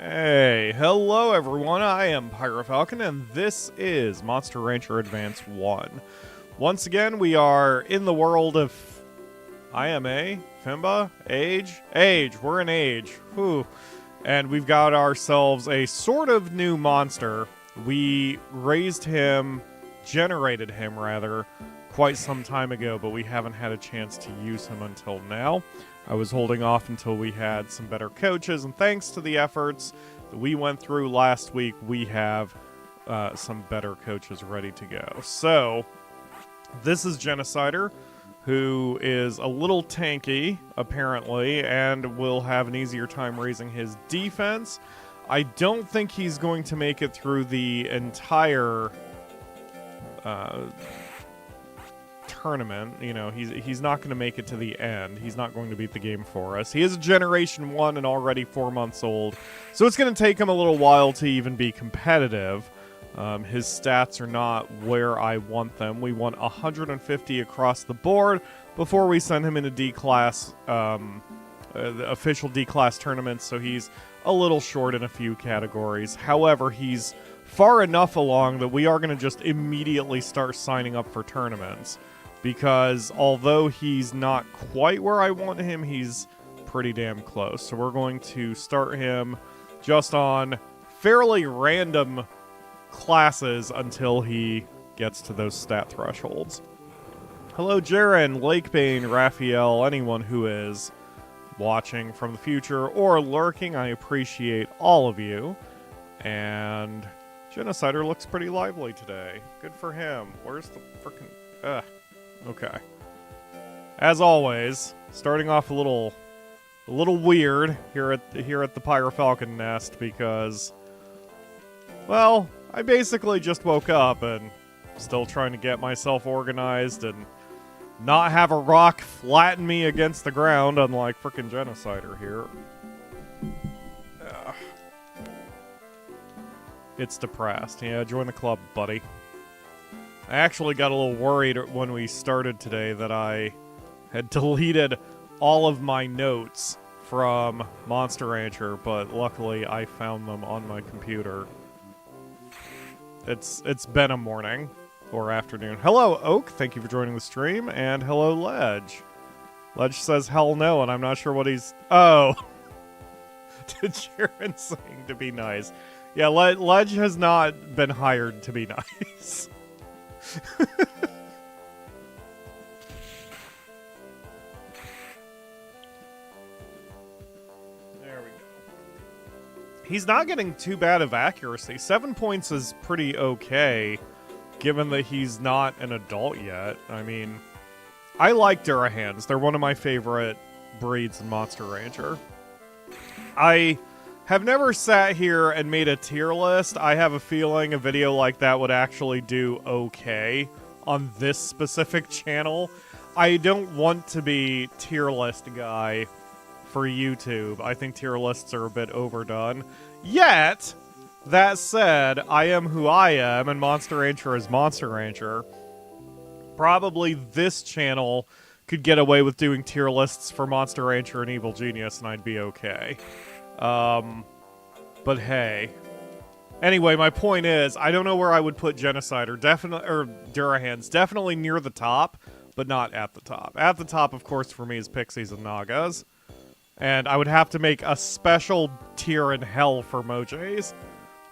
Hey, hello everyone, I am PyroFalkon, and this is Monster Rancher Advance 1. Once again, we are in the world of IMA, Fimba, Age, we're in Age, whew. And we've got ourselves a sort of new monster. We raised him, generated him rather, quite some time ago, but we haven't had a chance to use him until now. I was holding off until we had some better coaches, and thanks to the efforts that we went through last week, we have some better coaches ready to go. So, this is Genocider, who is a little tanky, apparently, and will have an easier time raising his defense. I don't think he's going to make it through the entire tournament. You know, he's not going to make it to the end. He's not going to beat the game for us. He is a Generation 1 and already 4 months old, so it's going to take him a little while to even be competitive. His stats are not where I want them. We want 150 across the board before we send him into D-Class, the official D-Class tournaments, so he's a little short in a few categories. However, he's far enough along that we are going to just immediately start signing up for tournaments. Because although he's not quite where I want him, he's pretty damn close. So we're going to start him just on fairly random classes until he gets to those stat thresholds. Hello, Jaren, Lakebane, Raphael, anyone who is watching from the future or lurking. I appreciate all of you. And Genocider looks pretty lively today. Good for him. Where's the frickin'... Ugh. Okay. As always, starting off a little weird here at the PyroFalkon nest because, well, I basically just woke up and still trying to get myself organized and not have a rock flatten me against the ground, unlike frickin' Genocider here. Ugh. It's depressed. Yeah, join the club, buddy. I actually got a little worried when we started today that I had deleted all of my notes from Monster Rancher, but luckily I found them on my computer. It's been a morning or afternoon. Hello, Oak. Thank you for joining the stream. And hello, Ledge. Ledge says hell no, and I'm not sure what he's... Oh! To Jaren saying to be nice. Yeah, Ledge has not been hired to be nice. There we go. He's not getting too bad of accuracy. 7 points is pretty okay, given that he's not an adult yet. I mean, I like Durahans. They're one of my favorite breeds in Monster Rancher. I have never sat here and made a tier list. I have a feeling a video like that would actually do okay on this specific channel. I don't want to be tier list guy for YouTube. I think tier lists are a bit overdone. Yet, that said, I am who I am, and Monster Rancher is Monster Rancher. Probably this channel could get away with doing tier lists for Monster Rancher and Evil Genius, and I'd be okay. But hey. Anyway, my point is, I don't know where I would put Genocider. Or Durahans. Definitely near the top, but not at the top. At the top, of course, for me is Pixies and Nagas. And I would have to make a special tier in hell for Mojay's.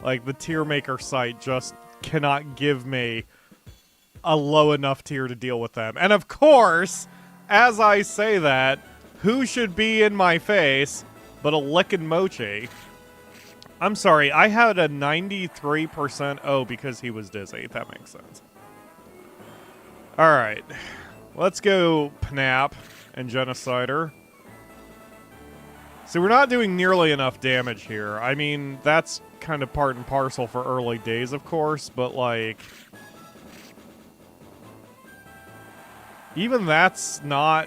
Like, the tier maker site just cannot give me a low enough tier to deal with them. And of course, as I say that, who should be in my face but a lickin' Mochi? I'm sorry, I had a 93%. Oh, because he was dizzy. That makes sense. Alright. Let's go Pnap and Genocider. See, we're not doing nearly enough damage here. I mean, that's kind of part and parcel for early days, of course, but, like... even that's not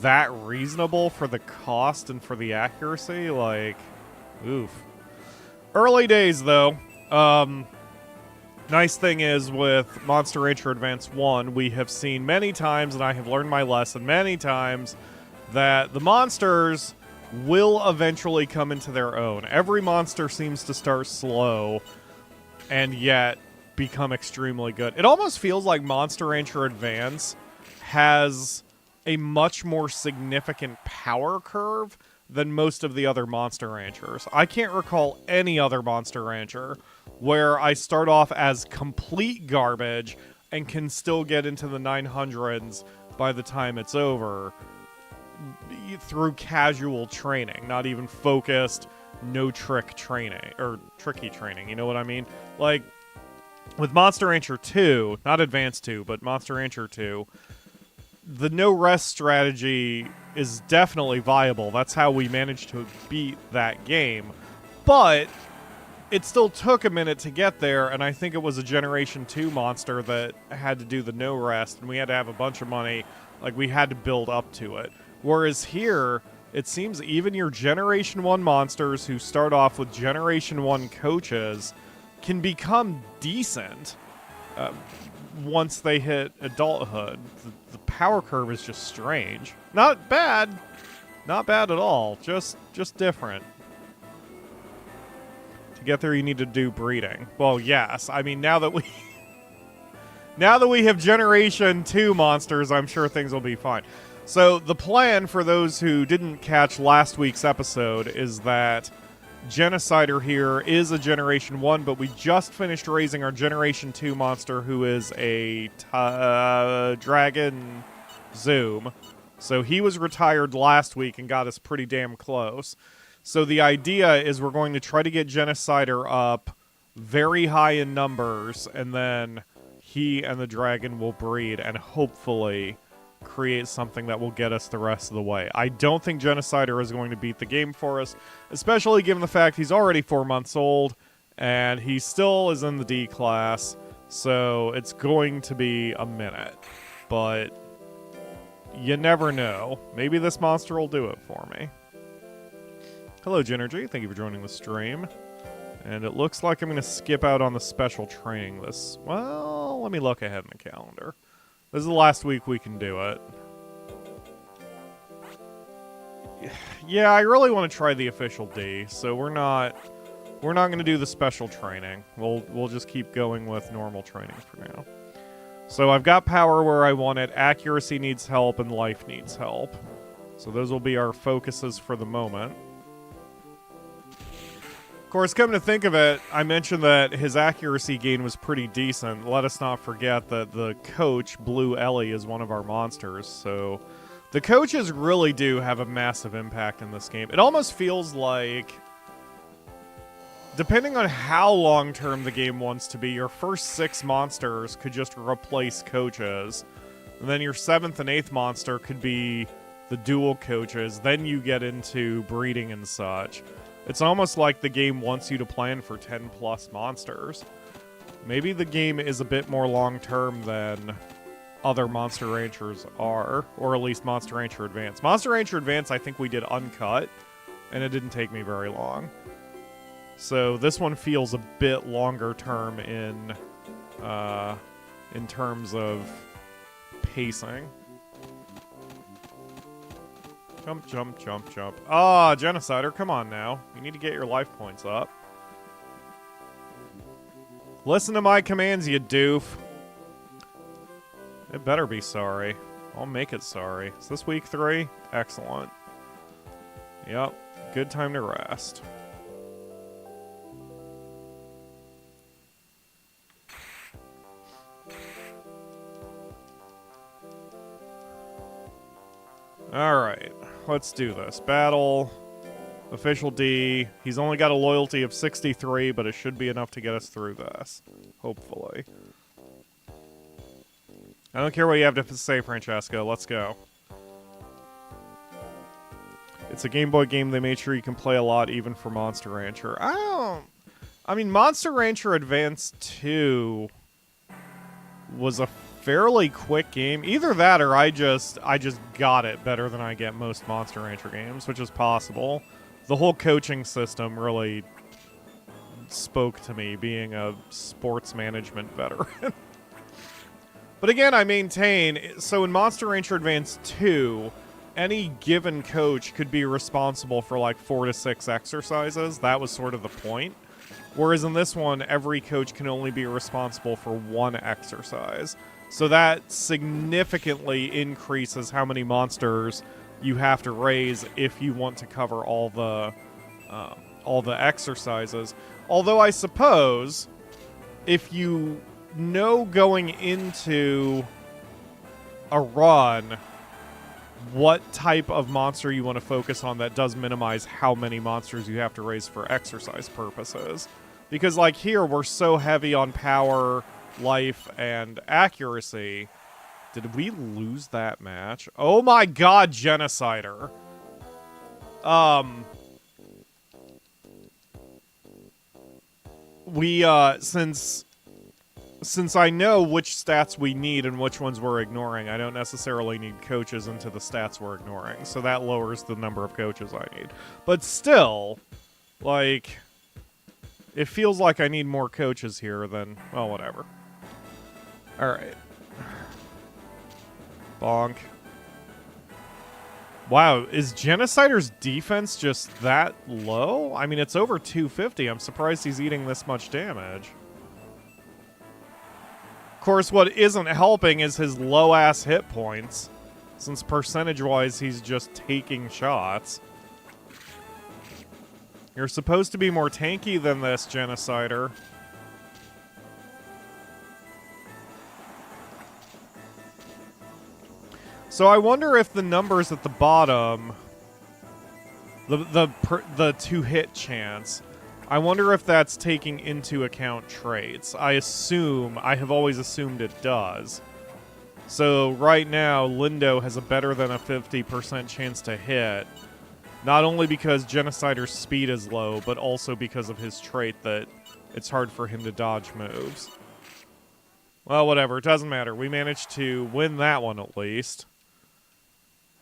that reasonable for the cost and for the accuracy. Like, oof. Early days, though. Nice thing is, with Monster Rancher Advance 1, we have seen many times, and I have learned my lesson many times, that the monsters will eventually come into their own. Every monster seems to start slow and yet become extremely good. It almost feels like Monster Rancher Advance has a much more significant power curve than most of the other Monster Ranchers. I can't recall any other Monster Rancher where I start off as complete garbage and can still get into the 900s by the time it's over through casual training, not even focused, no trick training, or tricky training, you know what I mean? Like, with Monster Rancher 2, not Advance 2, but Monster Rancher 2, the no-rest strategy is definitely viable. That's how we managed to beat that game. But it still took a minute to get there, and I think it was a Generation 2 monster that had to do the no-rest, and we had to have a bunch of money. Like, we had to build up to it. Whereas here, it seems even your Generation 1 monsters who start off with Generation 1 coaches can become decent once they hit adulthood. The power curve is just strange. Not bad. Not bad at all. Just different. To get there, you need to do breeding. Well, yes. I mean, now that we... now that we have Generation 2 monsters, I'm sure things will be fine. So, the plan, for those who didn't catch last week's episode, is that Genocider here is a Generation 1, but we just finished raising our Generation 2 monster, who is a Dragon Zoom. So he was retired last week and got us pretty damn close. So the idea is we're going to try to get Genocider up very high in numbers, and then he and the dragon will breed and hopefully create something that will get us the rest of the way. I don't think Genocider is going to beat the game for us, especially given the fact he's already 4 months old, and he still is in the D class, so it's going to be a minute. But you never know. Maybe this monster will do it for me. Hello, Genergy. Thank you for joining the stream. And it looks like I'm going to skip out on the special training this... Well, let me look ahead in the calendar. This is the last week we can do it. Yeah, I really want to try the official D, so we're not going to do the special training. We'll just keep going with normal training for now. So I've got power where I want it, accuracy needs help, and life needs help. So those will be our focuses for the moment. Of course, come to think of it, I mentioned that his accuracy gain was pretty decent. Let us not forget that the coach, Blue Ellie, is one of our monsters. So the coaches really do have a massive impact in this game. It almost feels like, depending on how long-term the game wants to be, your first 6 monsters could just replace coaches. And then your 7th and 8th monster could be the dual coaches. Then you get into breeding and such. It's almost like the game wants you to plan for 10-plus monsters. Maybe the game is a bit more long-term than other Monster Ranchers are, or at least Monster Rancher Advance. Monster Rancher Advance, I think we did uncut, and it didn't take me very long. So this one feels a bit longer-term in terms of pacing. Jump, jump, jump, jump. Ah, Genocider, come on now. You need to get your life points up. Listen to my commands, you doof. It better be sorry. I'll make it sorry. Is this week 3? Excellent. Yep. Good time to rest. Alright. Let's do this. Battle. Official D. He's only got a loyalty of 63, but it should be enough to get us through this. Hopefully. I don't care what you have to say, Francesco. Let's go. It's a Game Boy game. They made sure you can play a lot, even for Monster Rancher. I mean, Monster Rancher Advance 2 was a fairly quick game. Either that or I just got it better than I get most Monster Rancher games, which is possible. The whole coaching system really spoke to me, being a sports management veteran. But again, I maintain, so in Monster Rancher Advance 2, any given coach could be responsible for like 4 to 6 exercises. That was sort of the point. Whereas in this one, every coach can only be responsible for 1 exercise. So that significantly increases how many monsters you have to raise if you want to cover all the exercises. Although I suppose if you know going into a run what type of monster you want to focus on, that does minimize how many monsters you have to raise for exercise purposes. Because, like, here, we're so heavy on power, life, and accuracy. Did we lose that match? Oh my god, Genocider. Since I know which stats we need and which ones we're ignoring, I don't necessarily need coaches into the stats we're ignoring. So that lowers the number of coaches I need. But still, like, it feels like I need more coaches here than, well, whatever. Alright. Bonk. Wow, is Genocider's defense just that low? I mean, it's over 250. I'm surprised he's eating this much damage. Of course, what isn't helping is his low-ass hit points, since percentage-wise he's just taking shots. You're supposed to be more tanky than this, Genocider. So I wonder if the numbers at the bottom, the 2-hit chance, I wonder if that's taking into account traits. I have always assumed it does. So right now, Lindo has a better than a 50% chance to hit. Not only because Genocider's speed is low, but also because of his trait that it's hard for him to dodge moves. Well, whatever. It doesn't matter. We managed to win that one at least.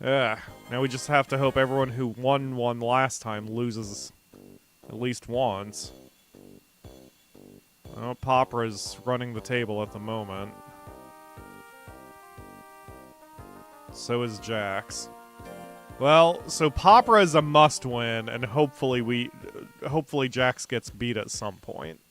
Now we just have to hope everyone who won one last time loses at least once. Oh, Popra's running the table at the moment. So is Jax. Well, so Popra is a must-win, and hopefully Jax gets beat at some point.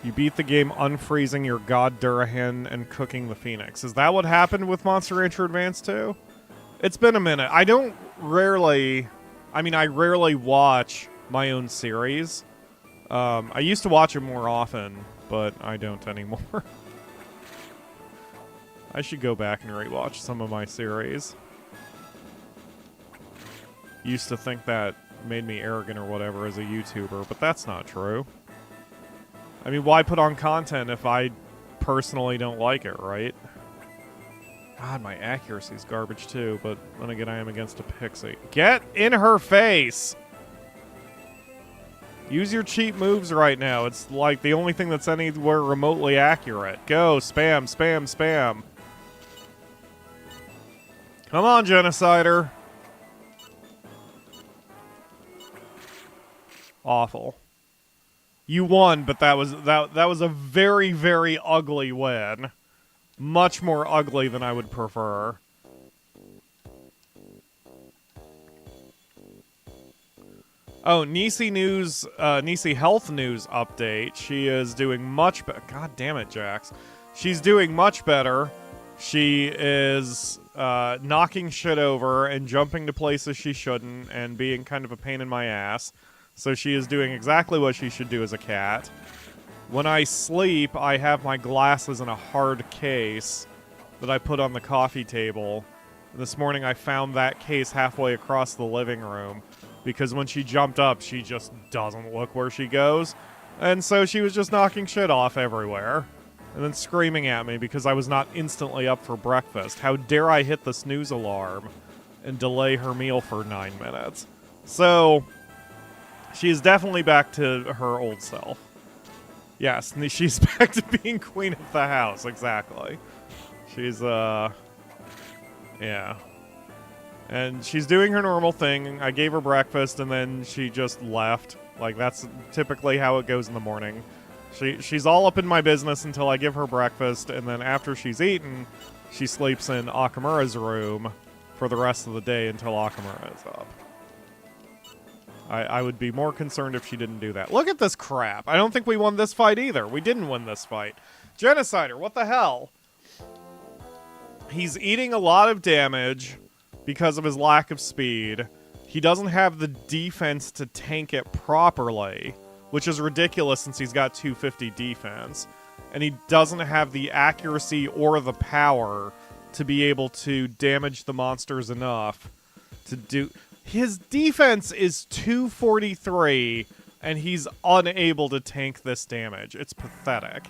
You beat the game unfreezing your god Durahan and cooking the Phoenix. Is that what happened with Monster Rancher Advance 2? It's been a minute. I rarely watch my own series. I used to watch it more often, but I don't anymore. I should go back and rewatch some of my series. Used to think that made me arrogant or whatever as a YouTuber, but that's not true. I mean, why put on content if I personally don't like it, right? God, my accuracy's garbage too, but then again, I am against a pixie. Get in her face! Use your cheap moves right now. It's like the only thing that's anywhere remotely accurate. Go, spam, spam, spam. Come on, Genocider. Awful. You won, but that was a very, very ugly win. Much more ugly than I would prefer. Oh, Nisi Health News update. She is doing much better. God damn it, Jax. She's doing much better. She is knocking shit over and jumping to places she shouldn't and being kind of a pain in my ass. So she is doing exactly what she should do as a cat. When I sleep, I have my glasses in a hard case that I put on the coffee table. This morning I found that case halfway across the living room because when she jumped up, she just doesn't look where she goes. And so she was just knocking shit off everywhere. And then screaming at me because I was not instantly up for breakfast. How dare I hit the snooze alarm and delay her meal for 9 minutes. So she is definitely back to her old self. Yes, she's back to being queen of the house, exactly. She's, yeah. And she's doing her normal thing. I gave her breakfast, and then she just left. Like, that's typically how it goes in the morning. She's all up in my business until I give her breakfast, and then after she's eaten, she sleeps in Akamura's room for the rest of the day until Akamura is up. I would be more concerned if she didn't do that. Look at this crap. I don't think we won this fight either. We didn't win this fight. Genocider, what the hell? He's eating a lot of damage because of his lack of speed. He doesn't have the defense to tank it properly, which is ridiculous since he's got 250 defense. And he doesn't have the accuracy or the power to be able to damage the monsters enough to do... His defense is 243, and he's unable to tank this damage. It's pathetic.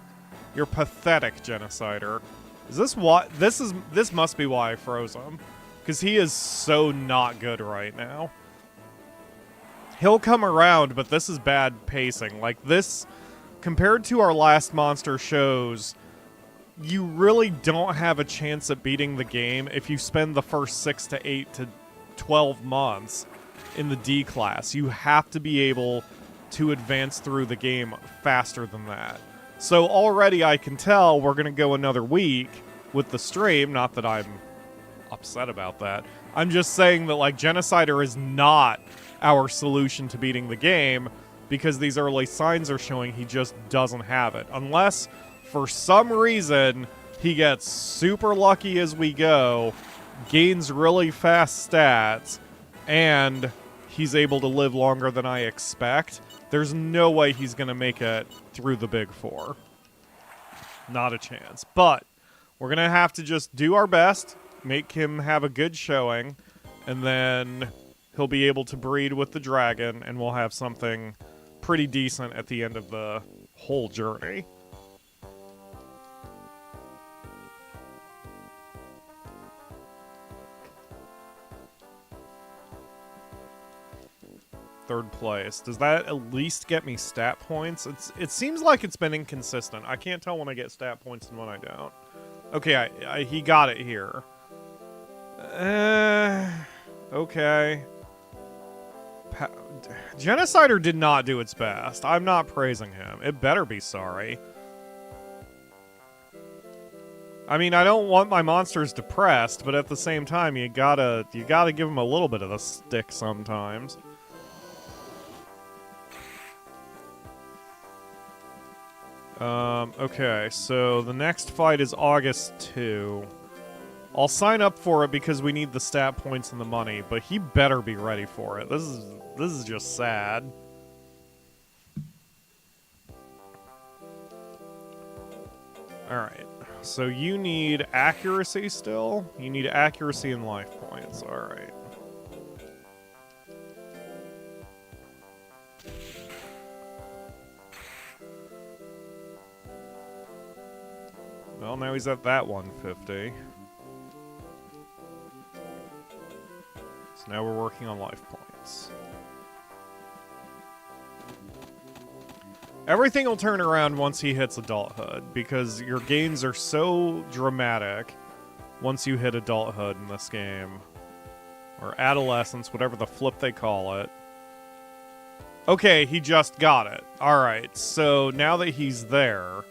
You're pathetic, Genocider. Is this what... This must be why I froze him. Because he is so not good right now. He'll come around, but this is bad pacing. Like, this... Compared to our last monster shows, you really don't have a chance at beating the game if you spend the first 6 to 8 to 12 months in the D class. You have to be able to advance through the game faster than that. So already I can tell we're going to go another week with the stream. Not that I'm upset about that. I'm just saying that, like, Genocider is not our solution to beating the game because these early signs are showing he just doesn't have it. Unless, for some reason, he gets super lucky as we go, gains really fast stats, and he's able to live longer than I expect. There's no way he's going to make it through the Big Four. Not a chance. But we're going to have to just do our best, make him have a good showing, and then he'll be able to breed with the dragon, and we'll have something pretty decent at the end of the whole journey. Third place. Does that at least get me stat points? It seems like it's been inconsistent. I can't tell when I get stat points and when I don't. Okay, he got it here. Okay. Genocider did not do its best. I'm not praising him. It better be sorry. I mean, I don't want my monsters depressed, but at the same time, you gotta give them a little bit of the stick sometimes. Okay, so the next fight is August 2. I'll sign up for it because we need the stat points and the money, but he better be ready for it. This is just sad. Alright, so you need accuracy still? You need accuracy and life points, alright. Well, now he's at that 150. So now we're working on life points. Everything will turn around once he hits adulthood, because your gains are so dramatic once you hit adulthood in this game. Or adolescence, whatever the flip they call it. Okay, he just got it. Alright, so now that he's there...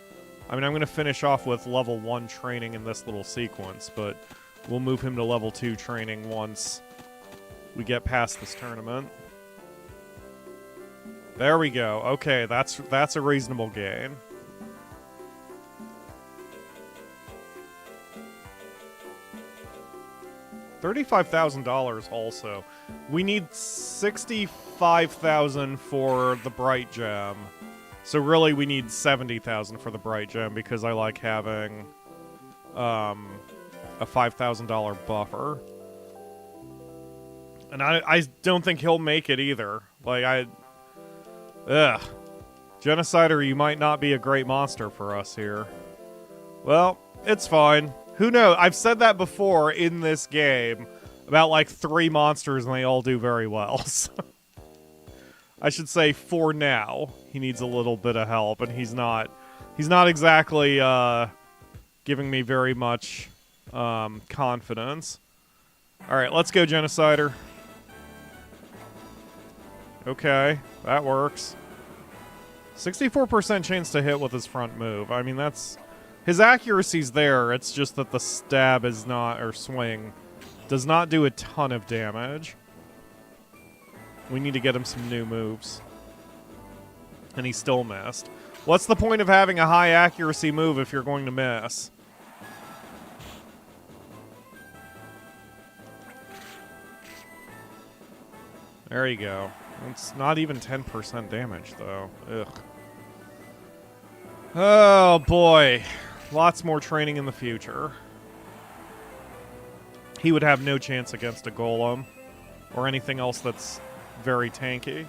I mean, I'm going to finish off with level 1 training in this little sequence, but we'll move him to level 2 training once we get past this tournament. There we go. Okay, that's a reasonable gain. $35,000 also. We need $65,000 for the Bright Gem. So really, we need $70,000 for the Bright Gem because I like having a $5,000 buffer. And I don't think he'll make it either. Like, ugh. Genocider, you might not be a great monster for us here. Well, it's fine. Who knows? I've said that before in this game about like 3 monsters and they all do very well. So. I should say for now, he needs a little bit of help, and he's not exactly giving me very much confidence. Alright, let's go, Genocider. Okay, that works. 64% chance to hit with his front move. I mean, that's... His accuracy's there, it's just that the stab is not, or swing, does not do a ton of damage. We need to get him some new moves. And he still missed. What's the point of having a high accuracy move if you're going to miss? There you go. It's not even 10% damage, though. Ugh. Oh, boy. Lots more training in the future. He would have no chance against a golem. Or anything else that's very tanky.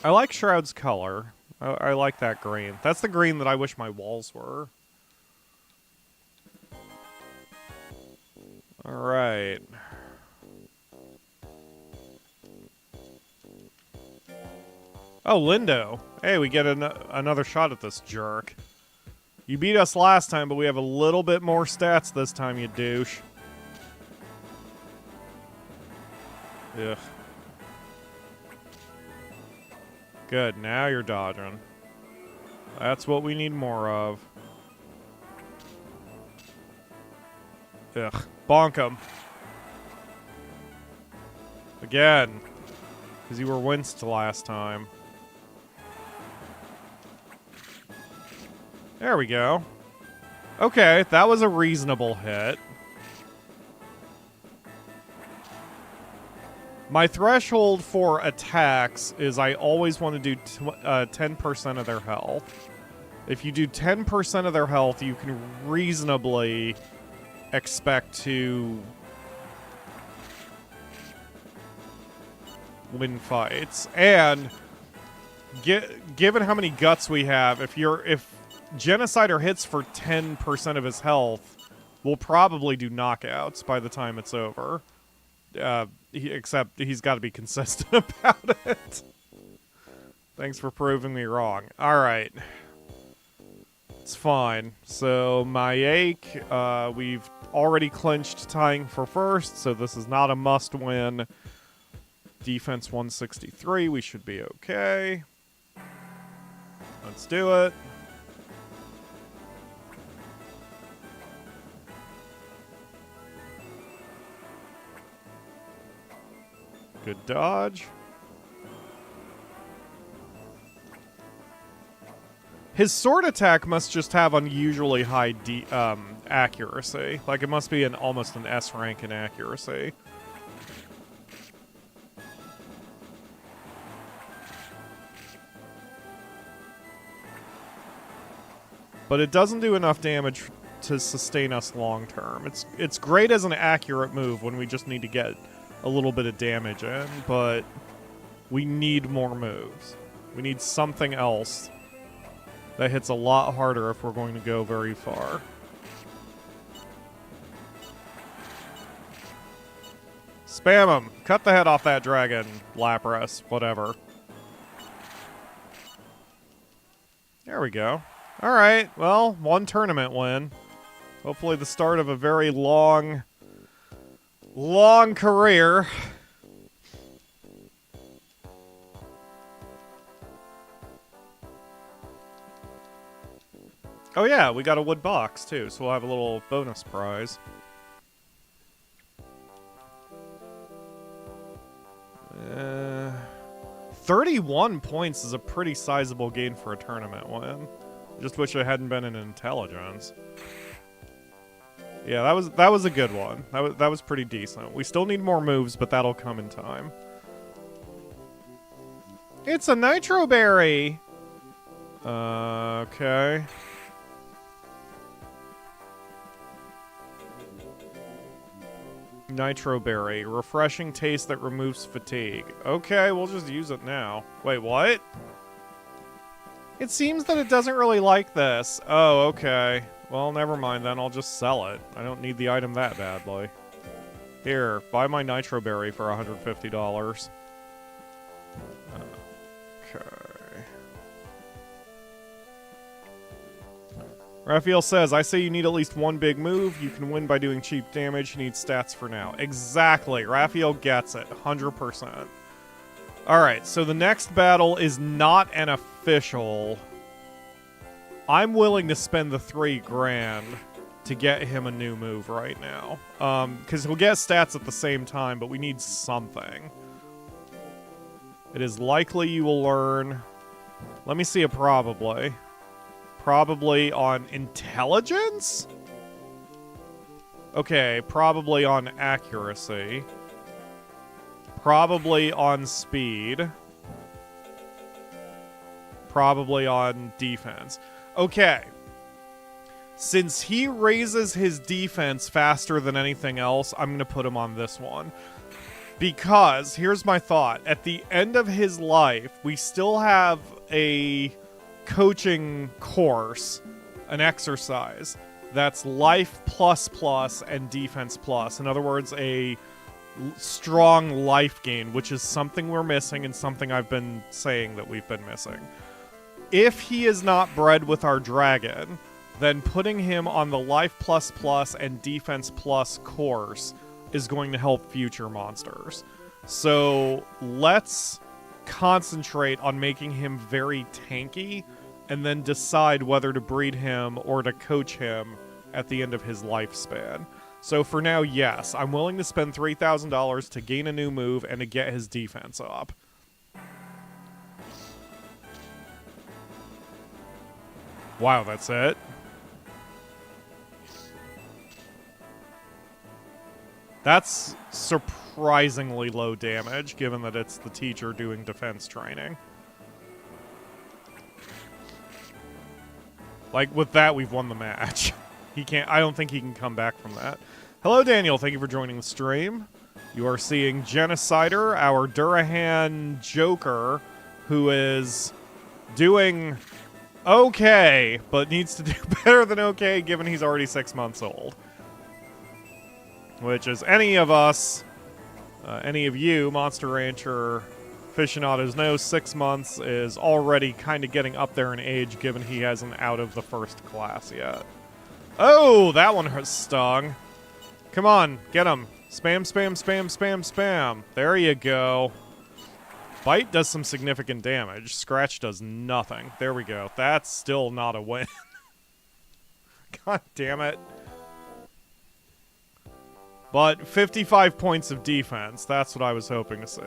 I like Shroud's color. I like that green. That's the green that I wish my walls were. Alright. Oh, Lindo. Hey, we get another shot at this jerk. You beat us last time, but we have a little bit more stats this time, you douche. Ugh. Good, now you're dodging. That's what we need more of. Ugh. Bonk him. Again. Because you were winced last time. There we go. Okay, that was a reasonable hit. My threshold for attacks is I always want to do 10% of their health. If you do 10% of their health, you can reasonably expect to win fights. And given how many guts we have, if Genocider hits for 10% of his health, we'll probably do knockouts by the time it's over. Except he's got to be consistent about it. Thanks for proving me wrong. Alright. It's fine. So, Mayake, we've already clinched tying for first, so this is not a must-win. Defense 163, we should be okay. Let's do it. Good dodge. His sword attack must just have unusually high accuracy. Like, it must be almost an S rank in accuracy. But it doesn't do enough damage to sustain us long term. It's great as an accurate move when we just need to get a little bit of damage in, but we need more moves. We need something else that hits a lot harder if we're going to go very far. Spam him! Cut the head off that dragon, Lapras, whatever. There we go. Alright, well, one tournament win. Hopefully the start of a very long career. Oh yeah, we got a wood box too, so we'll have a little bonus prize. Uh, 31 points is a pretty sizable gain for a tournament win. Just wish I hadn't been in intelligence. Yeah, that was a good one. That was pretty decent. We still need more moves, but that'll come in time. It's a Nitro Berry! Okay. Nitro Berry. Refreshing taste that removes fatigue. Okay, we'll just use it now. Wait, what? It seems that it doesn't really like this. Oh, okay. Well, never mind then. I'll just sell it. I don't need the item that badly. Here, buy my Nitro Berry for $150. Okay. Raphael says, I say you need at least one big move. You can win by doing cheap damage. You need stats for now. Exactly. Raphael gets it. 100%. Alright, so the next battle is not an official. I'm willing to spend the $3 grand to get him a new move right now. Because he'll get stats at the same time, but we need something. It is likely you will learn... Let me see a probably. Probably on intelligence? Okay, probably on accuracy. Probably on speed. Probably on defense. Okay. Since he raises his defense faster than anything else, I'm going to put him on this one. Because, here's my thought. At the end of his life, we still have a coaching course, an exercise, that's life plus and defense plus. In other words, a strong life gain, which is something we're missing and something I've been saying that we've been missing. If he is not bred with our dragon, then putting him on the life plus and defense plus course is going to help future monsters. So let's concentrate on making him very tanky and then decide whether to breed him or to coach him at the end of his lifespan. So for now, yes, I'm willing to spend $3,000 to gain a new move and to get his defense up. Wow, that's it? That's surprisingly low damage, given that it's the teacher doing defense training. Like, with that, we've won the match. I don't think he can come back from that. Hello, Daniel. Thank you for joining the stream. You are seeing Genocider, our Durahan Joker, who is doing okay, but needs to do better than okay, given he's already 6 months old. Which is any of us, any of you, Monster Rancher aficionados know, 6 months is already kind of getting up there in age, given he hasn't out of the first class yet. Oh, that one has stung. Come on, get him. Spam, spam, spam, spam, spam. There you go. Bite does some significant damage. Scratch does nothing. There we go. That's still not a win. God damn it. But 55 points of defense. That's what I was hoping to see.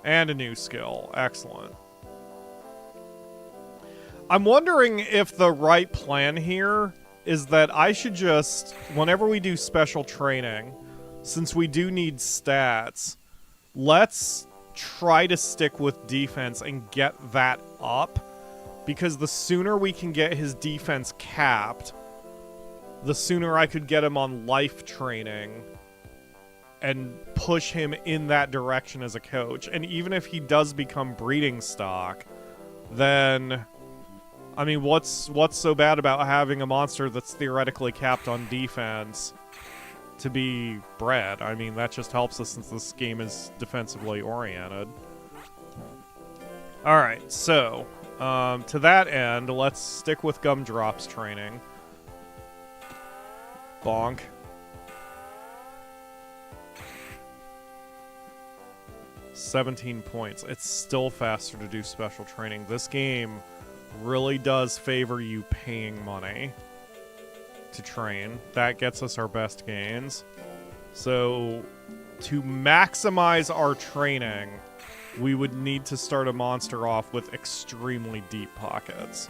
And a new skill. Excellent. I'm wondering if the right plan here is that I should just, whenever we do special training, since we do need stats, let's try to stick with defense and get that up. Because the sooner we can get his defense capped, the sooner I could get him on life training and push him in that direction as a coach. And even if he does become breeding stock, then, I mean, what's so bad about having a monster that's theoretically capped on defense to be bred? I mean, that just helps us since this game is defensively oriented. Alright, so, to that end, let's stick with Gumdrop's training. Bonk. $17 points. It's still faster to do special training. This game really does favor you paying money to train. That gets us our best gains. So, to maximize our training, we would need to start a monster off with extremely deep pockets.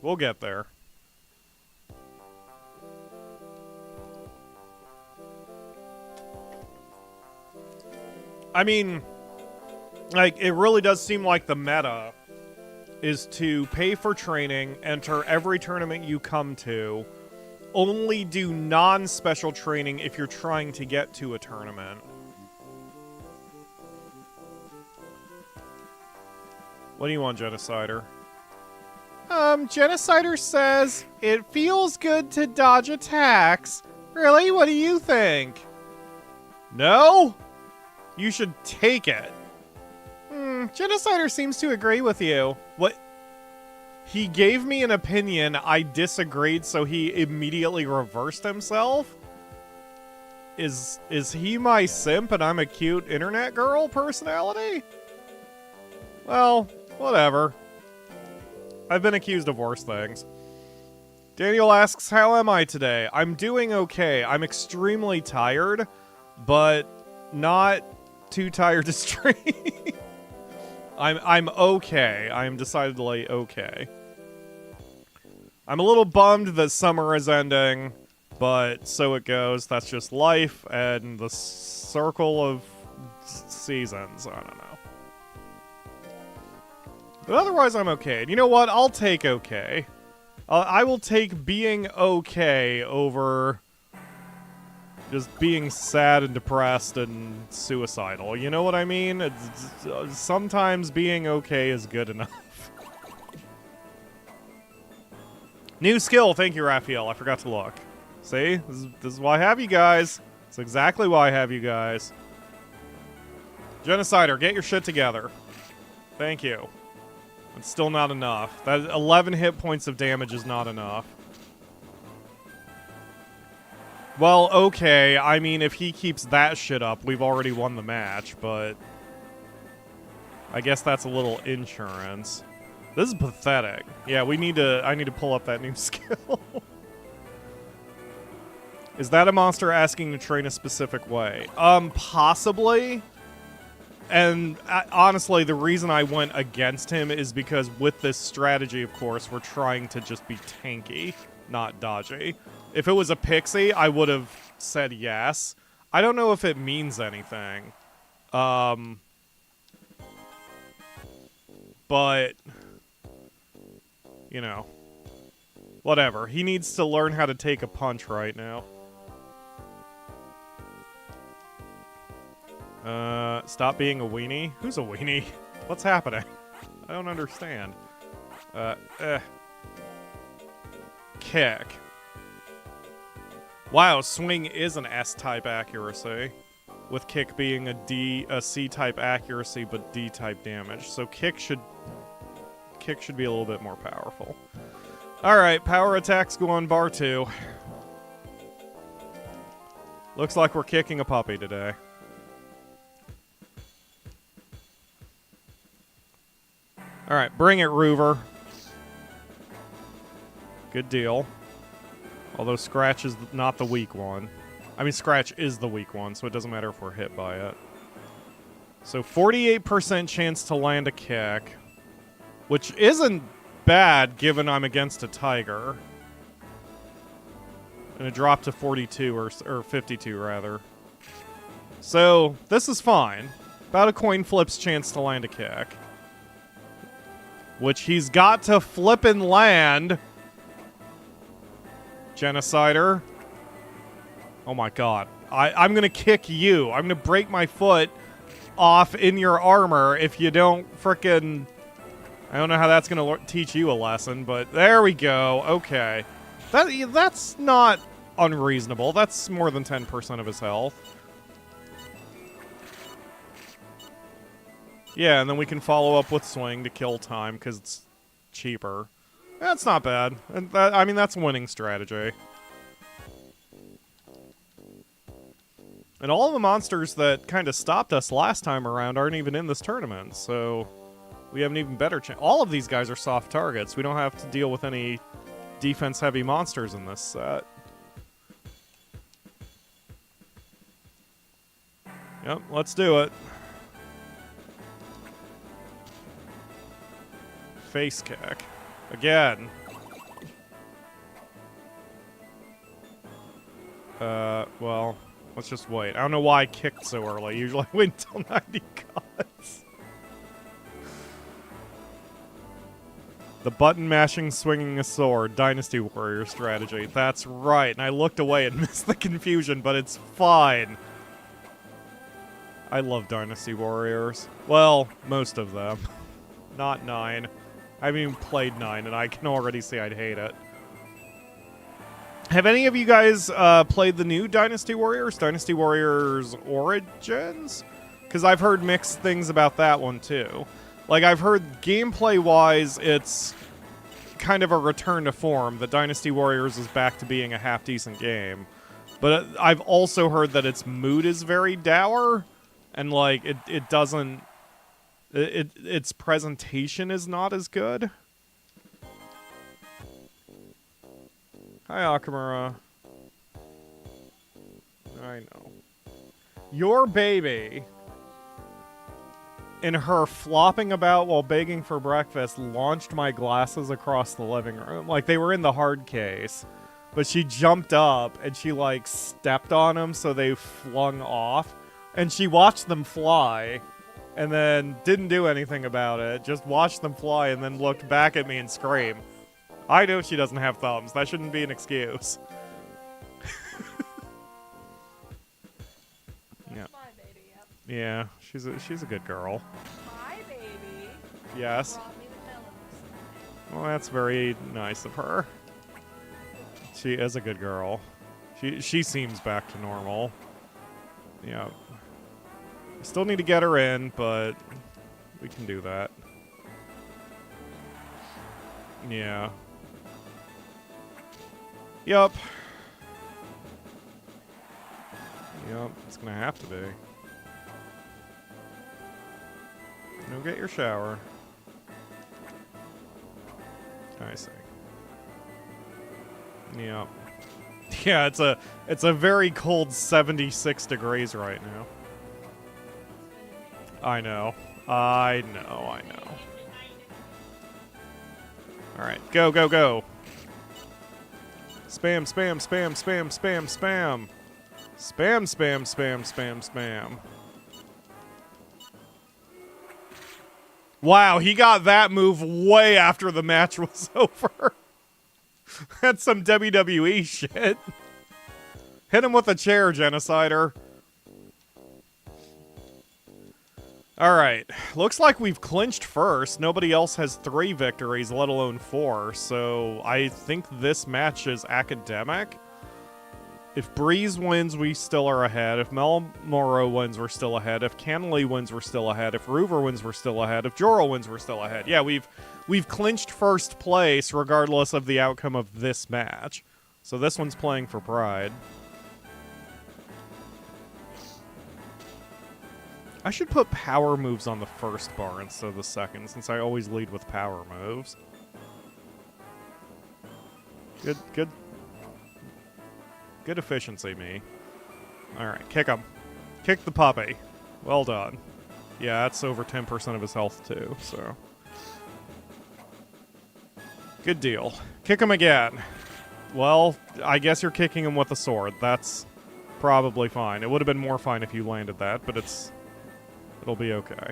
We'll get there. I mean, like, it really does seem like the meta is to pay for training, enter every tournament you come to, only do non-special training if you're trying to get to a tournament. What do you want, Genocider? Genocider says, it feels good to dodge attacks. Really? What do you think? No? You should take it. Genocider seems to agree with you. What? He gave me an opinion, I disagreed, so he immediately reversed himself? Is he my simp and I'm a cute internet girl personality? Well, whatever. I've been accused of worse things. Daniel asks, how am I today? I'm doing okay. I'm extremely tired, but not too tired to stream. I'm okay. I'm decidedly okay. I'm a little bummed that summer is ending, but so it goes. That's just life and the circle of seasons. I don't know. But otherwise, I'm okay. And you know what? I'll take okay. I will take being okay over just being sad and depressed and suicidal. You know what I mean? Sometimes being okay is good enough. New skill. Thank you, Raphael. I forgot to look. See? This is why I have you guys. It's exactly why I have you guys. Genocider, get your shit together. Thank you. It's still not enough. That 11 hit points of damage is not enough. Well, okay. I mean, if he keeps that shit up, we've already won the match, but I guess that's a little insurance. This is pathetic. Yeah, I need to pull up that new skill. Is that a monster asking to train a specific way? Possibly. And honestly, the reason I went against him is because with this strategy, of course, we're trying to just be tanky, not dodgy. If it was a pixie, I would have said yes. I don't know if it means anything. But, you know, whatever. He needs to learn how to take a punch right now. Stop being a weenie? Who's a weenie? What's happening? I don't understand. Kick. Wow, swing is an S-type accuracy, with kick being a C-type accuracy but D-type damage. So kick should be a little bit more powerful. All right, power attacks go on bar 2. Looks like we're kicking a puppy today. All right, bring it, Roover. Good deal. Although Scratch is not the weak one. I mean, Scratch is the weak one, so it doesn't matter if we're hit by it. So 48% chance to land a kick, which isn't bad given I'm against a tiger. And it dropped to 42, or 52, rather. So, this is fine. About a coin flip's chance to land a kick. Which he's got to flip and land. Genocider. Oh my god. I'm gonna kick you. I'm gonna break my foot off in your armor if you don't frickin'... I don't know how that's gonna teach you a lesson, but there we go. Okay. That's not unreasonable. That's more than 10% of his health. Yeah, and then we can follow up with swing to kill time because it's cheaper. That's not bad. And I mean, that's a winning strategy. And all of the monsters that kind of stopped us last time around aren't even in this tournament, so we have an even better chance. All of these guys are soft targets. We don't have to deal with any defense-heavy monsters in this set. Yep, let's do it. Face kick. Again. Well, let's just wait. I don't know why I kicked so early. Usually I wait until 90 cuts. The button mashing, swinging a sword. Dynasty Warrior strategy. That's right. And I looked away and missed the confusion, but it's fine. I love Dynasty Warriors. Well, most of them. Not 9. I haven't even played 9, and I can already say I'd hate it. Have any of you guys played the new Dynasty Warriors? Dynasty Warriors Origins? Because I've heard mixed things about that one, too. Like, I've heard gameplay-wise, it's kind of a return to form. The Dynasty Warriors is back to being a half-decent game. But I've also heard that its mood is very dour, and, like, it doesn't... its presentation is not as good. Hi, Akamura. I know. Your baby, in her flopping about while begging for breakfast, launched my glasses across the living room. Like, they were in the hard case. But she jumped up, and she, like, stepped on them, so they flung off. And she watched them fly, and then didn't do anything about it. Just watched them fly, and then looked back at me and screamed. I know she doesn't have thumbs. That shouldn't be an excuse. Yeah. My baby, yep. Yeah, she's a good girl. My baby. Yes. Brought me the melons. Well, that's very nice of her. She is a good girl. She seems back to normal. Yeah. Still need to get her in, but we can do that. Yeah. Yup. Yup, it's gonna have to be. Go get your shower. I see. Yeah. Yeah, it's a very cold 76 degrees right now. I know. I know. Alright, go, go, go. Spam, spam, spam, spam, spam, spam. Spam, spam, spam, spam, spam. Wow, he got that move way after the match was over. That's some WWE shit. Hit him with a chair, Genocider. Alright, looks like we've clinched first. Nobody else has 3 victories, let alone 4, so I think this match is academic. If Breeze wins, we still are ahead. If Melmoro wins, we're still ahead. If Canley wins, we're still ahead. If Ruver wins, we're still ahead. If Joro wins, we're still ahead. Yeah, we've clinched first place regardless of the outcome of this match. So this one's playing for pride. I should put power moves on the first bar instead of the second, since I always lead with power moves. Good efficiency, me. Alright, kick him. Kick the puppy. Well done. Yeah, that's over 10% of his health, too, so... Good deal. Kick him again. Well, I guess you're kicking him with a sword. That's probably fine. It would have been more fine if you landed that, but it'll be okay.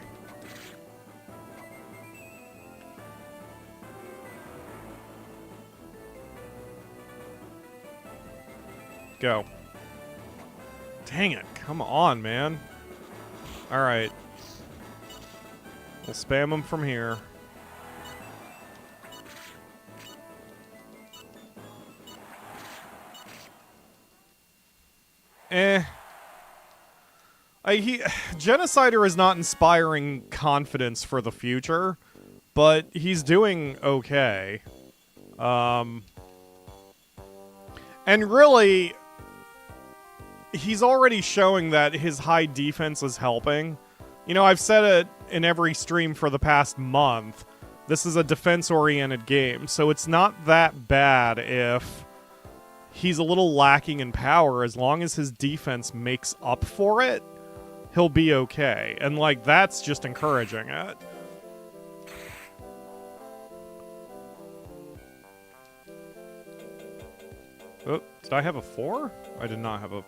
Go. Dang it. Come on, man. Alright. We'll spam him from here. Genocider is not inspiring confidence for the future, but he's doing okay. And really, he's already showing that his high defense is helping. You know, I've said it in every stream for the past month. This is a defense-oriented game, so it's not that bad if he's a little lacking in power. As long as his defense makes up for it, he'll be okay. And, like, that's just encouraging it. Oh, did I have a 4? I did not have a...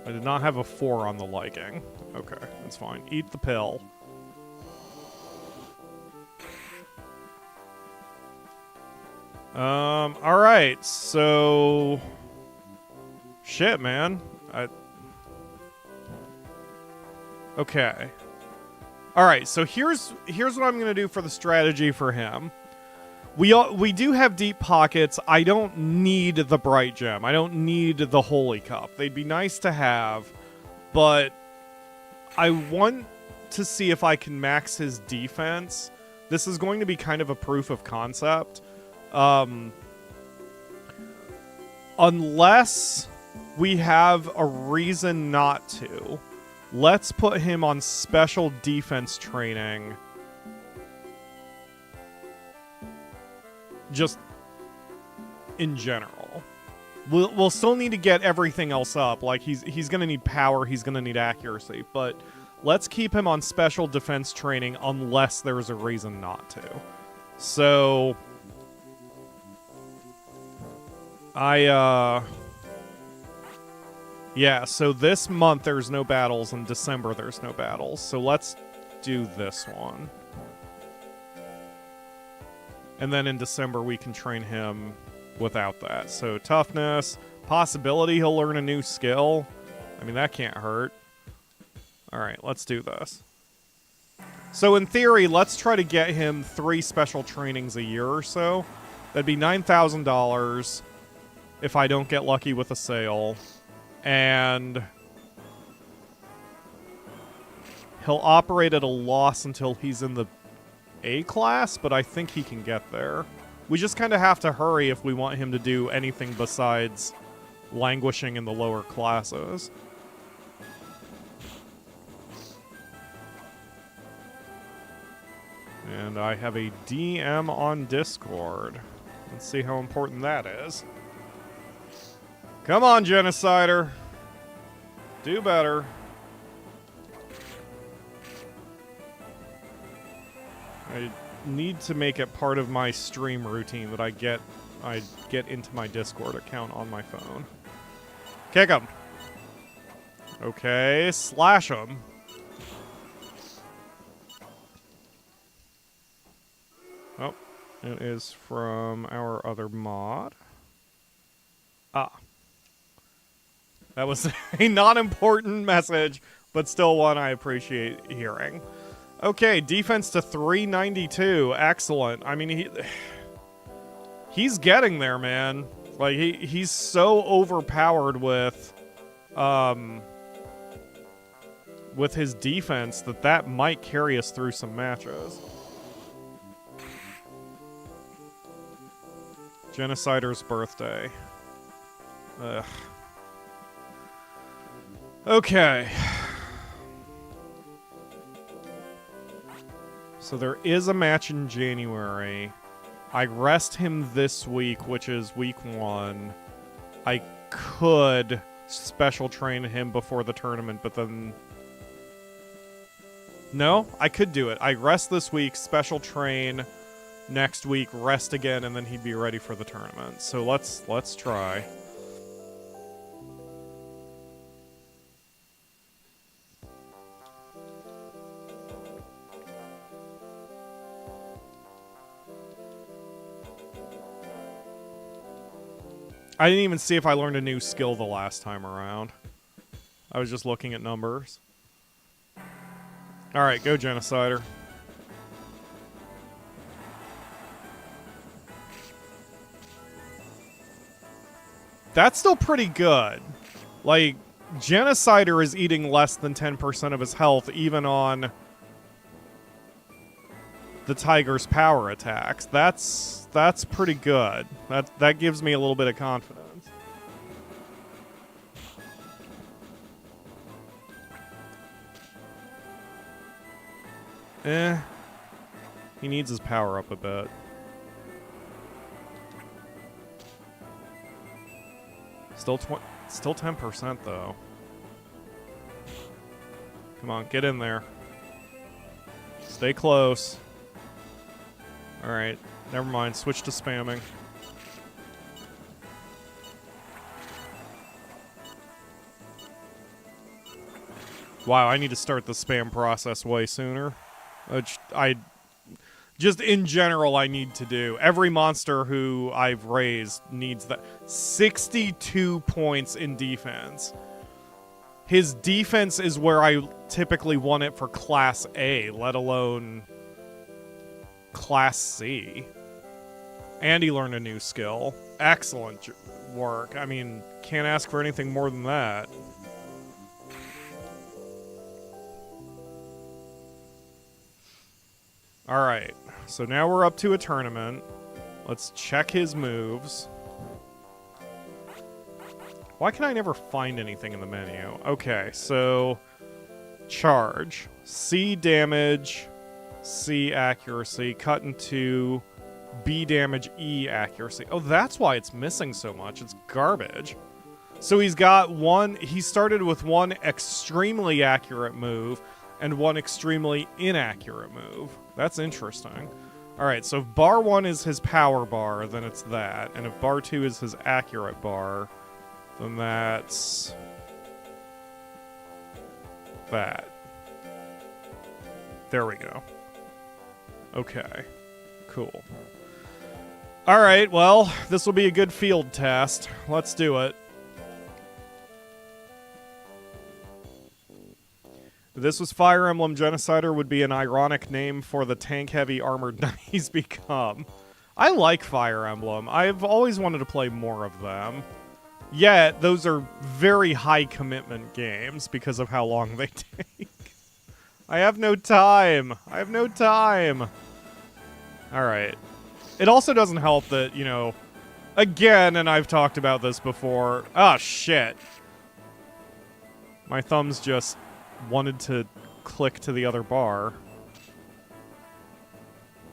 I did not have a 4 on the liking. Okay, that's fine. Eat the pill. Alright, so... Shit, man. Okay. Alright, so here's what I'm gonna do for the strategy for him. We do have deep pockets. I don't need the Bright Gem. I don't need the Holy Cup. They'd be nice to have, but I want to see if I can max his defense. This is going to be kind of a proof of concept. Unless we have a reason not to, let's put him on special defense training. Just in general. We'll still need to get everything else up. Like, he's going to need power, he's going to need accuracy, but let's keep him on special defense training unless there's a reason not to. So yeah, so this month there's no battles, and December there's no battles. So let's do this one. And then in December we can train him without that. So toughness, possibility he'll learn a new skill. I mean, that can't hurt. All right, let's do this. So in theory, let's try to get him 3 special trainings a year or so. That'd be $9,000 if I don't get lucky with a sale. And he'll operate at a loss until he's in the A class, but I think he can get there. We just kind of have to hurry if we want him to do anything besides languishing in the lower classes. And I have a DM on Discord. Let's see how important that is. Come on, Genocider. Do better. I need to make it part of my stream routine that I get into my Discord account on my phone. Kick him. Okay, slash him. Oh, it is from our other mod. Ah. That was a non-important message, but still one I appreciate hearing. Okay, defense to 392. Excellent. I mean, he's getting there, man. Like, he's so overpowered with his defense that might carry us through some matches. Genocider's birthday. Ugh. Okay. So there is a match in January. I rest him this week, which is week 1. I could special train him before the tournament, but then... No, I could do it. I rest this week, special train next week, rest again, and then he'd be ready for the tournament. So let's try. I didn't even see if I learned a new skill the last time around. I was just looking at numbers. Alright, go Genocider. That's still pretty good. Like, Genocider is eating less than 10% of his health, even on the Tiger's power attacks. That's pretty good. That gives me a little bit of confidence. He needs his power up a bit. Still 10% though. Come on, get in there. Stay close. Alright, never mind. Switch to spamming. Wow, I need to start the spam process way sooner. Which just in general, I need to do. Every monster who I've raised needs that. 62 points in defense. His defense is where I typically want it for Class A, let alone Class C. And he learned a new skill. Excellent work. I mean, can't ask for anything more than that. Alright, so now we're up to a tournament. Let's check his moves. Why can I never find anything in the menu? Okay, so... Charge. C damage, C accuracy, cut into B damage, E accuracy. Oh, that's why it's missing so much. It's garbage. So he's got one... He started with one extremely accurate move and one extremely inaccurate move. That's interesting. Alright, so if bar 1 is his power bar, then it's that. And if bar 2 is his accurate bar, then that's... that. There we go. Okay. Cool. Alright, well, this will be a good field test. Let's do it. If this was Fire Emblem, Genocider would be an ironic name for the tank-heavy armored knight he's become. I like Fire Emblem. I've always wanted to play more of them. Yet, those are very high-commitment games because of how long they take. I have no time. I have no time. Alright. It also doesn't help that, you know, again, and I've talked about this before. Ah, shit. My thumbs just wanted to click to the other bar.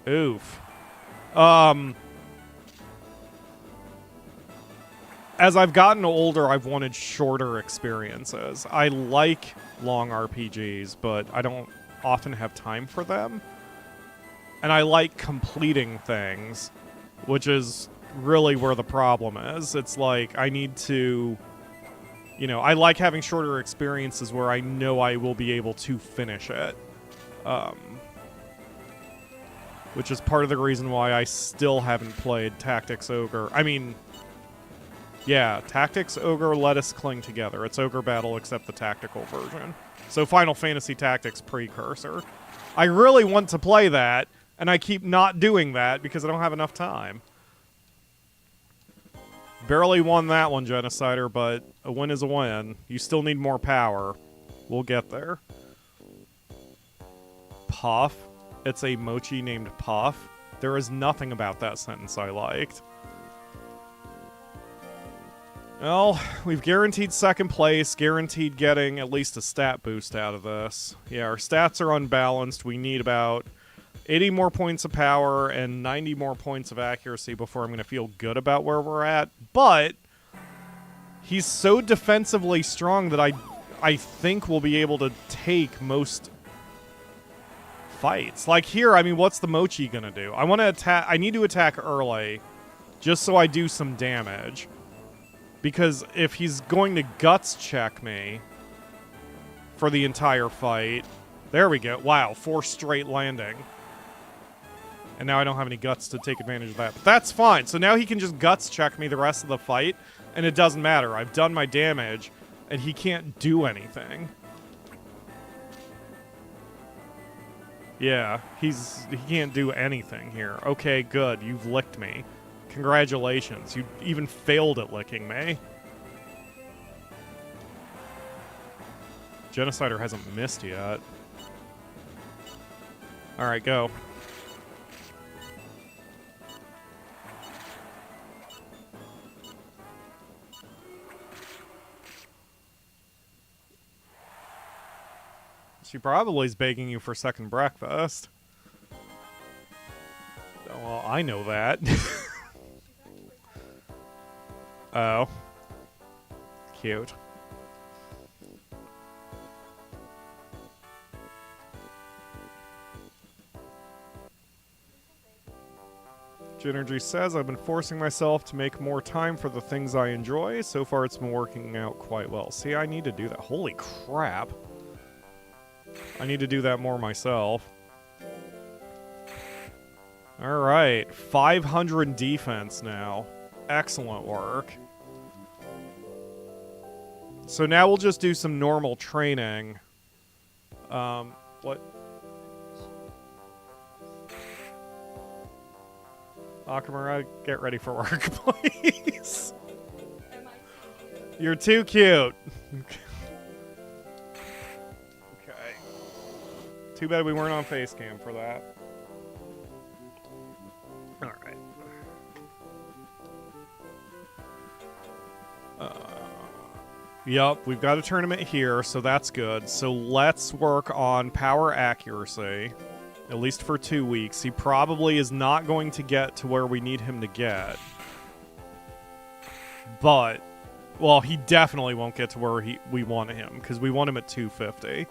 Oof. As I've gotten older, I've wanted shorter experiences. I like long RPGs, but I don't often have time for them. And I like completing things, which is really where the problem is. It's like, I need to... You know, I like having shorter experiences where I know I will be able to finish it. Which is part of the reason why I still haven't played Tactics Ogre. I mean... Yeah, Tactics Ogre, Let Us Cling Together. It's Ogre Battle except the tactical version. So Final Fantasy Tactics precursor. I really want to play that, and I keep not doing that because I don't have enough time. Barely won that one, Genocider, but a win is a win. You still need more power. We'll get there. Puff. It's a mochi named Puff. There is nothing about that sentence I liked. Well, we've guaranteed second place, guaranteed getting at least a stat boost out of this. Yeah, our stats are unbalanced. We need about 80 more points of power and 90 more points of accuracy before I'm going to feel good about where we're at. But he's so defensively strong that I think we'll be able to take most fights. Like here, I mean, what's the Mochi going to do? I want to attack. I need to attack early just so I do some damage. Because if he's going to guts check me for the entire fight... There we go. Wow, 4 straight landing. And now I don't have any guts to take advantage of that. But that's fine. So now he can just guts check me the rest of the fight, and it doesn't matter. I've done my damage, and he can't do anything. Yeah, he can't do anything here. Okay, good. You've licked me. Congratulations. You even failed at licking me. Genocider hasn't missed yet. Alright, go. She probably is begging you for second breakfast. Oh, well, I know that. Oh. Cute. Genergy says, I've been forcing myself to make more time for the things I enjoy. So far, it's been working out quite well. See, I need to do that. Holy crap. I need to do that more myself. Alright. 500 defense now. Excellent work. So now we'll just do some normal training. What? Akamura, get ready for work, please. You're too cute. Okay. Too bad we weren't on face cam for that. Yup, we've got a tournament here, so that's good. So let's work on power accuracy, at least for 2 weeks. He probably is not going to get to where we need him to get. But, well, he definitely won't get to where we want him, because we want him at 250.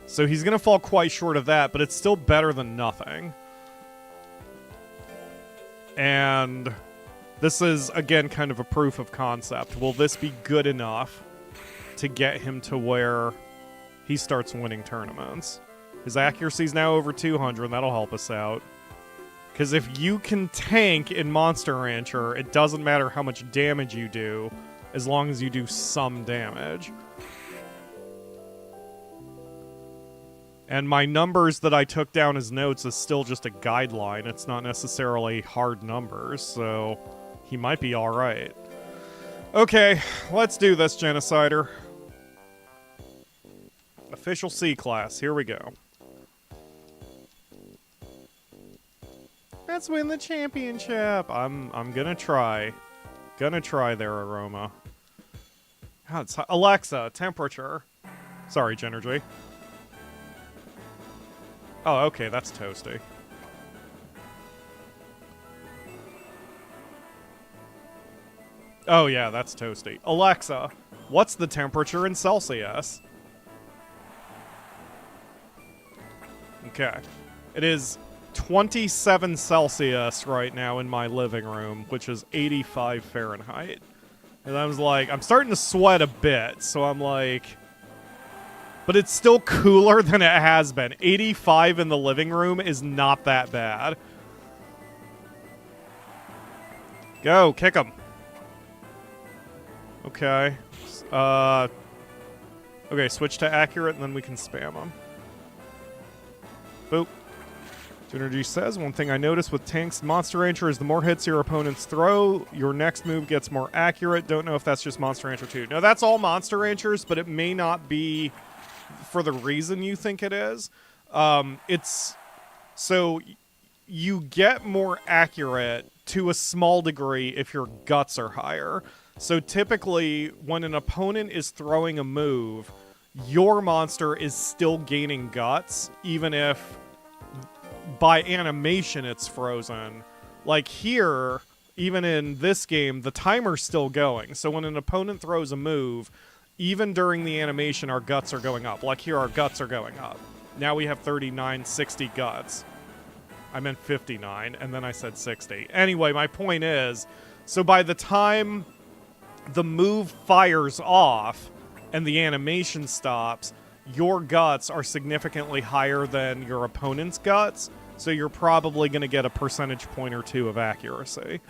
So he's going to fall quite short of that, but it's still better than nothing. And this is, again, kind of a proof of concept. Will this be good enough to get him to where he starts winning tournaments? His accuracy's now over 200, that'll help us out. Because if you can tank in Monster Rancher, it doesn't matter how much damage you do, as long as you do some damage. And my numbers that I took down as notes is still just a guideline. It's not necessarily hard numbers, so he might be alright. Okay, let's do this, Genocider. Official C class, here we go. Let's win the championship. I'm gonna try. Gonna try there, Aroma. God, it's Alexa, temperature. Sorry, Genergy. Oh, okay, that's toasty. Oh, yeah, that's toasty. Alexa, what's the temperature in Celsius? Okay. It is 27 Celsius right now in my living room, which is 85 Fahrenheit. And I was like, I'm starting to sweat a bit, so I'm like... But it's still cooler than it has been. 85 in the living room is not that bad. Go, kick him. Okay. Okay, switch to accurate, and then we can spam him. Boop. Energy says, one thing I noticed with tanks Monster Rancher is the more hits your opponents throw, your next move gets more accurate. Don't know if that's just Monster Rancher 2. No, that's all Monster Ranchers, but it may not be for the reason you think it is. So you get more accurate to a small degree if your guts are higher. So typically, when an opponent is throwing a move, your monster is still gaining guts, even if by animation it's frozen. Like here, even in this game, the timer's still going. So when an opponent throws a move, even during the animation, our guts are going up. Like here, our guts are going up. Now we have 39, 60 guts. I meant 59, and then I said 60. Anyway, my point is, so by the time the move fires off and the animation stops, your guts are significantly higher than your opponent's guts, so you're probably going to get a percentage point or two of accuracy.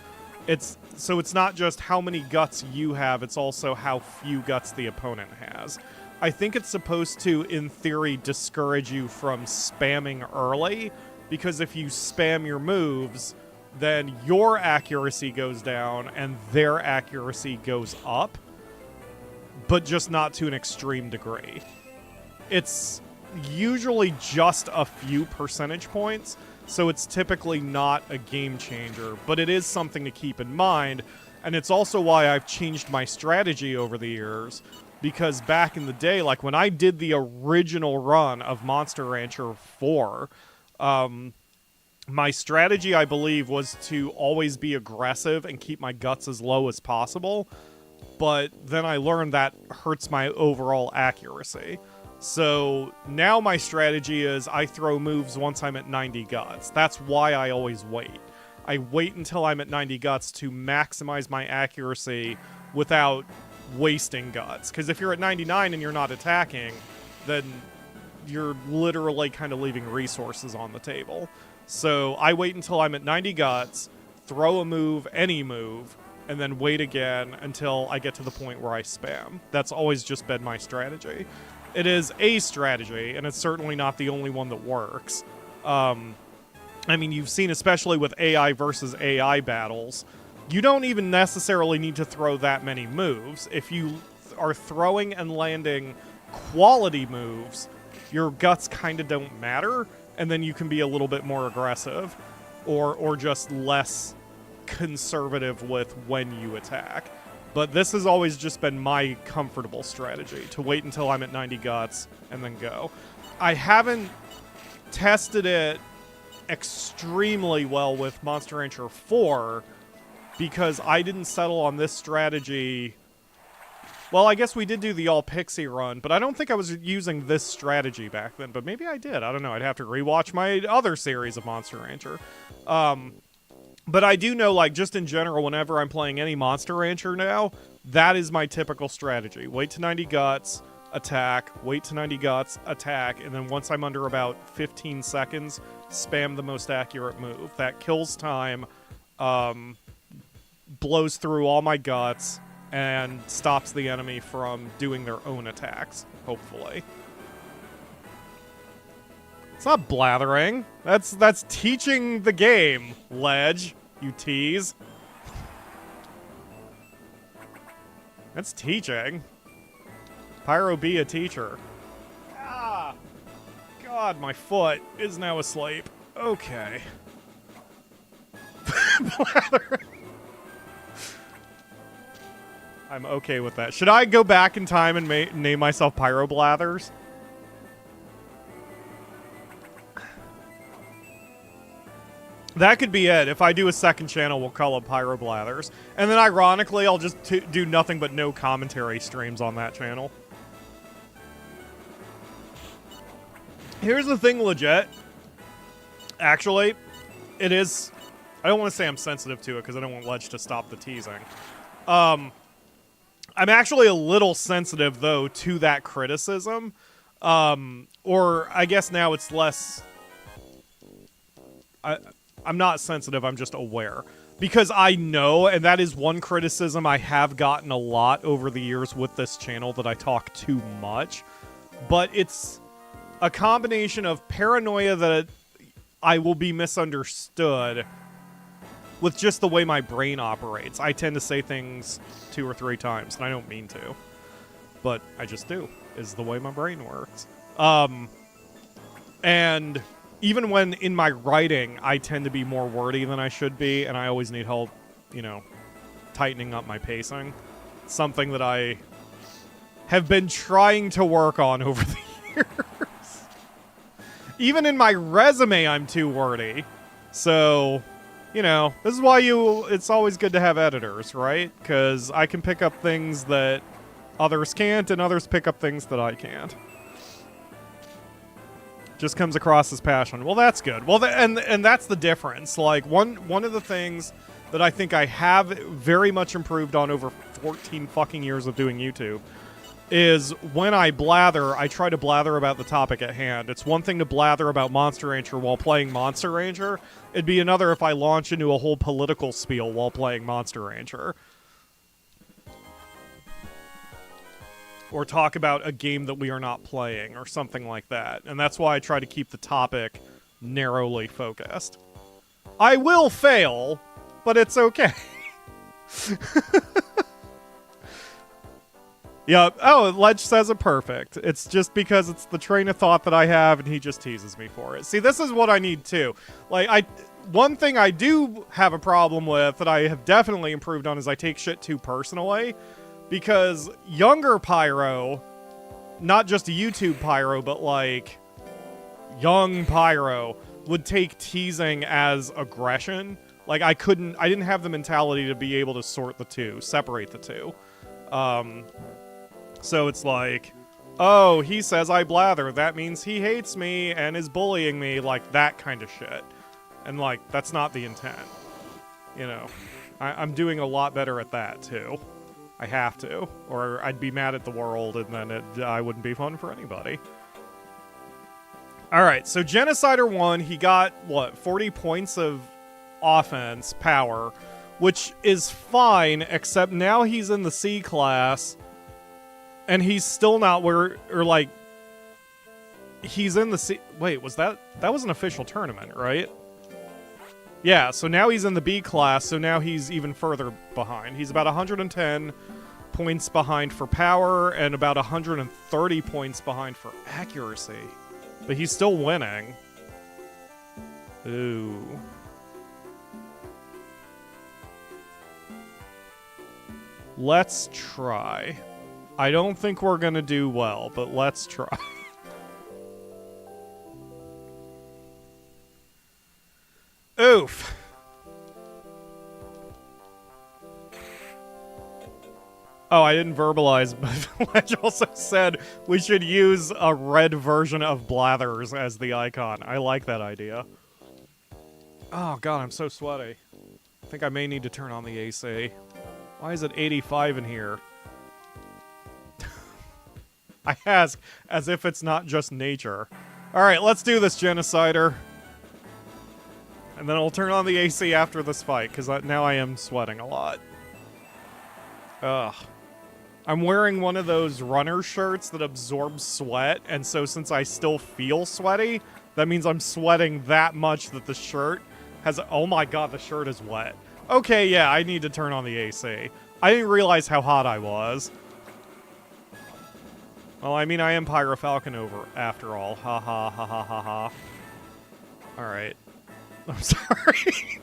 So it's not just how many guts you have, it's also how few guts the opponent has. I think it's supposed to, in theory, discourage you from spamming early, because if you spam your moves, then your accuracy goes down and their accuracy goes up, but just not to an extreme degree. It's usually just a few percentage points, so it's typically not a game changer, but it is something to keep in mind, and it's also why I've changed my strategy over the years, because back in the day, like when I did the original run of Monster Rancher 4, my strategy, I believe, was to always be aggressive and keep my guts as low as possible, but then I learned that hurts my overall accuracy. So now my strategy is I throw moves once I'm at 90 guts. That's why I always wait. I wait until I'm at 90 guts to maximize my accuracy without wasting guts. Because if you're at 99 and you're not attacking, then you're literally kind of leaving resources on the table. So I wait until I'm at 90 guts, throw a move, any move, and then wait again until I get to the point where I spam. That's always just been my strategy. It is a strategy, and it's certainly not the only one that works. I mean, you've seen, especially with AI versus AI battles, you don't even necessarily need to throw that many moves. If you are throwing and landing quality moves, your guts kind of don't matter, and then you can be a little bit more aggressive, or just less conservative with when you attack. But this has always just been my comfortable strategy, to wait until I'm at 90 guts and then go. I haven't tested it extremely well with Monster Rancher 4 because I didn't settle on this strategy. Well, I guess we did do the all pixie run, but I don't think I was using this strategy back then, but maybe I did. I don't know. I'd have to rewatch my other series of Monster Rancher. But I do know, like, just in general, whenever I'm playing any Monster Rancher now, that is my typical strategy. Wait to 90 guts, attack, wait to 90 guts, attack, and then once I'm under about 15 seconds, spam the most accurate move. That kills time, blows through all my guts, and stops the enemy from doing their own attacks, hopefully. It's not blathering. That's teaching the game, Ledge, you tease. That's teaching. Pyro, be a teacher. Ah! God, my foot is now asleep. Okay. Blathering. I'm okay with that. Should I go back in time and name myself Pyro Blathers? That could be it. If I do a second channel, we'll call it Pyro Blathers. And then ironically, I'll just do nothing but no commentary streams on that channel. Here's the thing, legit. Actually, it is... I don't want to say I'm sensitive to it because I don't want Ledge to stop the teasing. I'm actually a little sensitive, though, to that criticism. Or I guess now it's less... I'm not sensitive, I'm just aware. Because I know, and that is one criticism I have gotten a lot over the years with this channel, that I talk too much. But it's a combination of paranoia that I will be misunderstood with just the way my brain operates. I tend to say things 2 or 3 times, and I don't mean to. But I just do, is the way my brain works. And... even when in my writing, I tend to be more wordy than I should be, and I always need help, you know, tightening up my pacing. Something that I have been trying to work on over the years. Even in my resume, I'm too wordy. So, you know, this is why it's always good to have editors, right? Because I can pick up things that others can't, and others pick up things that I can't. Just comes across as passion. Well, that's good. Well, and that's the difference. Like, one of the things that I think I have very much improved on over 14 fucking years of doing YouTube is when I blather, I try to blather about the topic at hand. It's one thing to blather about Monster Rancher while playing Monster Rancher. It'd be another if I launch into a whole political spiel while playing Monster Rancher. Or talk about a game that we are not playing, or something like that. And that's why I try to keep the topic narrowly focused. I will fail, but it's okay. Yeah, oh, Ledge says it perfect. It's just because it's the train of thought that I have, and he just teases me for it. See, this is what I need, too. Like, one thing I do have a problem with that I have definitely improved on is I take shit too personally. Because younger Pyro, not just a YouTube Pyro, but like young Pyro, would take teasing as aggression. Like I didn't have the mentality to be able to separate the two. So it's like, oh, he says I blather, that means he hates me and is bullying me, like that kind of shit. And like, that's not the intent. You know, I'm doing a lot better at that too. I have to, or I'd be mad at the world, and then I wouldn't be fun for anybody. Alright, so Genocider 1, he got, what, 40 points of offense power, which is fine, except now he's in the C class, and he's still not where, or like, he's in the C... Wait, that was an official tournament, right? Yeah, so now he's in the B class, so now he's even further behind. He's about 110 points behind for power, and about 130 points behind for accuracy. But he's still winning. Ooh. Let's try. I don't think we're gonna do well, but let's try. Oof. Oh, I didn't verbalize, but Ledge also said we should use a red version of Blathers as the icon. I like that idea. Oh god, I'm so sweaty. I think I may need to turn on the AC. Why is it 85 in here? I ask as if it's not just nature. Alright, let's do this, Genocider. And then I'll turn on the AC after this fight, because now I am sweating a lot. Ugh. I'm wearing one of those runner shirts that absorbs sweat, and so since I still feel sweaty, that means I'm sweating that much that the shirt has... Oh my god, the shirt is wet. Okay, yeah, I need to turn on the AC. I didn't realize how hot I was. Well, I mean, I am PyroFalkon over, after all. Ha ha ha ha ha ha. Alright. I'm sorry.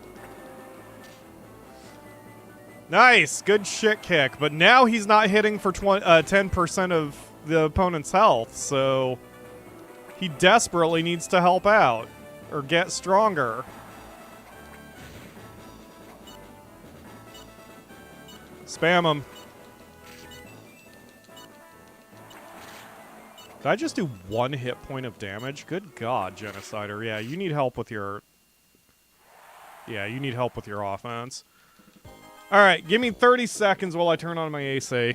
Nice! Good shit kick. But now he's not hitting for 10% of the opponent's health, so... He desperately needs to help out. Or get stronger. Spam him. Did I just do 1 hit point of damage? Good god, Genocider. Yeah, you need help with your... Yeah, you need help with your offense. Alright, give me 30 seconds while I turn on my AC.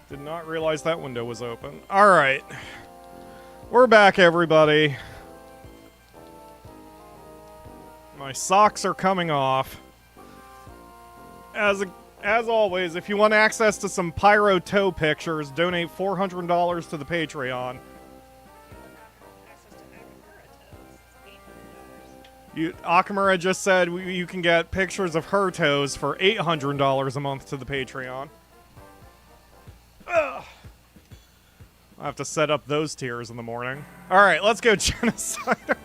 Did not realize that window was open. Alright. We're back, everybody. My socks are coming off. As always, if you want access to some Pyro toe pictures, donate $400 to the Patreon. Akamura just said you can get pictures of her toes for $800 a month to the Patreon. Ugh. I'll have to set up those tiers in the morning. Alright, let's go, Genocider.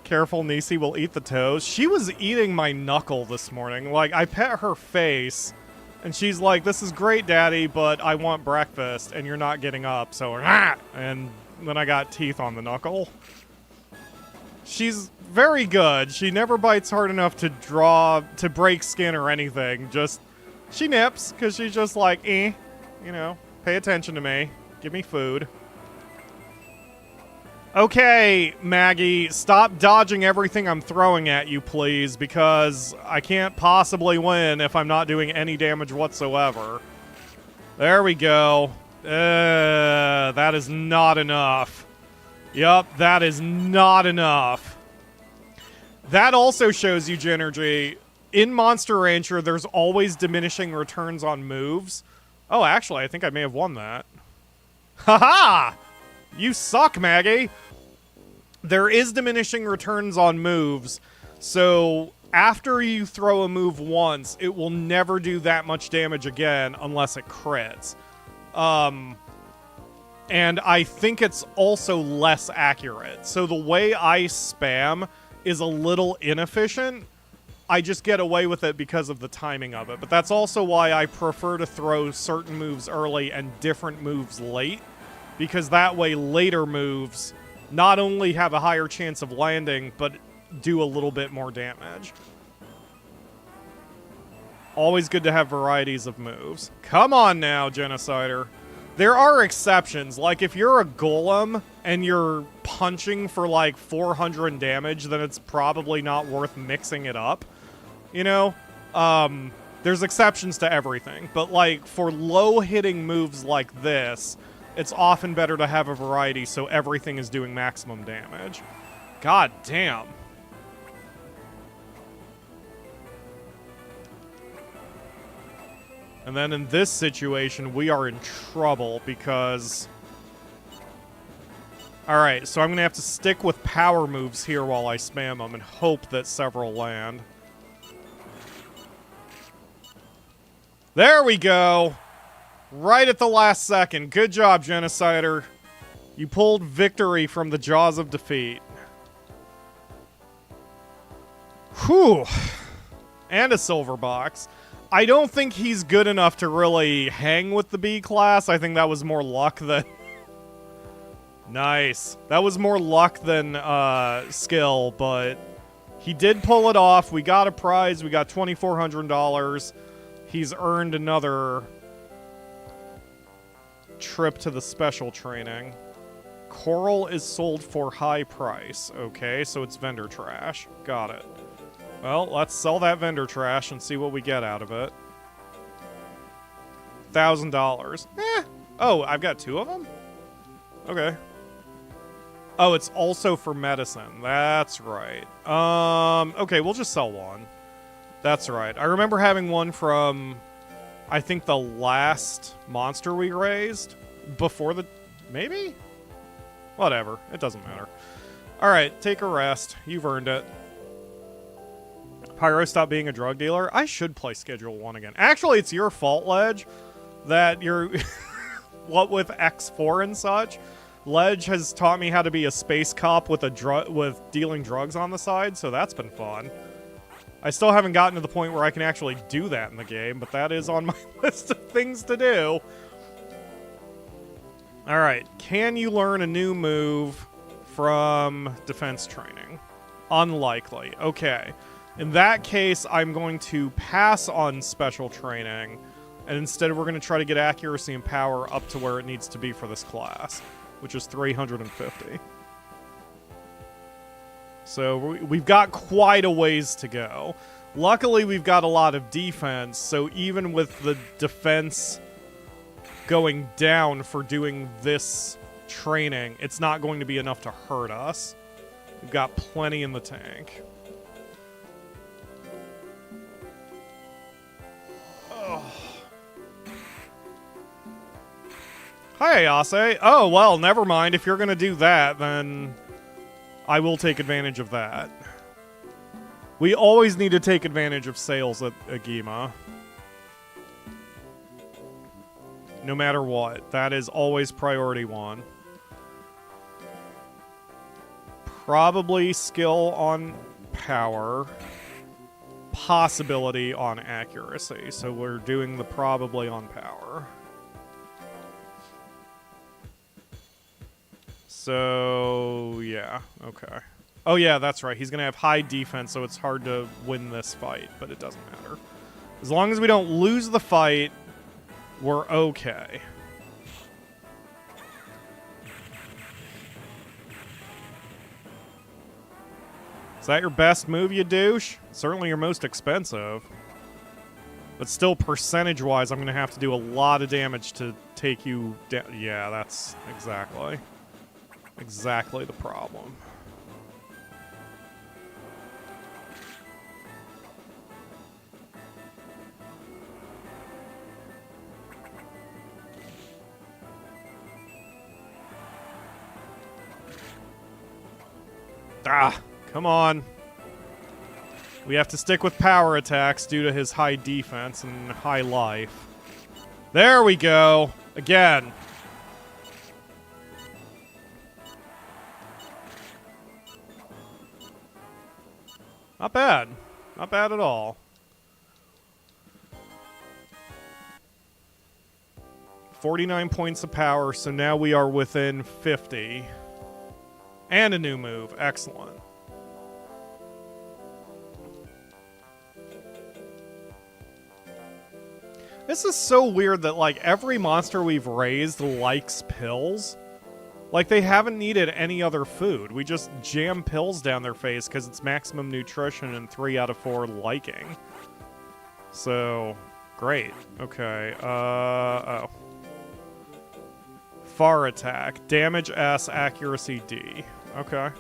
Careful, Nisi will eat the toes. She was eating my knuckle this morning. Like, I pet her face, and she's like, "This is great, Daddy, but I want breakfast, and you're not getting up, so..." And then I got teeth on the knuckle. She's very good. She never bites hard enough to break skin or anything. Just, she nips, because she's just like, you know, pay attention to me. Give me food. Okay, Maggie, stop dodging everything I'm throwing at you, please, because I can't possibly win if I'm not doing any damage whatsoever. There we go. That is not enough. Yup, that is not enough. That also shows you, Genergy, in Monster Rancher, there's always diminishing returns on moves. Oh, actually, I think I may have won that. Haha! You suck, Maggie! There is diminishing returns on moves, so after you throw a move once, it will never do that much damage again unless it crits. And I think it's also less accurate. So the way I spam is a little inefficient, I just get away with it because of the timing of it. But that's also why I prefer to throw certain moves early and different moves late, because that way later moves not only have a higher chance of landing, but do a little bit more damage. Always good to have varieties of moves. Come on now, Genocider. There are exceptions. Like, if you're a golem and you're punching for, like, 400 damage, then it's probably not worth mixing it up. You know? There's exceptions to everything. But, like, for low-hitting moves like this, it's often better to have a variety so everything is doing maximum damage. God damn. And then in this situation, we are in trouble because... Alright, so I'm going to have to stick with power moves here while I spam them and hope that several land. There we go! Right at the last second. Good job, Genocider. You pulled victory from the jaws of defeat. Whew. And a silver box. I don't think he's good enough to really hang with the B class. I think that was more luck than... Nice. That was more luck than skill, but he did pull it off. We got a prize. We got $2,400. He's earned another trip to the special training. Coral is sold for high price. Okay, so it's vendor trash. Got it. Well, let's sell that vendor trash and see what we get out of it. $1,000. Eh. Oh, I've got two of them? Okay. Oh, it's also for medicine. That's right. Okay, we'll just sell one. That's right. I remember having one from, I think, the last monster we raised. Before the... Maybe? Whatever. It doesn't matter. Alright, take a rest. You've earned it. Pyro, stop being a drug dealer. I should play Schedule 1 again. Actually, it's your fault, Ledge, that you're... what with X4 and such. Ledge has taught me how to be a space cop with with dealing drugs on the side, so that's been fun. I still haven't gotten to the point where I can actually do that in the game, but that is on my list of things to do. Alright, can you learn a new move from defense training? Unlikely. Okay. In that case, I'm going to pass on special training, and instead we're going to try to get accuracy and power up to where it needs to be for this class, which is 350. So we've got quite a ways to go. Luckily, we've got a lot of defense, so even with the defense going down for doing this training, it's not going to be enough to hurt us. We've got plenty in the tank. Hi, Ayase. Oh, well, never mind. If you're going to do that, then I will take advantage of that. We always need to take advantage of sales at Agima. No matter what. That is always priority one. Probably skill on power. Possibility on accuracy. So we're doing the probably on power. So, yeah, okay. Oh, yeah, that's right. He's going to have high defense, so it's hard to win this fight, but it doesn't matter. As long as we don't lose the fight, we're okay. Is that your best move, you douche? Certainly your most expensive. But still, percentage-wise, I'm going to have to do a lot of damage to take you down. Yeah, that's exactly the problem. Ah, come on. We have to stick with power attacks due to his high defense and high life. There we go. Again. Not bad. Not bad at all. $49 points of power, so now we are within 50. And a new move. Excellent. This is so weird that, like, every monster we've raised likes pills. Like, they haven't needed any other food. We just jam pills down their face because it's maximum nutrition and 3 out of 4 liking. So, great. Okay, oh. Far attack. Damage S, accuracy D. Okay.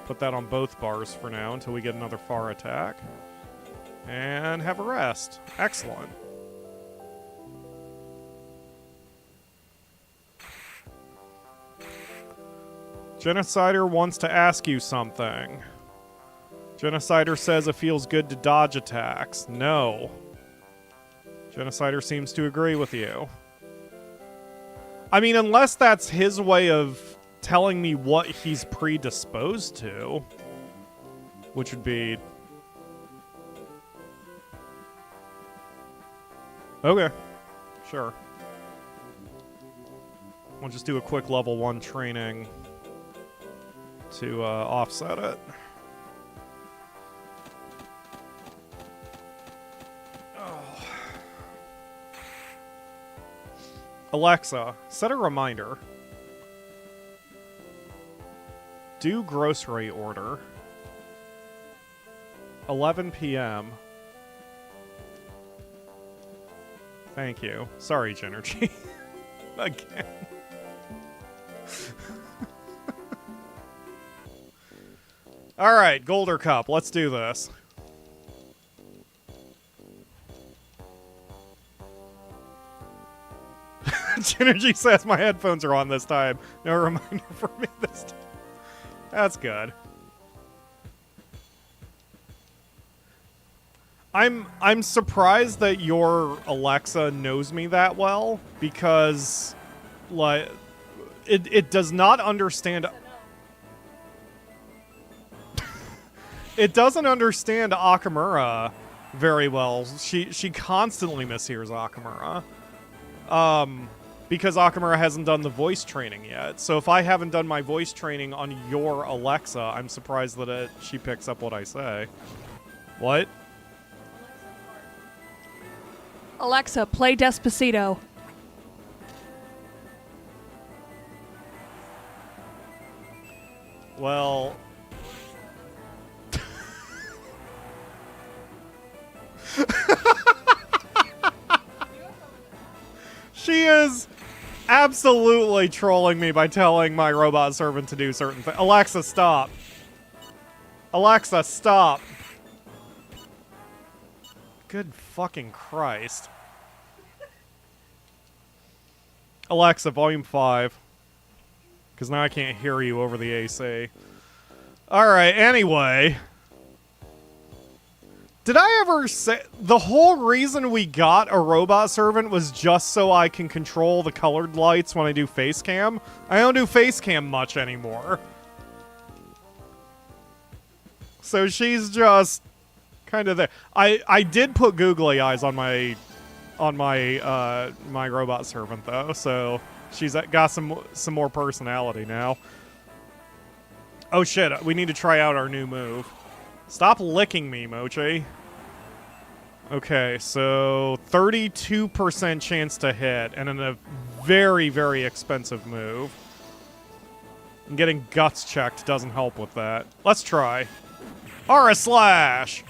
Put that on both bars for now until we get another far attack. And have a rest. Excellent. Genocider wants to ask you something. Genocider says it feels good to dodge attacks. No. Genocider seems to agree with you. I mean, unless that's his way of telling me what he's predisposed to. Which would be... Okay. Sure. We'll just do a quick level 1 training to offset it. Oh. Alexa, set a reminder. Do grocery order. 11 p.m. Thank you. Sorry, Genergy. Again. Alright, Golder Cup. Let's do this. Genergy says my headphones are on this time. No reminder for me this time. That's good. I'm surprised that your Alexa knows me that well, because like it does not understand. It doesn't understand Akamura very well. She constantly mishears Akamura. Because Akamura hasn't done the voice training yet. So if I haven't done my voice training on your Alexa, I'm surprised that she picks up what I say. What? Alexa, play Despacito. Well... She is absolutely trolling me by telling my robot servant to do certain things. Alexa, stop. Alexa, stop. Good fucking Christ. Alexa, volume 5. Because now I can't hear you over the AC. Alright, anyway. Did I ever say... The whole reason we got a robot servant was just so I can control the colored lights when I do face cam? I don't do face cam much anymore. So she's just kind of there. I did put googly eyes on my my robot servant though, so she's got some more personality now. Oh shit, we need to try out our new move. Stop licking me, Mochi. Okay, so 32% chance to hit, and then a very, very expensive move. And getting guts checked doesn't help with that. Let's try. Aura Slash!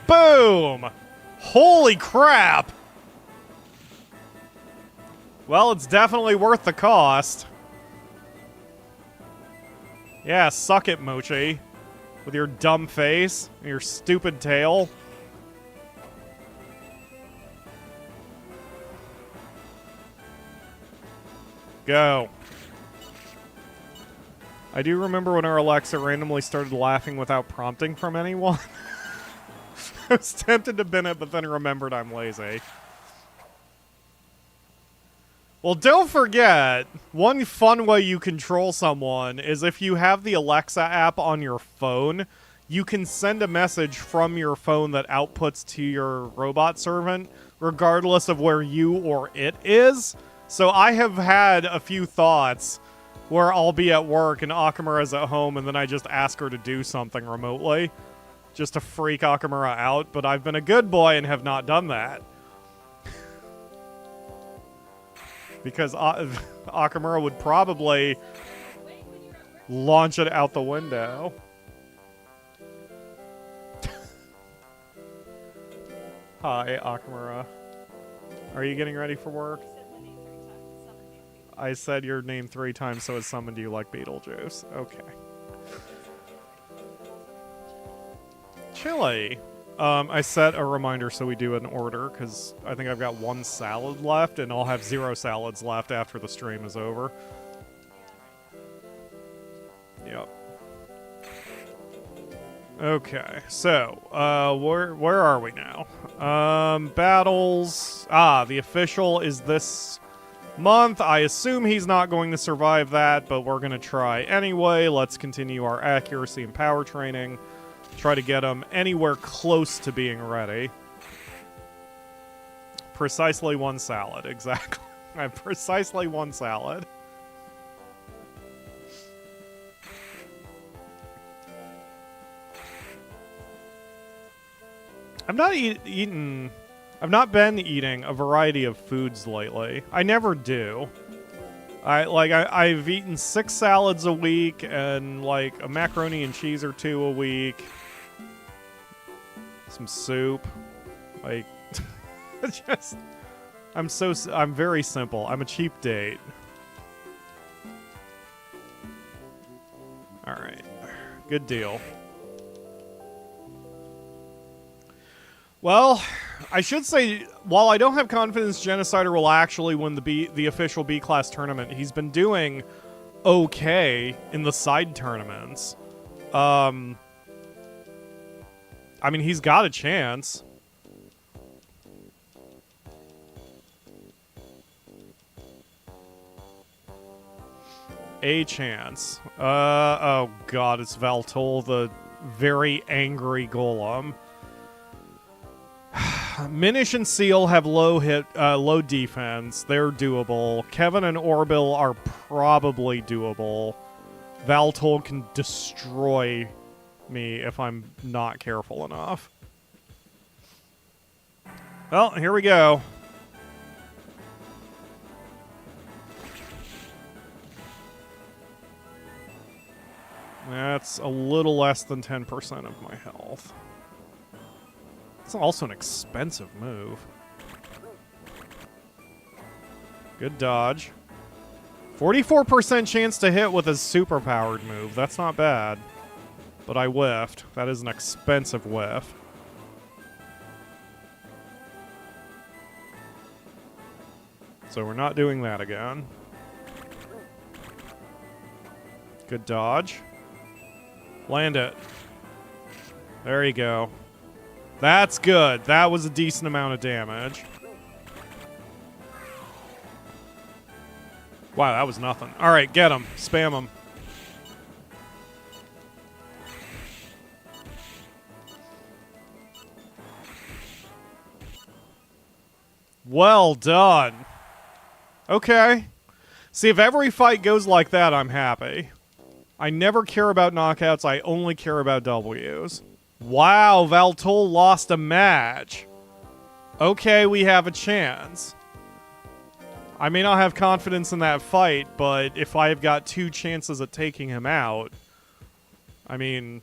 Boom! Holy crap! Well, it's definitely worth the cost. Yeah, suck it, Mochi. With your dumb face and your stupid tail. Go. I do remember when our Alexa randomly started laughing without prompting from anyone. I was tempted to bin it, but then remembered I'm lazy. Well, don't forget, one fun way you control someone is if you have the Alexa app on your phone, you can send a message from your phone that outputs to your robot servant, regardless of where you or it is. So I have had a few thoughts where I'll be at work and Akamura's at home, and then I just ask her to do something remotely, just to freak Akamura out, but I've been a good boy and have not done that. Because Akamura would probably launch it out the window. Hi, Akamura. Are you getting ready for work? I said your name 3 times, so it summoned you like Beetlejuice. Okay. Chili. I set a reminder so we do an order, because I think I've got 1 salad left, and I'll have 0 salads left after the stream is over. Yep. Okay, so, where are we now? Battles. The official is this month. I assume he's not going to survive that, but we're going to try anyway. Let's continue our accuracy and power training. Try to get him anywhere close to being ready. Precisely 1 salad, exactly. Precisely 1 salad. I've not I've not been eating a variety of foods lately. I never do. I've eaten 6 salads a week and like a macaroni and cheese or 2 a week. Some soup. Like just I'm very simple. I'm a cheap date. All right. Good deal. Well, I should say, while I don't have confidence Genocider will actually win the official B-class tournament, he's been doing okay in the side tournaments. I mean, he's got a chance. A chance. Oh god, it's Valtol, the very angry golem. Minish and Seal have low defense. They're doable. Kevin and Orbill are probably doable. Valtol can destroy me if I'm not careful enough. Well, here we go. That's a little less than 10% of my health. It's also an expensive move. Good dodge. 44% chance to hit with a super-powered move. That's not bad. But I whiffed. That is an expensive whiff. So we're not doing that again. Good dodge. Land it. There you go. That's good. That was a decent amount of damage. Wow, that was nothing. All right, get him. Spam him. Well done. Okay. See, if every fight goes like that, I'm happy. I never care about knockouts. I only care about Ws. Wow, Valtol lost a match. Okay, we have a chance. I may not have confidence in that fight, but if I've got 2 chances at taking him out, I mean,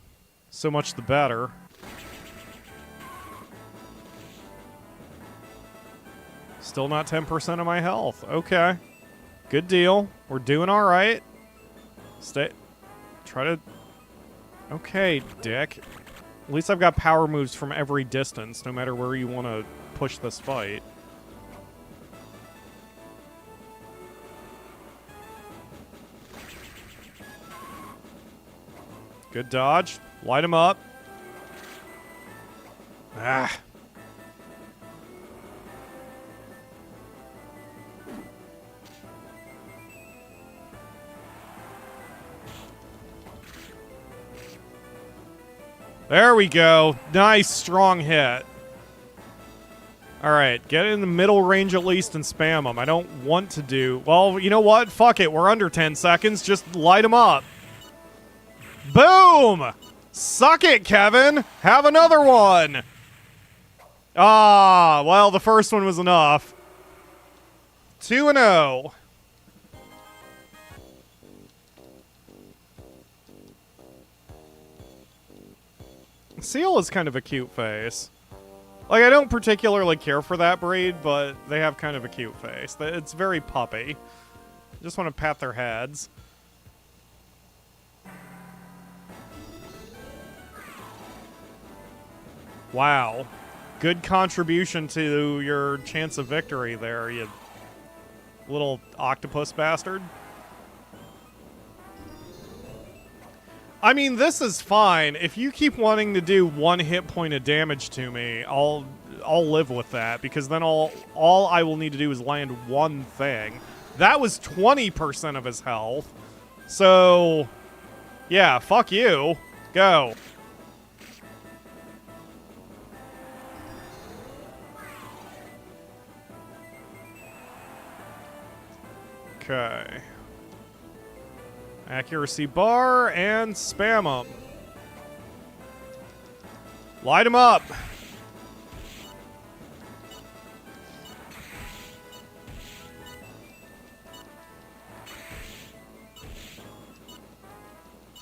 so much the better. Still not 10% of my health. Okay. Good deal. We're doing all right. Try to... Okay, dick. At least I've got power moves from every distance, no matter where you want to push this fight. Good dodge. Light him up. Ah. There we go. Nice, strong hit. Alright, get in the middle range at least and spam them. I don't want to do... Well, you know what? Fuck it. We're under 10 seconds. Just light them up. Boom! Suck it, Kevin! Have another one! Ah, well, the first one was enough. 2-0. Seal is kind of a cute face. Like, I don't particularly care for that breed, but they have kind of a cute face. It's very puppy. Just want to pat their heads. Wow. Good contribution to your chance of victory there, you little octopus bastard. I mean, this is fine. If you keep wanting to do 1 hit point of damage to me, I'll live with that, because then all I will need to do is land one thing. That was 20% of his health. So, yeah, fuck you. Go. Okay. Accuracy bar and spam them. Light them up.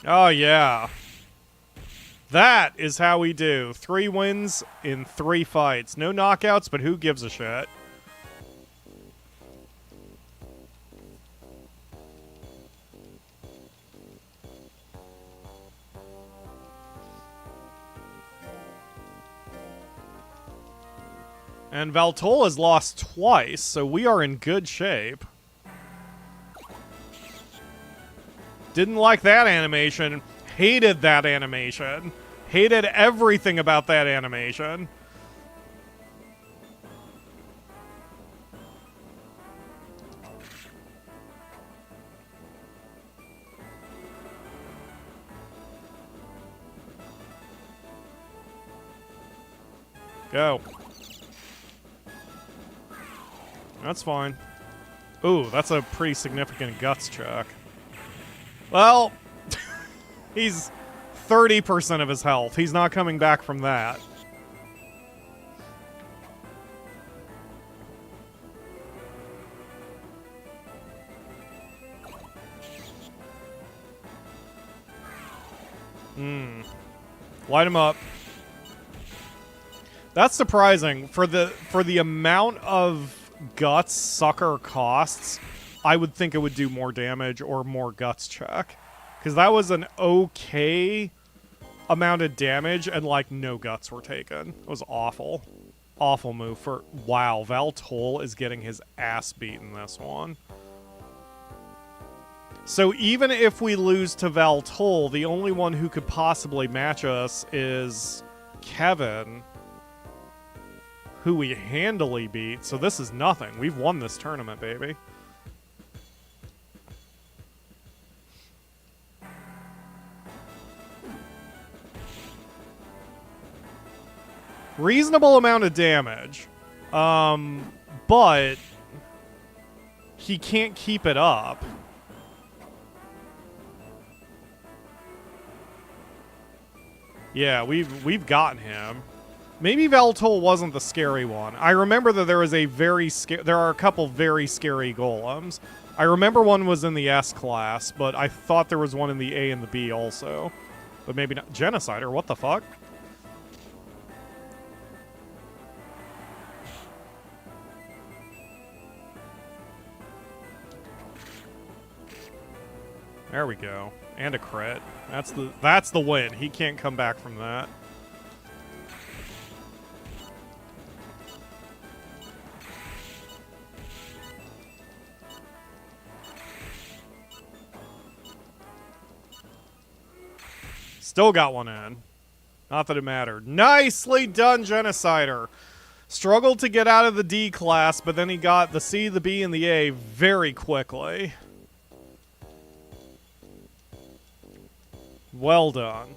Oh, yeah. That is how we do. 3 wins in 3 fights. No knockouts, but who gives a shit? And Valtol has lost twice, so we are in good shape. Didn't like that animation. Hated that animation. Hated everything about that animation. Go. That's fine. Ooh, that's a pretty significant guts check. Well, he's 30% of his health. He's not coming back from that. Light him up. That's surprising. For the amount of guts sucker costs, I would think it would do more damage or more guts check. Because that was an okay amount of damage and, like, no guts were taken. It was awful. Awful move for... Wow, Valtol is getting his ass beaten this one. So even if we lose to Valtol, the only one who could possibly match us is Kevin, who we handily beat, so this is nothing. We've won this tournament, baby. Reasonable amount of damage. But he can't keep it up. Yeah, we've gotten him. Maybe Valtol wasn't the scary one. I remember that there was a there are a couple very scary golems. I remember one was in the S class, but I thought there was one in the A and the B also. But maybe not. Genocider, what the fuck? There we go. And a crit. That's the win. He can't come back from that. Still got one in. Not that it mattered. Nicely done, Genocider. Struggled to get out of the D class, but then he got the C, the B, and the A very quickly. Well done.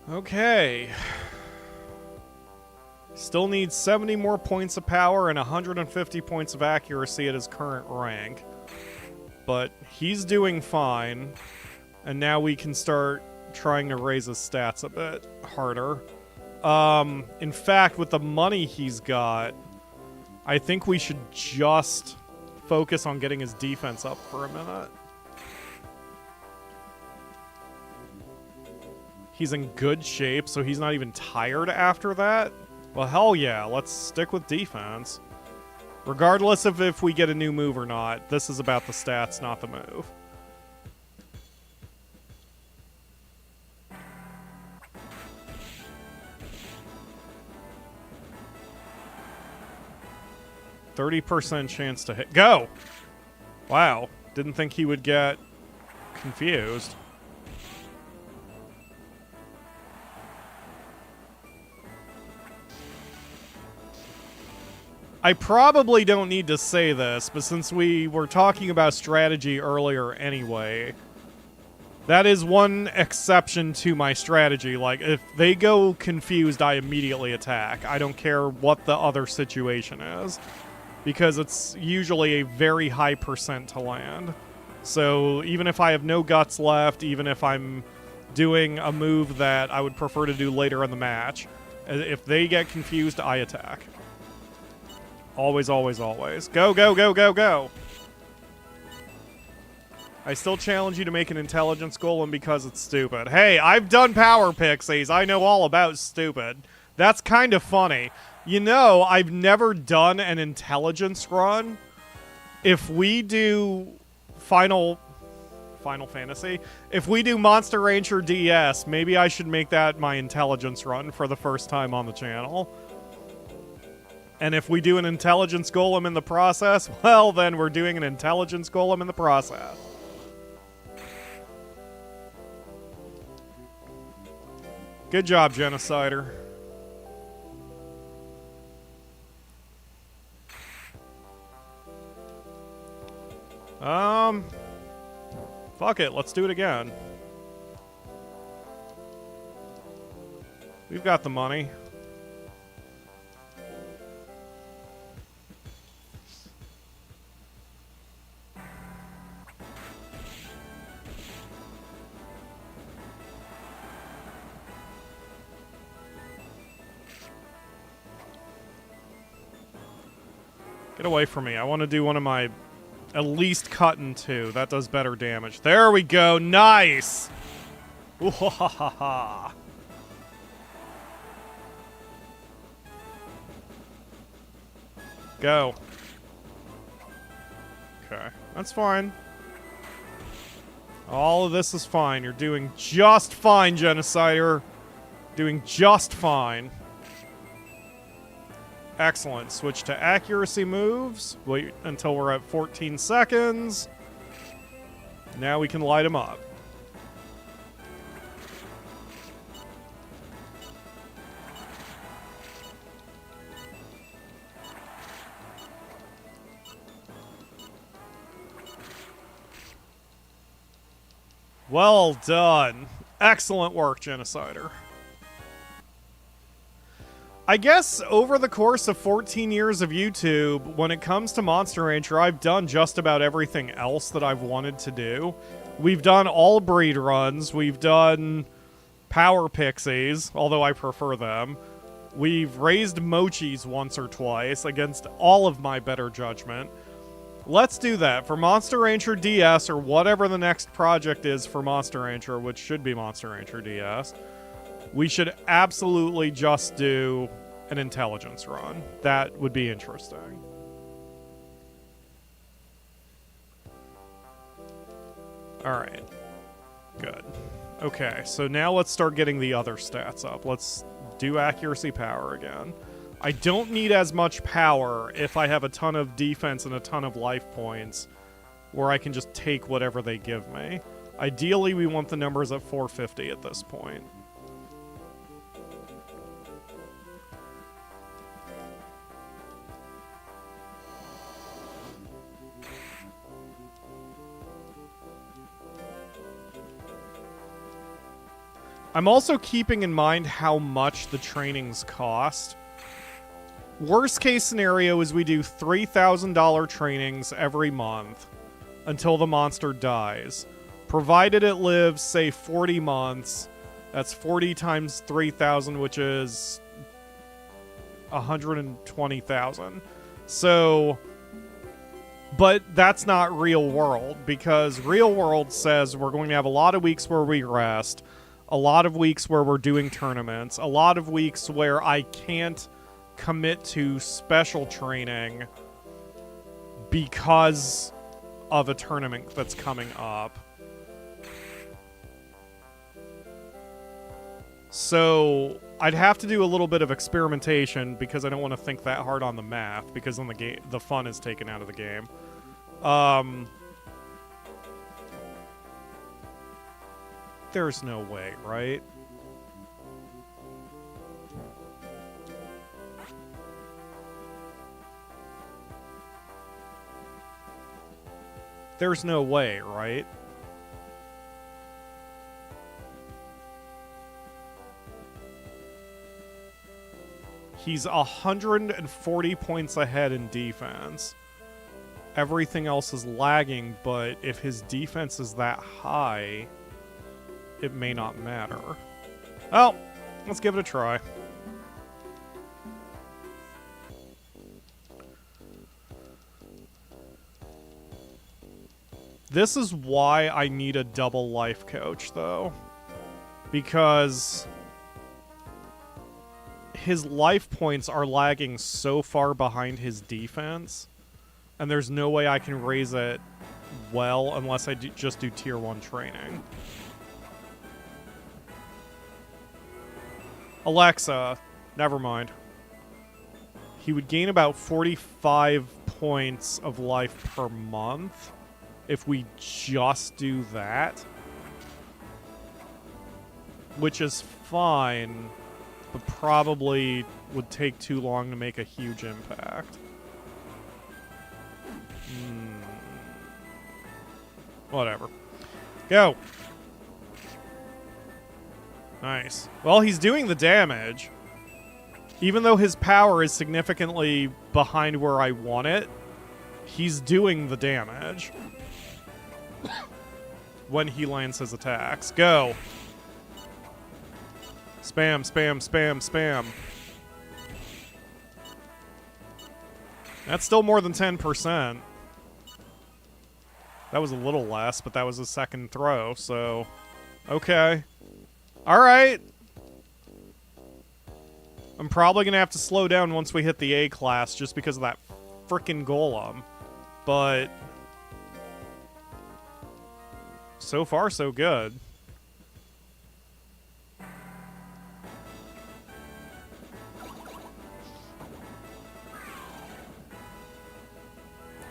Okay. Still needs 70 more points of power and 150 points of accuracy at his current rank. But he's doing fine. And now we can start trying to raise his stats a bit harder. In fact, with the money he's got, I think we should just focus on getting his defense up for a minute. He's in good shape, so he's not even tired after that. Well, hell yeah, let's stick with defense. Regardless of if we get a new move or not, this is about the stats, not the move. %30 chance to hit. Go! Wow, didn't think he would get confused. I probably don't need to say this, but since we were talking about strategy earlier anyway, that is one exception to my strategy. Like, if they go confused, I immediately attack. I don't care what the other situation is, because it's usually a very high % to land. So even if I have no guts left, even if I'm doing a move that I would prefer to do later in the match, if they get confused, I attack. Always, always, always. Go, go, go, go, go! I still challenge you to make an intelligence golem because it's stupid. Hey, I've done power pixies. I know all about stupid. That's kind of funny. You know, I've never done an intelligence run. If we do Final Fantasy, if we do Monster Rancher DS, maybe I should make that my intelligence run for the first time on the channel. And if we do an intelligence golem in the process, well, then we're doing an intelligence golem in the process. Good job, Genocider. Fuck it, let's do it again. We've got the money. Get away from me. I want to do one of my at least cut in two. That does better damage. There we go. Nice! Ooh, ha, ha, ha, ha. Go. Okay. That's fine. All of this is fine. You're doing just fine, Genocider. Doing just fine. Excellent. Switch to accuracy moves. Wait until we're at 14 seconds. Now we can light them up. Well done. Excellent work, Genocider. I guess over the course of 14 years of YouTube, when it comes to Monster Rancher, I've done just about everything else that I've wanted to do. We've done all breed runs. We've done power pixies, although I prefer them. We've raised mochis once or twice against all of my better judgment. Let's do that. For Monster Rancher DS, or whatever the next project is for Monster Rancher, which should be Monster Rancher DS, we should absolutely just do an intelligence run. That would be interesting. Alright. Good. Okay, so now let's start getting the other stats up. Let's do accuracy power again. I don't need as much power if I have a ton of defense and a ton of life points, where I can just take whatever they give me. Ideally, we want the numbers at 450 at this point. I'm also keeping in mind how much the trainings cost. Worst case scenario is we do $3,000 trainings every month until the monster dies. Provided it lives, say, 40 months, that's 40 times 3,000, which is 120,000. So, but that's not real world, because real world says we're going to have a lot of weeks where we rest, a lot of weeks where we're doing tournaments, a lot of weeks where I can't commit to special training because of a tournament that's coming up. So I'd have to do a little bit of experimentation because I don't want to think that hard on the math, because then the fun is taken out of the game. There's no way, right? There's no way, right? He's 140 points ahead in defense. Everything else is lagging, but if his defense is that high, it may not matter. Well, let's give it a try. This is why I need a double life coach, though. Because his life points are lagging so far behind his defense, and there's no way I can raise it well unless I just do tier 1 training. Alexa, never mind. He would gain about 45 points of life per month if we just do that, which is fine, but probably would take too long to make a huge impact. Whatever. Go! Nice. Well, he's doing the damage. Even though his power is significantly behind where I want it, he's doing the damage when he lands his attacks. Go! Spam, spam, spam, spam. That's still more than 10%. That was a little less, but that was a second throw, so... Okay. Alright. I'm probably gonna have to slow down once we hit the A class just because of that frickin' golem. But... so far, so good.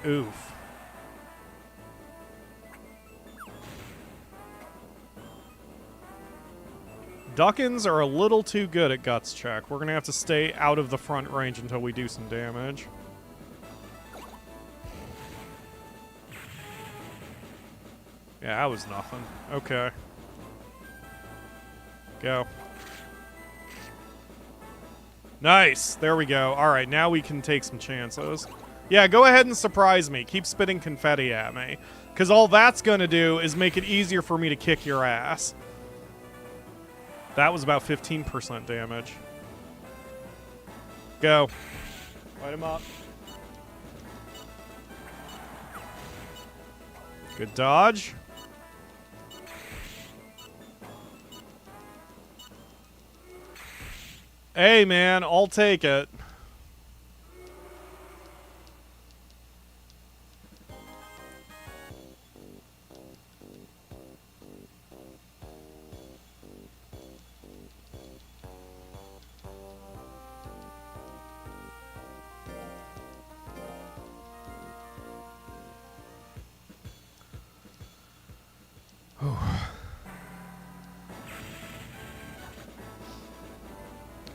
Oof. Duckins are a little too good at Guts Check. We're gonna have to stay out of the front range until we do some damage. Yeah, that was nothing. Okay. Go. Nice! There we go. Alright, now we can take some chances. Yeah, go ahead and surprise me. Keep spitting confetti at me. Because all that's gonna do is make it easier for me to kick your ass. That was about 15% damage. Go. Light him up. Good dodge. Hey, man, I'll take it.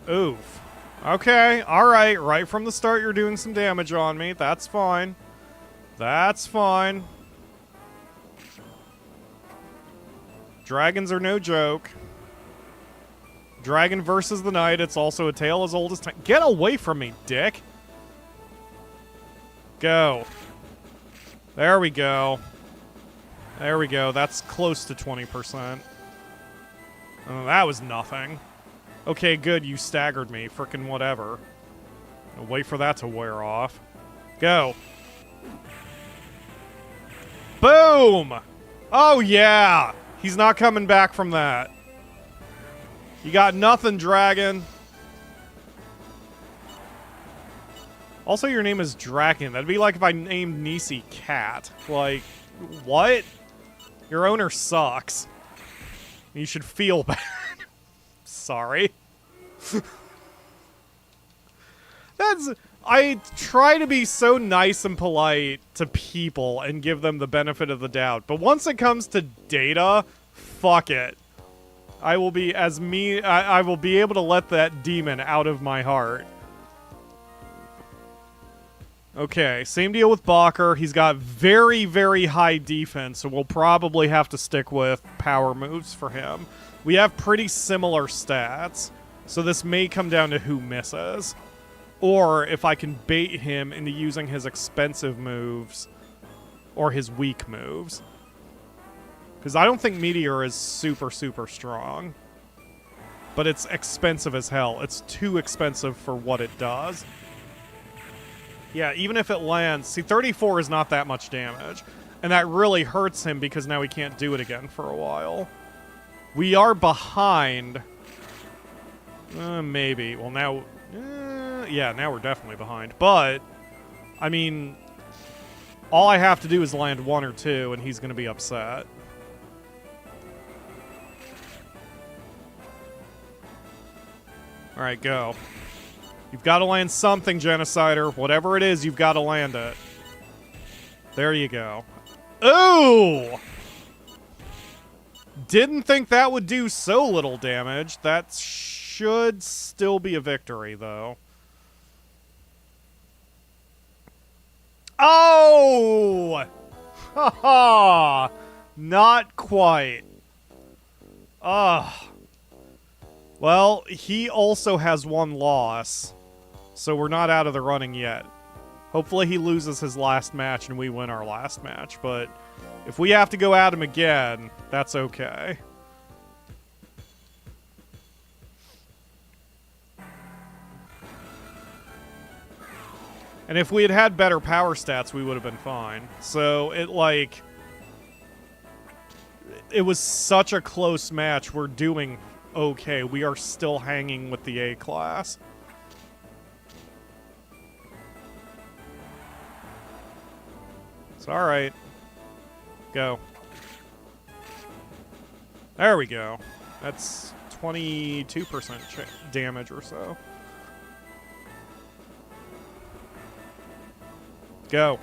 Oof. Okay, alright. Right from the start, you're doing some damage on me. That's fine. That's fine. Dragons are no joke. Dragon versus the knight. It's also a tale as old as time. Get away from me, dick. Go. There we go. There we go. That's close to 20%. Oh, that was nothing. Okay, good. You staggered me. Frickin' whatever. I'll wait for that to wear off. Go. Boom! Oh, yeah! He's not coming back from that. You got nothing, dragon. Also, your name is Draken. That'd be like if I named Nisi Cat. Like, what? Your owner sucks. You should feel bad. Sorry. I try to be so nice and polite to people and give them the benefit of the doubt. But once it comes to data, fuck it. I will be I will be able to let that demon out of my heart. Okay, same deal with Bakker. He's got very, very high defense, so we'll probably have to stick with power moves for him. We have pretty similar stats, so this may come down to who misses. Or if I can bait him into using his expensive moves or his weak moves. Because I don't think Meteor is super, super strong. But it's expensive as hell. It's too expensive for what it does. Yeah, even if it lands... See, 34 is not that much damage. And that really hurts him because now he can't do it again for a while. We are behind. Maybe. Well, now... yeah, now we're definitely behind. But, I mean... all I have to do is land 1 or 2, and he's going to be upset. Alright, go. You've got to land something, Genocider. Whatever it is, you've got to land it. There you go. Ooh! Didn't think that would do so little damage. That should still be a victory, though. Oh! Haha! Not quite. Ugh. Well, he also has 1 loss, so we're not out of the running yet. Hopefully he loses his last match and we win our last match, but if we have to go at him again, that's okay. And if we had had better power stats, we would have been fine. So, it was such a close match. We're doing okay. We are still hanging with the A class. It's alright. Go. There we go. That's 22% damage or so. Go.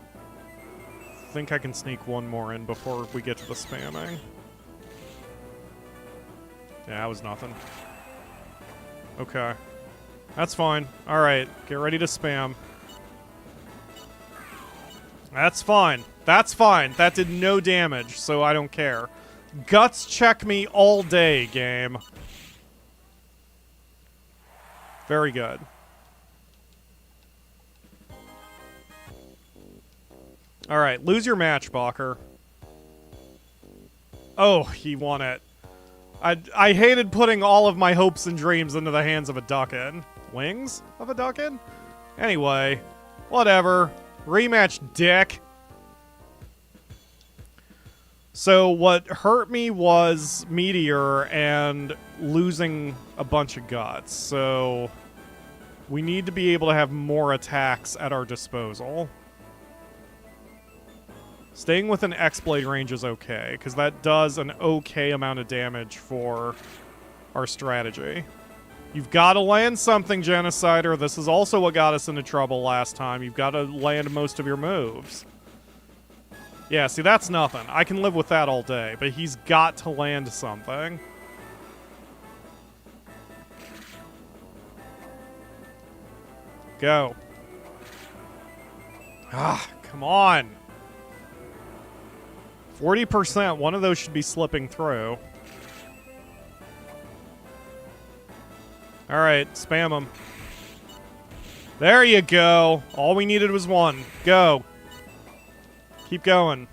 I think I can sneak 1 more in before we get to the spamming. Yeah, that was nothing. Okay. That's fine. Alright, get ready to spam. That's fine. That's fine. That did no damage, so I don't care. Guts check me all day, game. Very good. Alright, lose your match, Bakker. Oh, he won it. I hated putting all of my hopes and dreams into the hands of a duckin. Wings of a duckin? Anyway, whatever. Rematch, dick. So what hurt me was Meteor and losing a bunch of guts. So we need to be able to have more attacks at our disposal. Staying within X-Blade range is okay, because that does an okay amount of damage for our strategy. You've got to land something, Genocider. This is also what got us into trouble last time. You've got to land most of your moves. Yeah, see, that's nothing. I can live with that all day, but he's got to land something. Go. Ah, come on. 40%. One of those should be slipping through. Alright, spam him. There you go. All we needed was one. Go. Keep going.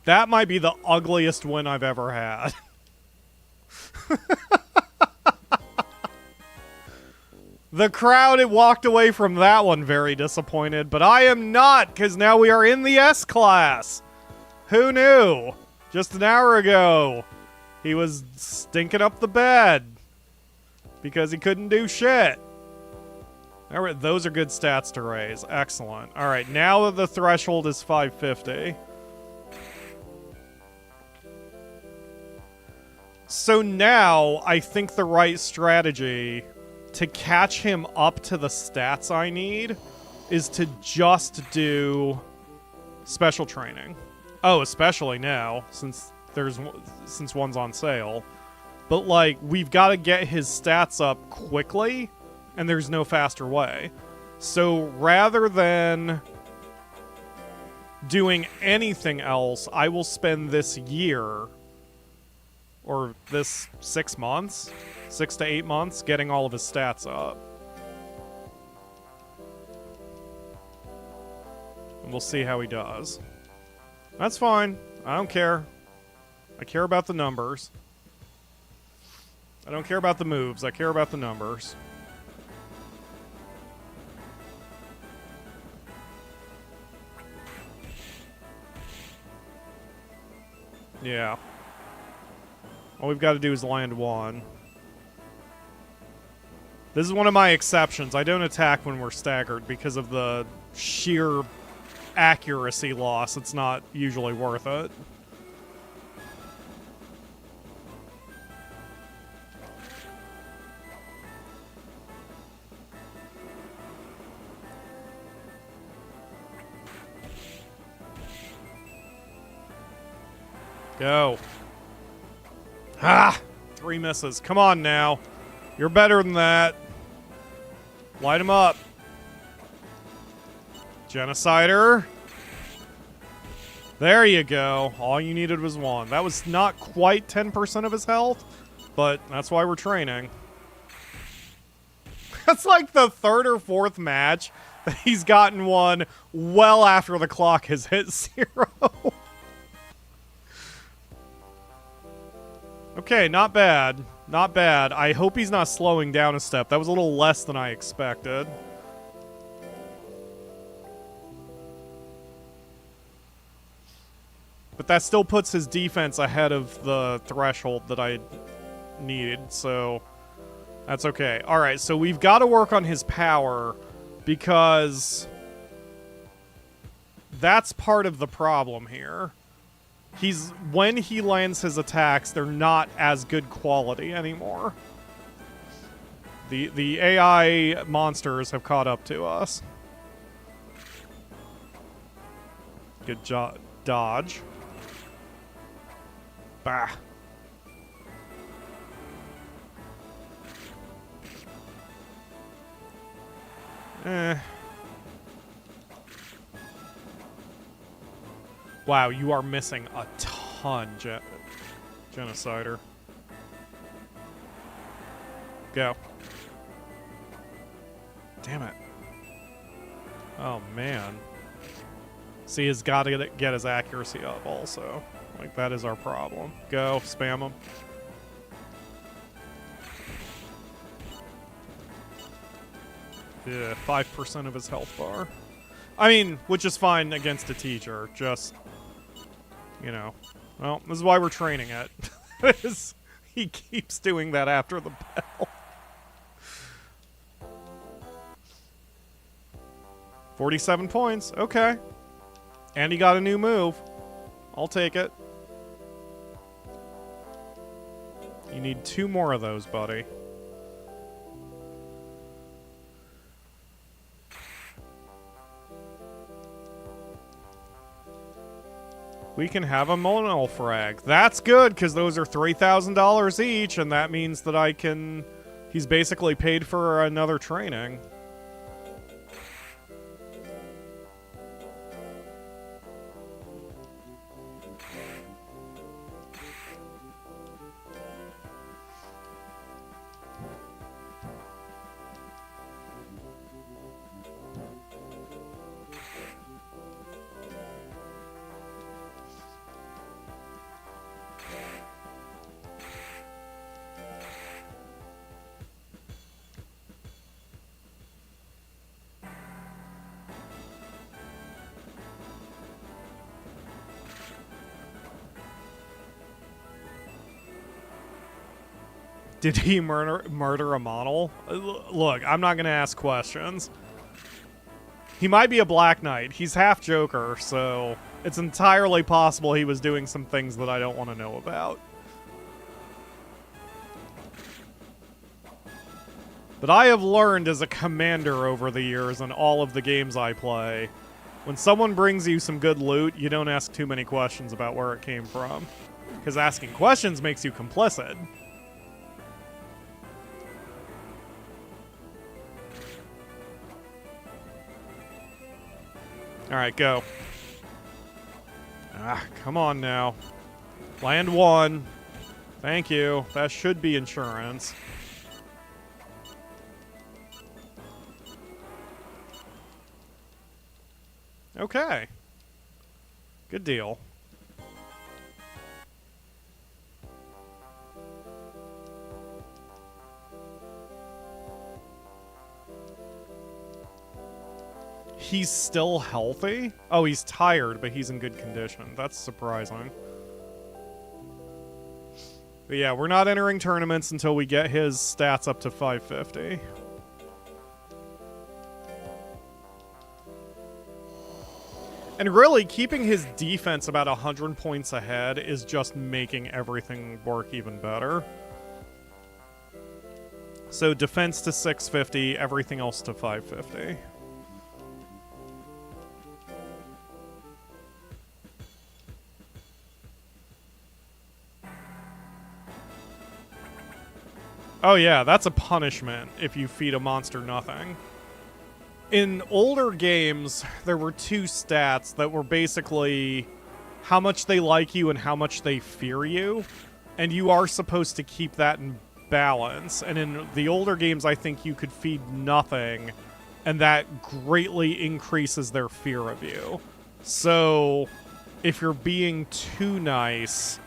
That might be the ugliest win I've ever had. The crowd had walked away from that one very disappointed, but I am not, because now we are in the S-Class. Who knew? Just an hour ago, he was stinking up the bed because he couldn't do shit. All right, those are good stats to raise. Excellent. All right, now that the threshold is 550. So now, I think the right strategy to catch him up to the stats I need is to just do special training. Oh, especially now, since one's on sale. But, like, we've got to get his stats up quickly, and there's no faster way. So rather than doing anything else, I will spend this year, or this 6 months, 6 to 8 months, getting all of his stats up. And we'll see how he does. That's fine. I don't care. I care about the numbers. I don't care about the moves. I care about the numbers. Yeah. All we've got to do is land one. This is one of my exceptions. I don't attack when we're staggered because of the sheer accuracy loss. It's not usually worth it. Go. Ha! 3 misses. Come on now. You're better than that. Light him up. Genocider. There you go. All you needed was one. That was not quite 10% of his health, but that's why we're training. That's like the 3rd or 4th match that he's gotten one well after the clock has hit 0. Okay, not bad. Not bad. I hope he's not slowing down a step. That was a little less than I expected. But that still puts his defense ahead of the threshold that I needed, so that's okay. Alright, so we've got to work on his power because that's part of the problem here. When he lands his attacks, they're not as good quality anymore. The AI monsters have caught up to us. Good dodge. Bah. Wow, you are missing a ton, Genocider. Go. Damn it. Oh, man. See, he's got to get his accuracy up also. Like, that is our problem. Go, spam him. Yeah, 5% of his health bar. I mean, which is fine against a teacher, just... You know. Well, this is why we're training it. He keeps doing that after the bell. 47 points. Okay. And he got a new move. I'll take it. You need 2 more of those, buddy. We can have a mono frag. That's good, because those are $3,000 each, and that means that I can... He's basically paid for another training. Did he murder a model? Look, I'm not going to ask questions. He might be a Black Knight. He's half Joker, so it's entirely possible he was doing some things that I don't want to know about. But I have learned as a commander over the years in all of the games I play, when someone brings you some good loot, you don't ask too many questions about where it came from. Because asking questions makes you complicit. Alright, go. Ah, come on now. Land 1. Thank you. That should be insurance. Okay. Good deal. He's still healthy? Oh, he's tired, but he's in good condition. That's surprising. But yeah, we're not entering tournaments until we get his stats up to 550. And really, keeping his defense about 100 points ahead is just making everything work even better. So defense to 650, everything else to 550. Oh yeah, that's a punishment if you feed a monster nothing. In older games, there were two stats that were basically how much they like you and how much they fear you. And you are supposed to keep that in balance. And in the older games, I think you could feed nothing, and that greatly increases their fear of you. So if you're being too nice,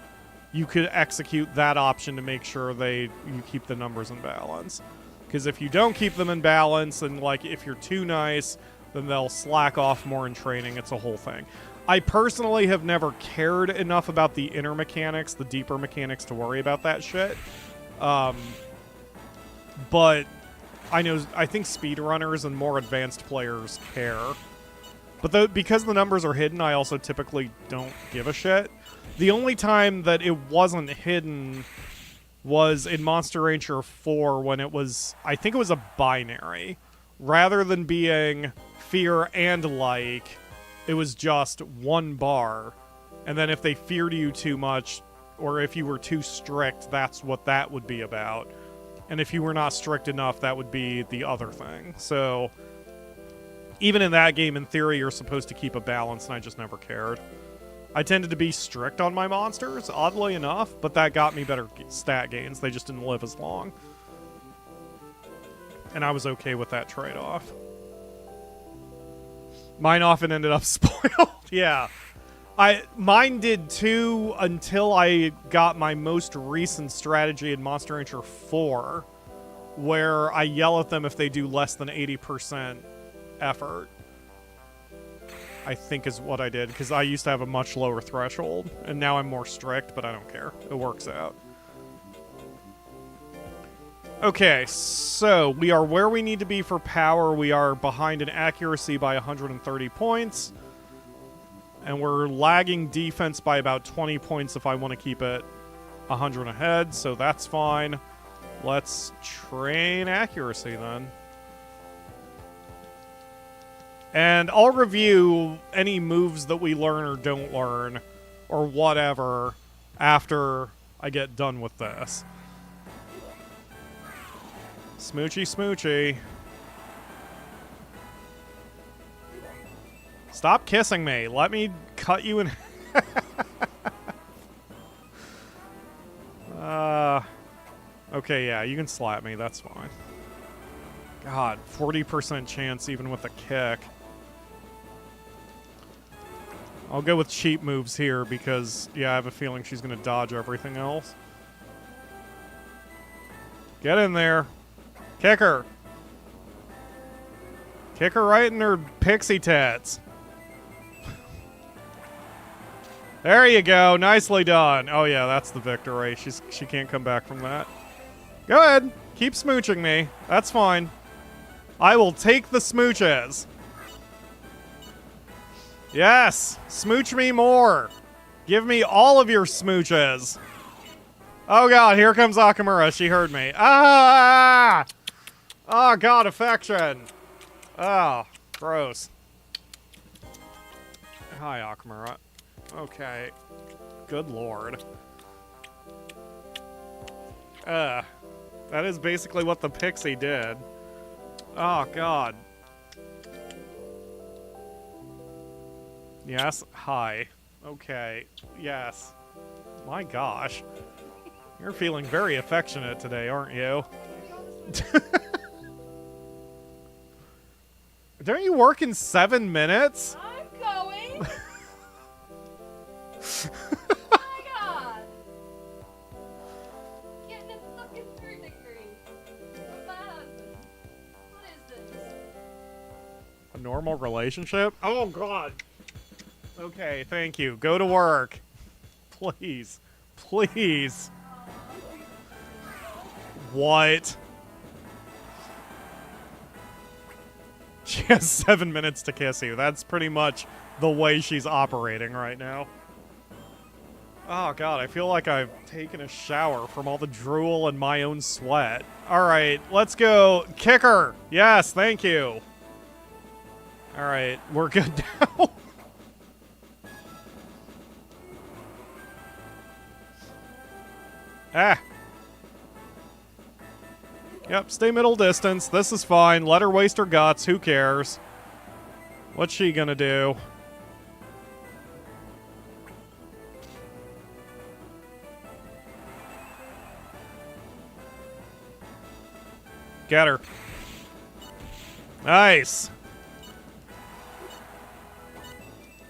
you could execute that option to make sure you keep the numbers in balance. Because if you don't keep them in balance, and like if you're too nice, then they'll slack off more in training. It's a whole thing. I personally have never cared enough about the inner mechanics, the deeper mechanics, to worry about that shit. But I think speedrunners and more advanced players care. But because the numbers are hidden, I also typically don't give a shit. The only time that it wasn't hidden was in Monster Rancher 4 when it was, I think it was a binary. Rather than being fear and like, it was just one bar. And then if they feared you too much, or if you were too strict, that's what that would be about. And if you were not strict enough, that would be the other thing. So even in that game, in theory, you're supposed to keep a balance, and I just never cared. I tended to be strict on my monsters, oddly enough, but that got me better stat gains. They just didn't live as long. And I was okay with that trade-off. Mine often ended up spoiled. Yeah. Mine did too until I got my most recent strategy in Monster Rancher 4, where I yell at them if they do less than 80% effort. I think is what I did, because I used to have a much lower threshold, and now I'm more strict, but I don't care. It works out. Okay, so we are where we need to be for power. We are behind in accuracy by 130 points. And we're lagging defense by about 20 points if I want to keep it 100 ahead, so that's fine. Let's train accuracy then. And I'll review any moves that we learn or don't learn, or whatever, after I get done with this. Smoochy, smoochy. Stop kissing me. Let me cut you in. Okay, yeah, you can slap me. That's fine. God, 40% chance even with a kick. I'll go with cheap moves here because, yeah, I have a feeling she's going to dodge everything else. Get in there. Kick her. Kick her right in her pixie tats. There you go. Nicely done. Oh, yeah, that's the victory. She can't come back from that. Go ahead. Keep smooching me. That's fine. I will take the smooches. Yes! Smooch me more! Give me all of your smooches! Oh god, here comes Akamura. She heard me. Ah! Oh god, affection! Oh, gross. Hi, Akamura. Okay. Good lord. That is basically what the pixie did. Oh god. Yes, hi. Okay, yes. My gosh. You're feeling very affectionate today, aren't you? Don't you work in 7 minutes? I'm going. Oh my god. Getting a fucking 3rd degree. With my husband. What is this? A normal relationship? Oh god. Okay, thank you. Go to work. Please. Please. What? She has 7 minutes to kiss you. That's pretty much the way she's operating right now. Oh god, I feel like I've taken a shower from all the drool and my own sweat. Alright, let's go. Kicker! Yes, thank you. Alright, we're good now. Ah. Yep, stay middle distance. This is fine. Let her waste her guts. Who cares? What's she gonna do? Get her. Nice.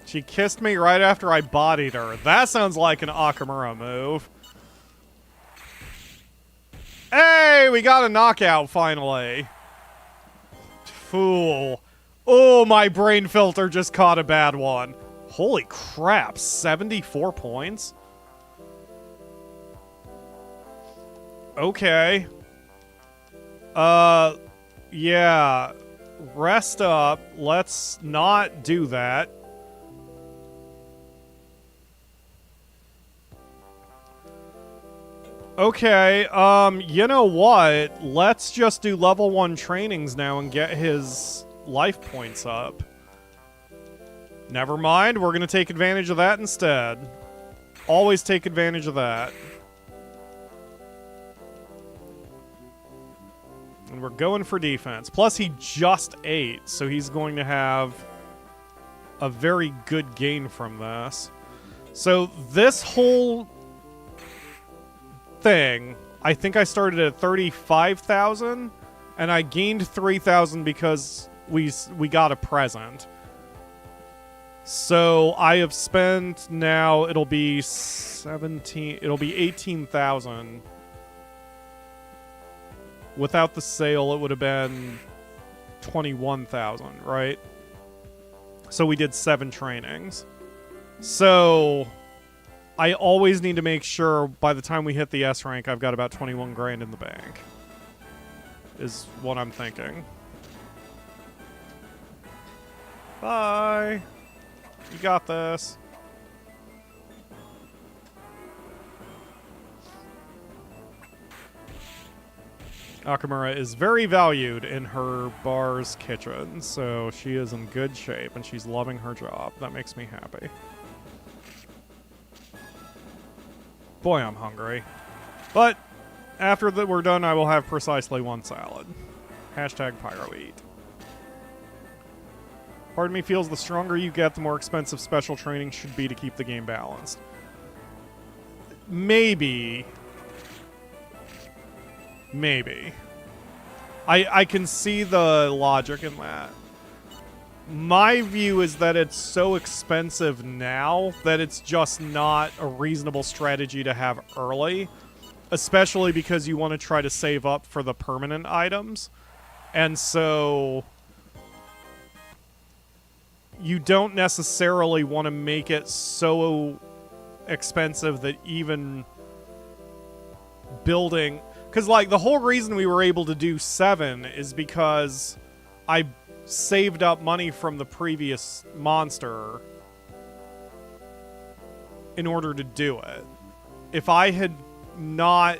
She kissed me right after I bodied her. That sounds like an Akamura move. Hey, we got a knockout finally. Fool. Oh, my brain filter just caught a bad one. Holy crap, 74 points? Okay. Yeah. Rest up. Let's not do that. Okay, you know what? Let's just do level 1 trainings now and get his life points up. Never mind, we're gonna take advantage of that instead. Always take advantage of that. And we're going for defense. Plus, he just ate, so he's going to have a very good gain from this. So this whole thing, I think I started at 35,000, and I gained 3,000 because we got a present. So I have spent now, it'll be 18,000. Without the sale, it would have been 21,000, right? So we did 7 trainings. So I always need to make sure by the time we hit the S rank, I've got about 21 grand in the bank. Is what I'm thinking. Bye. You got this. Akamura is very valued in her bar's kitchen, so she is in good shape and she's loving her job. That makes me happy. Boy, I'm hungry. But after that we're done, I will have precisely 1 salad. Hashtag PyroEat. Part of me feels the stronger you get, the more expensive special training should be to keep the game balanced. Maybe. Maybe. I can see the logic in that. My view is that it's so expensive now that it's just not a reasonable strategy to have early, especially because you want to try to save up for the permanent items. And so you don't necessarily want to make it so expensive that even building... Because, like, the whole reason we were able to do 7 is because I saved up money from the previous monster in order to do it. If I had not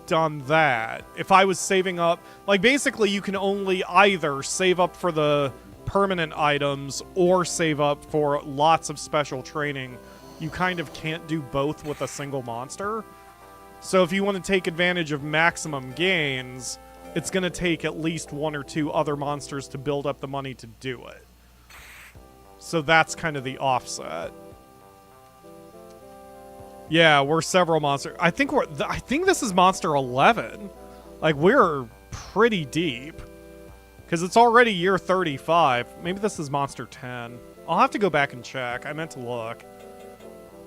done that, if I was saving up, like, basically you can only either save up for the permanent items or save up for lots of special training. You kind of can't do both with a single monster. So if you want to take advantage of maximum gains, it's going to take at least 1 or 2 other monsters to build up the money to do it. So that's kind of the offset. Yeah, we're several monsters. I think this is monster 11. Like, we're pretty deep. Because it's already year 35. Maybe this is monster 10. I'll have to go back and check. I meant to look.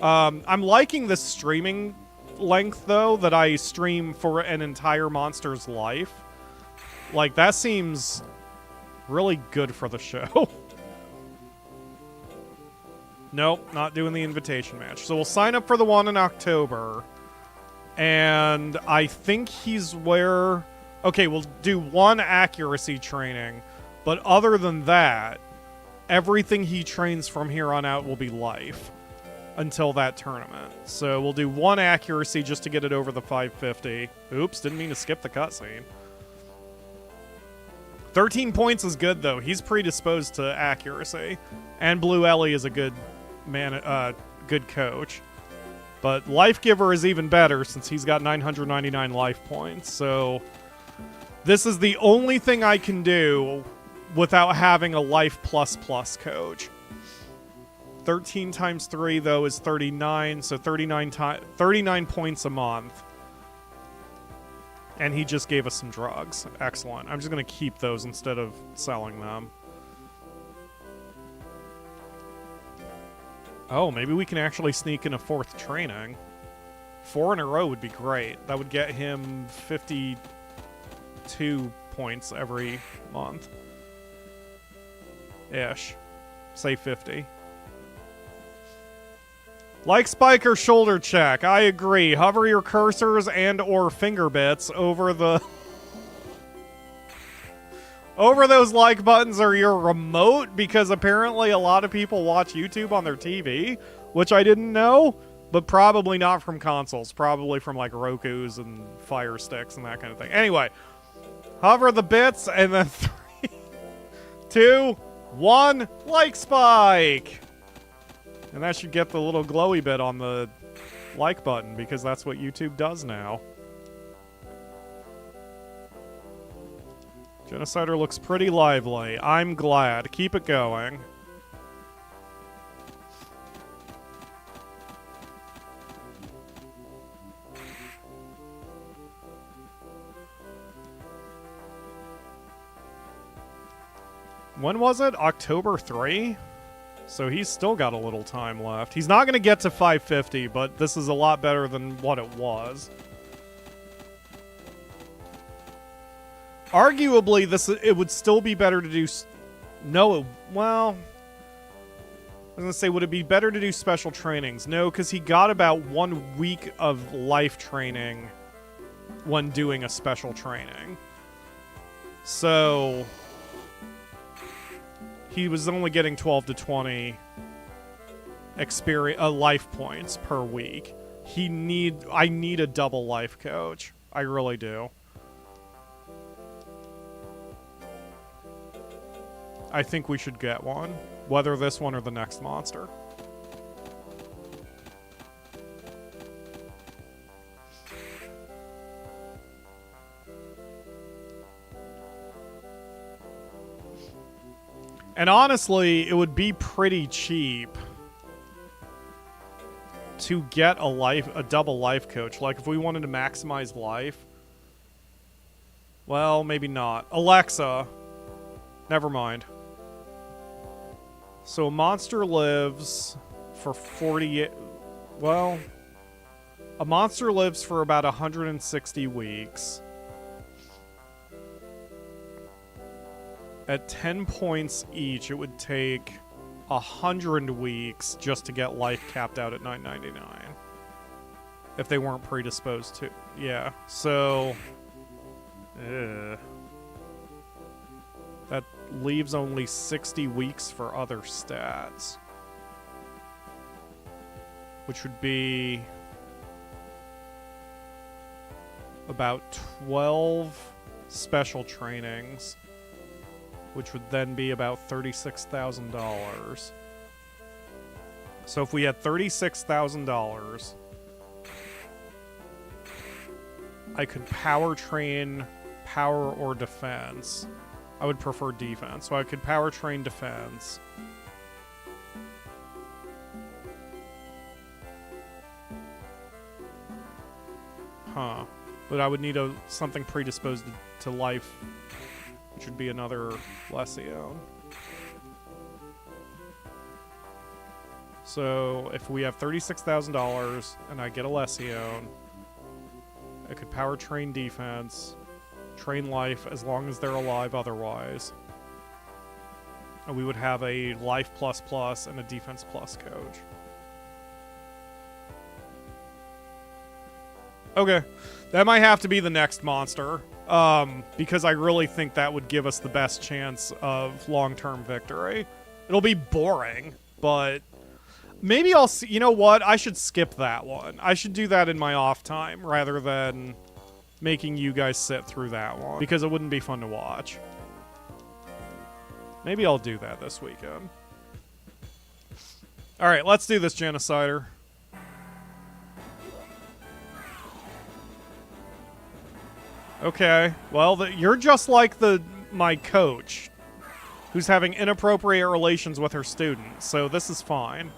I'm liking this streaming length, though, that I stream for an entire monster's life. Like, that seems really good for the show. Nope, not doing the invitation match. So we'll sign up for the one in October. And I think he's where... Okay, we'll do 1 accuracy training. But other than that, everything he trains from here on out will be life until that tournament. So we'll do 1 accuracy just to get it over the 550. Oops, didn't mean to skip the cutscene. 13 points is good, though. He's predisposed to accuracy. And Blue Ellie is a good good coach. But Life Giver is even better since he's got 999 life points. So this is the only thing I can do without having a Life plus coach. 13 times 3, though, is 39. So 39 points a month. And he just gave us some drugs. Excellent. I'm just going to keep those instead of selling them. Oh, maybe we can actually sneak in a 4th training. 4 in a row would be great. That would get him 52 points every month. Ish. Say 50. Like spike or shoulder check. I agree. Hover your cursors and or finger bits over the... over those like buttons or your remote, because apparently a lot of people watch YouTube on their TV, which I didn't know, but probably not from consoles. Probably from like Rokus and Fire Sticks and that kind of thing. Anyway, hover the bits and then 3, 2, 1, like spike! And that should get the little glowy bit on the like button, because that's what YouTube does now. Genocider looks pretty lively. I'm glad. Keep it going. When was it? October 3? So he's still got a little time left. He's not going to get to 550, but this is a lot better than what it was. Arguably, it would still be better to do... well... I was going to say, would it be better to do special trainings? No, because he got about 1 week of life training when doing a special training. So... he was only getting 12 to 20 life points per week. I need a double life coach. I really do. I think we should get one, whether this one or the next monster. And honestly, it would be pretty cheap to get a double life coach. Like, if we wanted to maximize life. Well, maybe not. Alexa. Never mind. So, a monster lives for 40... Well, a monster lives for about 160 weeks. At 10 points each, it would take 100 weeks just to get life capped out at 999. if they weren't predisposed to. Yeah, so... that leaves only 60 weeks for other stats. Which would be... about 12 special trainings. Which would then be about $36,000. So if we had $36,000... I could power train power or defense. I would prefer defense, so I could power train defense. Huh. But I would need something predisposed to life, which would be another Lesion. So if we have $36,000 and I get a Lesion, I could power train defense, train life as long as they're alive otherwise. And we would have a life plus and a defense plus coach. Okay. That might have to be the next monster. Because I really think that would give us the best chance of long-term victory. It'll be boring, but... maybe I'll see. You know what? I should skip that one. I should do that in my off time rather than making you guys sit through that one because it wouldn't be fun to watch. Maybe I'll do that this weekend. All right, let's do this, Genocider. Okay. Well, you're just like my coach, who's having inappropriate relations with her students. So this is fine.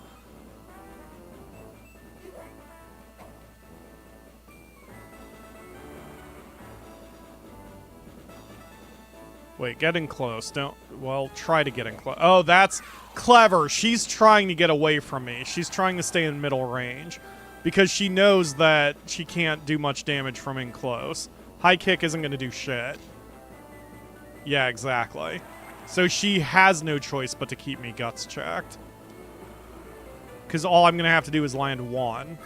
Wait, getting close. Don't... well, try to get in close. Oh, that's clever. She's trying to get away from me. She's trying to stay in middle range. Because she knows that she can't do much damage from in close. High kick isn't going to do shit. Yeah, exactly. So she has no choice but to keep me guts checked. Because all I'm going to have to do is land one.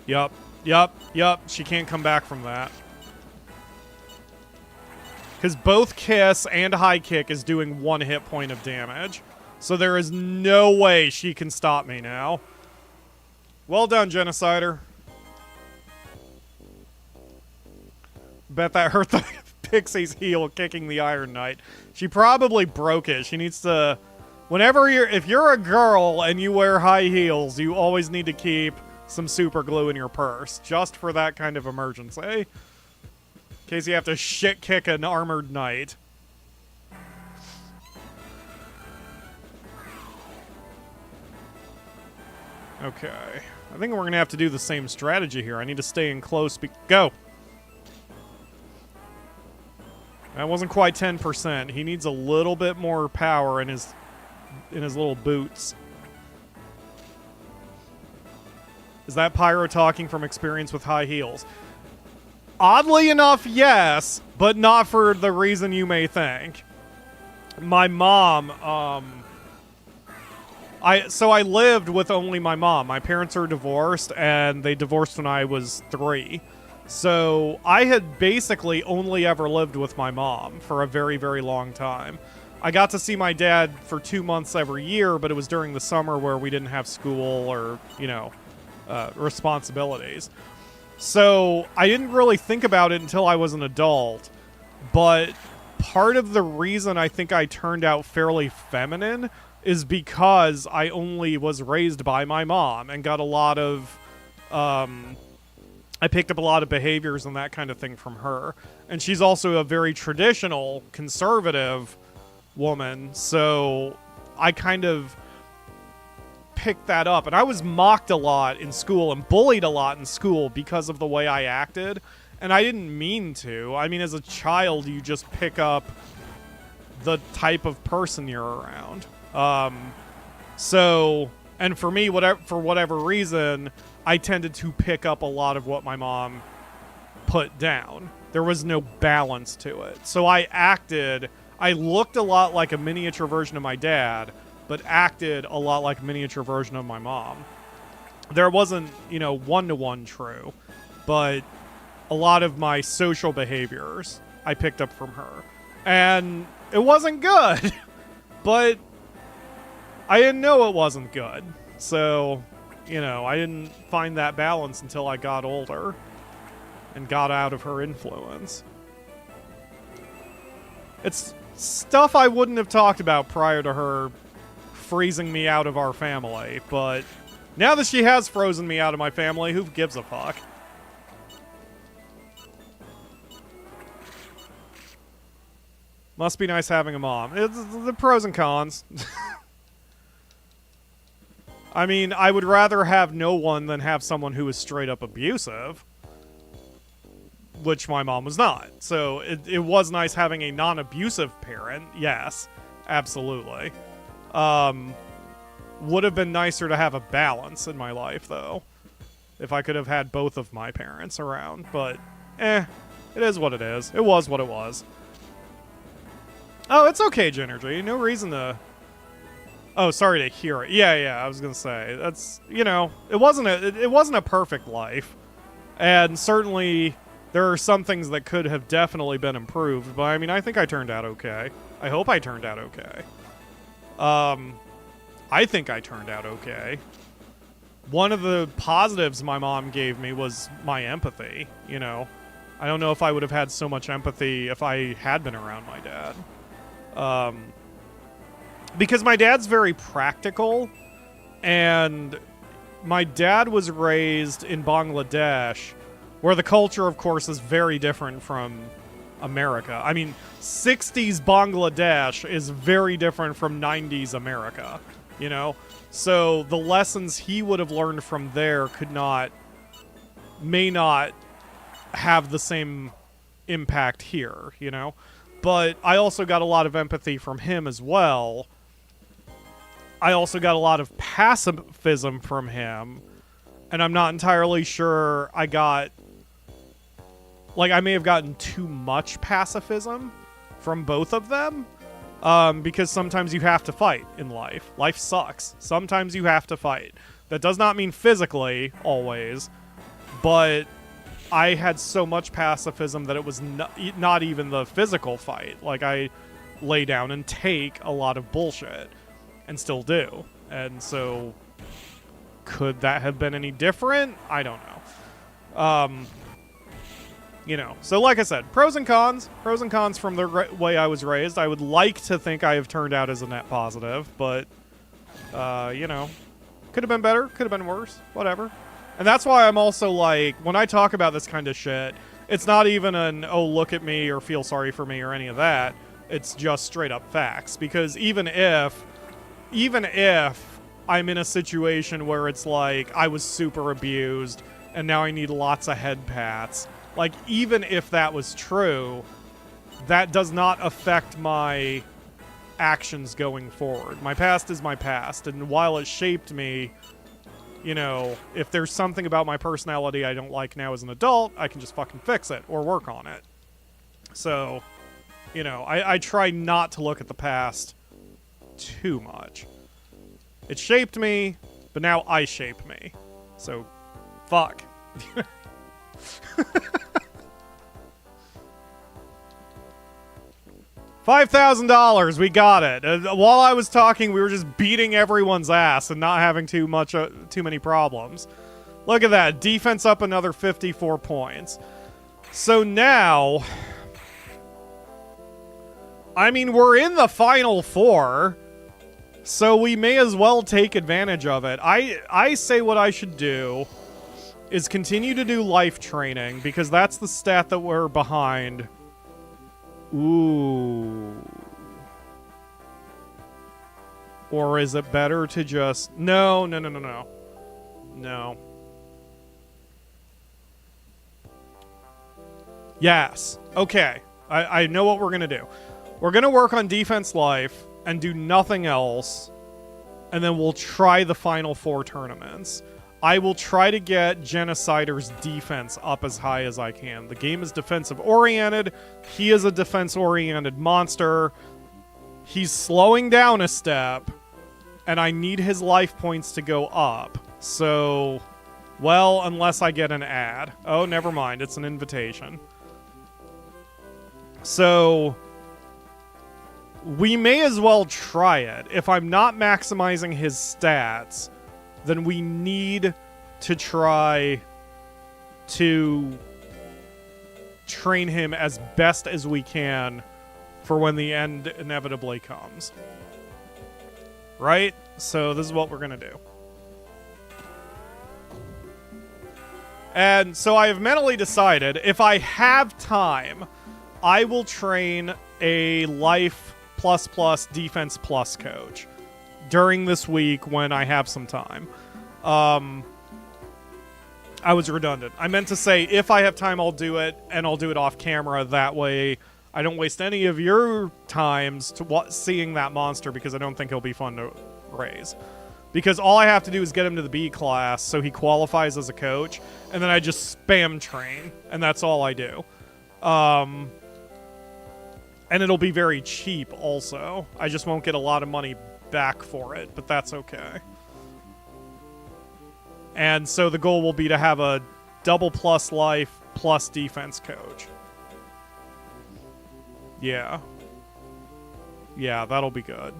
Yup. Yup. She can't come back from that. Because both kiss and high kick is doing 1 hit point of damage. So there is no way she can stop me now. Well done, Genocider. Bet that hurt the Pixie's heel kicking the Iron Knight. She probably broke it. She needs to... if you're a girl and you wear high heels, you always need to keep some super glue in your purse. Just for that kind of emergency. In case you have to shit kick an armored knight. Okay. I think we're going to have to do the same strategy here. I need to stay in close. Go! That wasn't quite 10%. He needs a little bit more power in his little boots. Is that Pyro talking from experience with high heels? Oddly enough, yes, but not for the reason you may think. My mom, I lived with only my mom. My parents are divorced, and they divorced when I was 3. So I had basically only ever lived with my mom for a very, very long time. I got to see my dad for 2 months every year, but it was during the summer where we didn't have school or, responsibilities. So I didn't really think about it until I was an adult. But part of the reason I think I turned out fairly feminine is because I only was raised by my mom and got a lot of... I picked up a lot of behaviors and that kind of thing from her. And she's also a very traditional, conservative woman, so I kind of picked that up. And I was mocked a lot in school and bullied a lot in school because of the way I acted. And I didn't mean to. I mean, as a child, you just pick up the type of person you're around. And for me, for whatever reason, I tended to pick up a lot of what my mom put down. There was no balance to it. So I looked a lot like a miniature version of my dad, but acted a lot like a miniature version of my mom. There wasn't, you know, one-to-one true, but a lot of my social behaviors I picked up from her. And it wasn't good, but I didn't know it wasn't good. So, you know, I didn't find that balance until I got older and got out of her influence. It's stuff I wouldn't have talked about prior to her freezing me out of our family, but now that she has frozen me out of my family, who gives a fuck? Must be nice having a mom. It's the pros and cons. I mean, I would rather have no one than have someone who is straight up abusive, which my mom was not. So it was nice having a non-abusive parent. Yes, absolutely. Would have been nicer to have a balance in my life, though, if I could have had both of my parents around. But, it is what it is. It was what it was. Oh, it's okay, Ginergy. No reason to... Oh, sorry to hear it. Yeah, I was gonna say. That's, you know, it wasn't a perfect life. And certainly, there are some things that could have definitely been improved. But, I mean, I think I turned out okay. I hope I turned out okay. I think I turned out okay. One of the positives my mom gave me was my empathy, you know. I don't know if I would have had so much empathy if I had been around my dad. Because my dad's very practical, and my dad was raised in Bangladesh, where the culture, of course, is very different from America. I mean, 60s Bangladesh is very different from 90s America, you know? So the lessons he would have learned from there may not have the same impact here, you know? But I also got a lot of empathy from him as well. I also got a lot of pacifism from him, and I'm not entirely sure I got... Like, I may have gotten too much pacifism from both of them, because sometimes you have to fight in life. Life sucks. Sometimes you have to fight. That does not mean physically, always, but I had so much pacifism that it was not even the physical fight. Like, I lay down and take a lot of bullshit, and still do. And so, could that have been any different? I don't know. You know, so like I said, pros and cons. Pros and cons from the way I was raised. I would like to think I have turned out as a net positive, but, you know, could have been better, could have been worse, whatever. And that's why I'm also like, when I talk about this kind of shit, it's not even an, oh, look at me or feel sorry for me or any of that. It's just straight up facts. Because even if I'm in a situation where it's like, I was super abused and now I need lots of head pats, like, even if that was true, that does not affect my actions going forward. My past is my past, and while it shaped me, you know, if there's something about my personality I don't like now as an adult, I can just fucking fix it or work on it. So, you know, I try not to look at the past too much. It shaped me, but now I shape me. So, fuck. $5,000, we got it. While I was talking, we were just beating everyone's ass and not having too many problems. Look at that, defense up another 54 points. So now, I mean, we're in the final four, so we may as well take advantage of it. I say what I should do is continue to do life training, because that's the stat that we're behind. Ooh. Or is it better to just... No. Yes. Okay. I know what we're going to do. We're going to work on defense life and do nothing else, and then we'll try the final four tournaments. I will try to get Genocider's defense up as high as I can. The game is defensive-oriented. He is a defense-oriented monster. He's slowing down a step, And I need his life points to go up. So, well, unless I get an ad. Oh, never mind. It's an invitation. So, we may as well try it. If I'm not maximizing his stats, then we need to try to train him as best as we can for when the end inevitably comes. Right? So this is what we're going to do. And so I have mentally decided, if I have time, I will train a life plus defense plus coach during this week when I have some time. I was redundant. I meant to say, if I have time, I'll do it, and I'll do it off camera. That way, I don't waste any of your times to seeing that monster, because I don't think he'll be fun to raise. Because all I have to do is get him to the B class, so he qualifies as a coach, and then I just spam train, and that's all I do. And it'll be very cheap, also. I just won't get a lot of money back for it, but that's okay. And so the goal will be to have a double plus life plus defense coach. Yeah. Yeah, that'll be good.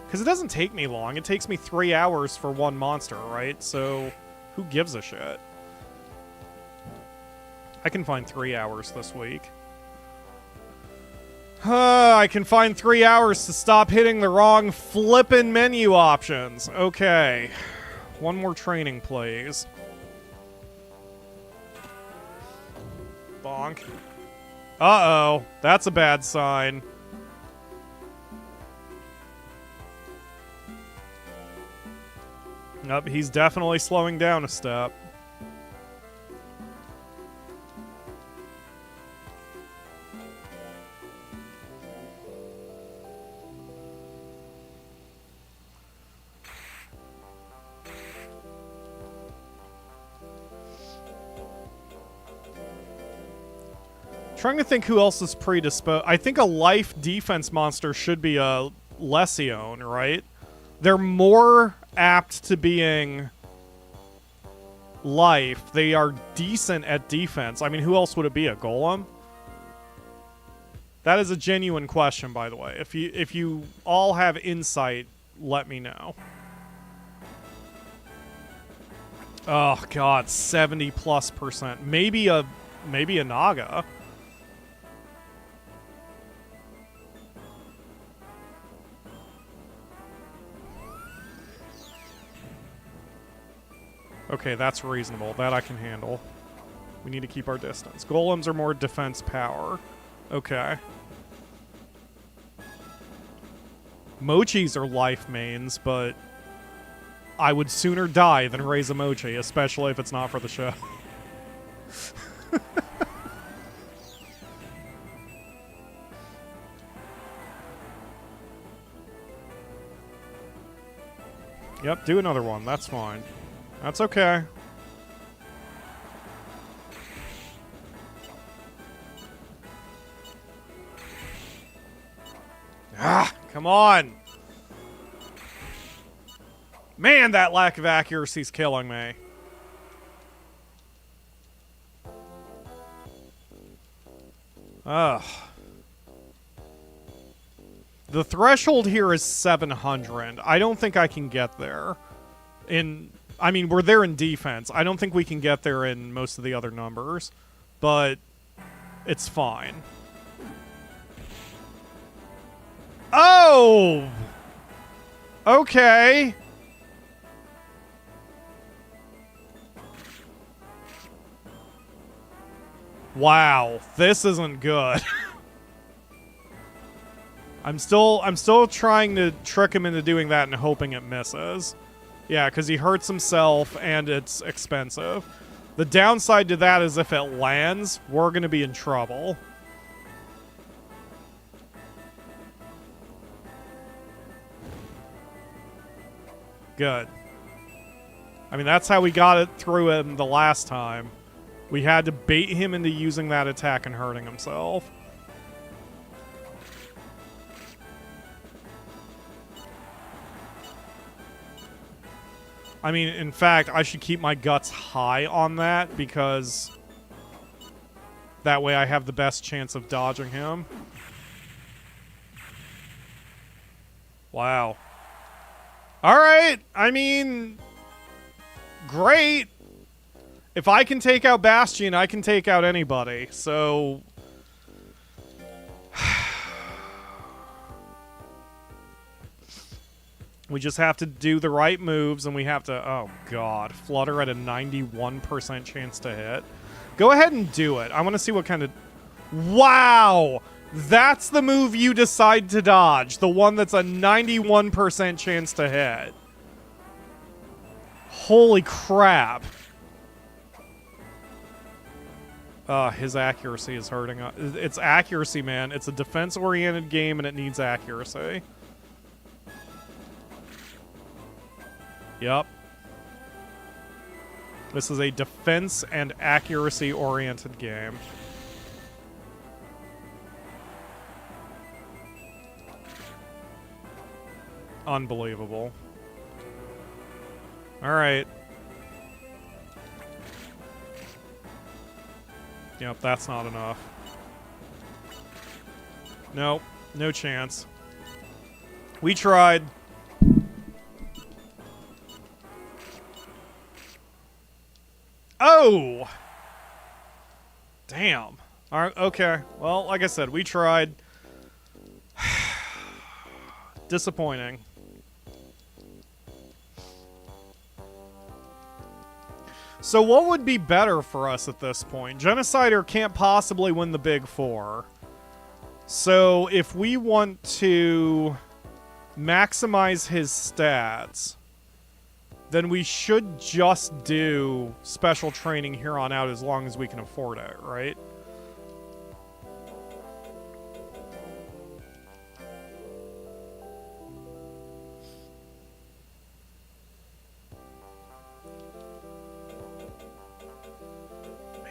Because it doesn't take me long. It takes me 3 hours for one monster, right? So, who gives a shit? I can find 3 hours this week. I can find 3 hours to stop hitting the wrong flippin' menu options. Okay. One more training, please. Bonk. Uh-oh. That's a bad sign. Nope, he's definitely slowing down a step. Trying to think who else is predisposed. I think a life defense monster should be a Lesion, right? They're more apt to being life. They are decent at defense. I mean, who else would it be? A golem? That is a genuine question, by the way. If you all have insight, let me know. Oh god, 70+%. Maybe a Naga. Okay, that's reasonable. That I can handle. We need to keep our distance. Golems are more defense power. Okay. Mochis are life mains, but I would sooner die than raise a mochi, especially if it's not for the show. Yep, do another one. That's fine. That's okay. Ah, come on. Man, that lack of accuracy is killing me. Ugh. The threshold here is 700. I don't think I can get there. I mean, we're there in defense. I don't think we can get there in most of the other numbers. But it's fine. Oh! Okay. Wow, this isn't good. I'm still trying to trick him into doing that and hoping it misses. Yeah, because he hurts himself and it's expensive. The downside to that is if it lands, we're going to be in trouble. Good. I mean, that's how we got it through him the last time. We had to bait him into using that attack and hurting himself. I mean, in fact, I should keep my guts high on that because that way I have the best chance of dodging him. Wow. Alright, I mean, great. If I can take out Bastion, I can take out anybody, so... we just have to do the right moves, and we have to... oh, God. Flutter at a 91% chance to hit. Go ahead and do it. I want to see what kind of... wow! That's the move you decide to dodge. The one that's a 91% chance to hit. Holy crap. His accuracy is hurting. It's accuracy, man. It's a defense-oriented game, and it needs accuracy. Yep. This is a defense and accuracy-oriented game. Unbelievable. Alright. Yep, that's not enough. Nope, no chance. We tried. Oh! Damn. Alright, okay. Well, like I said, we tried. Disappointing. So what would be better for us at this point? Genocider can't possibly win the Big Four. So if we want to maximize his stats, then we should just do special training here on out as long as we can afford it, right?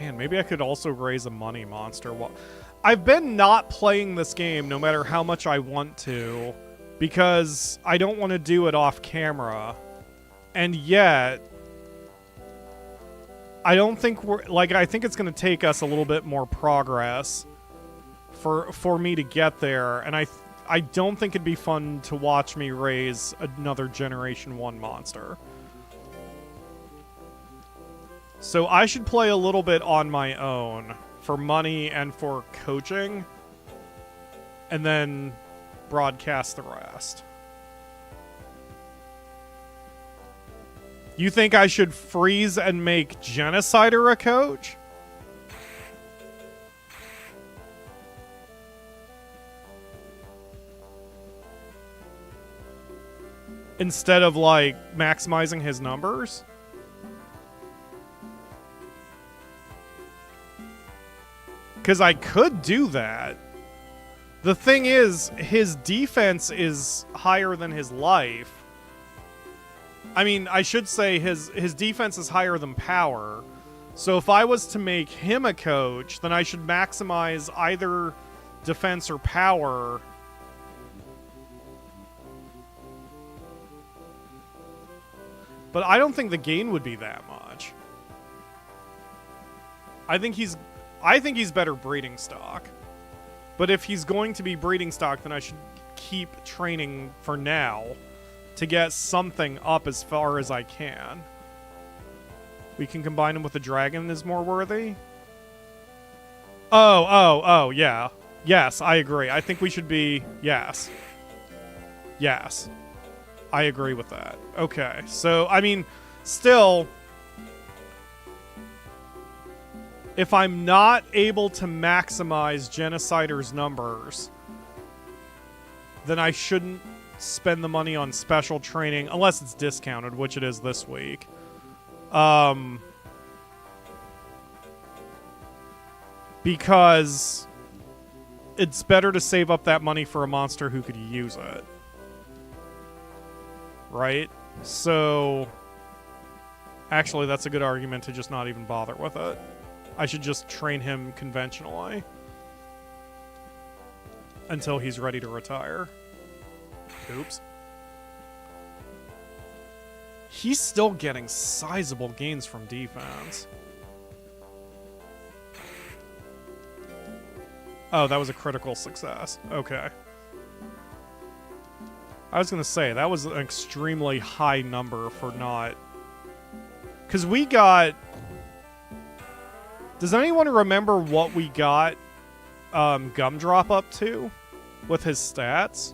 Man, maybe I could also raise a money monster. Well, I've been not playing this game no matter how much I want to because I don't want to do it off camera. And yet, I don't think we're... like, I think it's going to take us a little bit more progress for me to get there. And I don't think it'd be fun to watch me raise another Generation 1 monster. So I should play a little bit on my own for money and for coaching, and then broadcast the rest. You think I should freeze and make Genocider a coach? Instead of, like, maximizing his numbers? Because I could do that. The thing is, his defense is higher than his life. I mean, I should say his defense is higher than power. So if I was to make him a coach, then I should maximize either defense or power. But I don't think the gain would be that much. I think he's better breeding stock. But if he's going to be breeding stock, then I should keep training for now to get something up as far as I can. We can combine him with the dragon is more worthy. Oh, yeah. Yes, I agree. I think we should be... yes. Yes. I agree with that. Okay, so, I mean, still... if I'm not able to maximize Genocider's numbers, then I shouldn't spend the money on special training, unless it's discounted, which it is this week. Because it's better to save up that money for a monster who could use it. Right? So, actually, that's a good argument to just not even bother with it. I should just train him conventionally until he's ready to retire. Oops. He's still getting sizable gains from defense. Oh, that was a critical success. Okay. I was going to say, that was an extremely high number for not... Because we got... Does anyone remember what we got Gumdrop up to with his stats?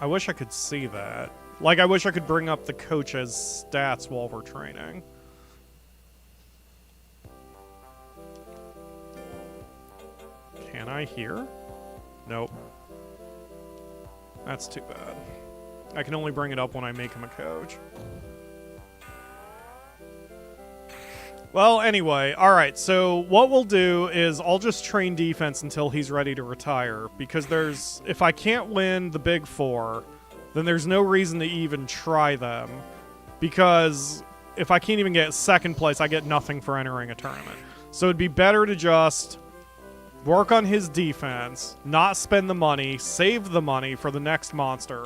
I wish I could see that. Like, I wish I could bring up the coach's stats while we're training. Can I hear? Nope. That's too bad. I can only bring it up when I make him a coach. Well, anyway, alright, so what we'll do is I'll just train defense until he's ready to retire, because if I can't win the Big Four, then there's no reason to even try them, because if I can't even get second place, I get nothing for entering a tournament. So it'd be better to just work on his defense, not spend the money, save the money for the next monster,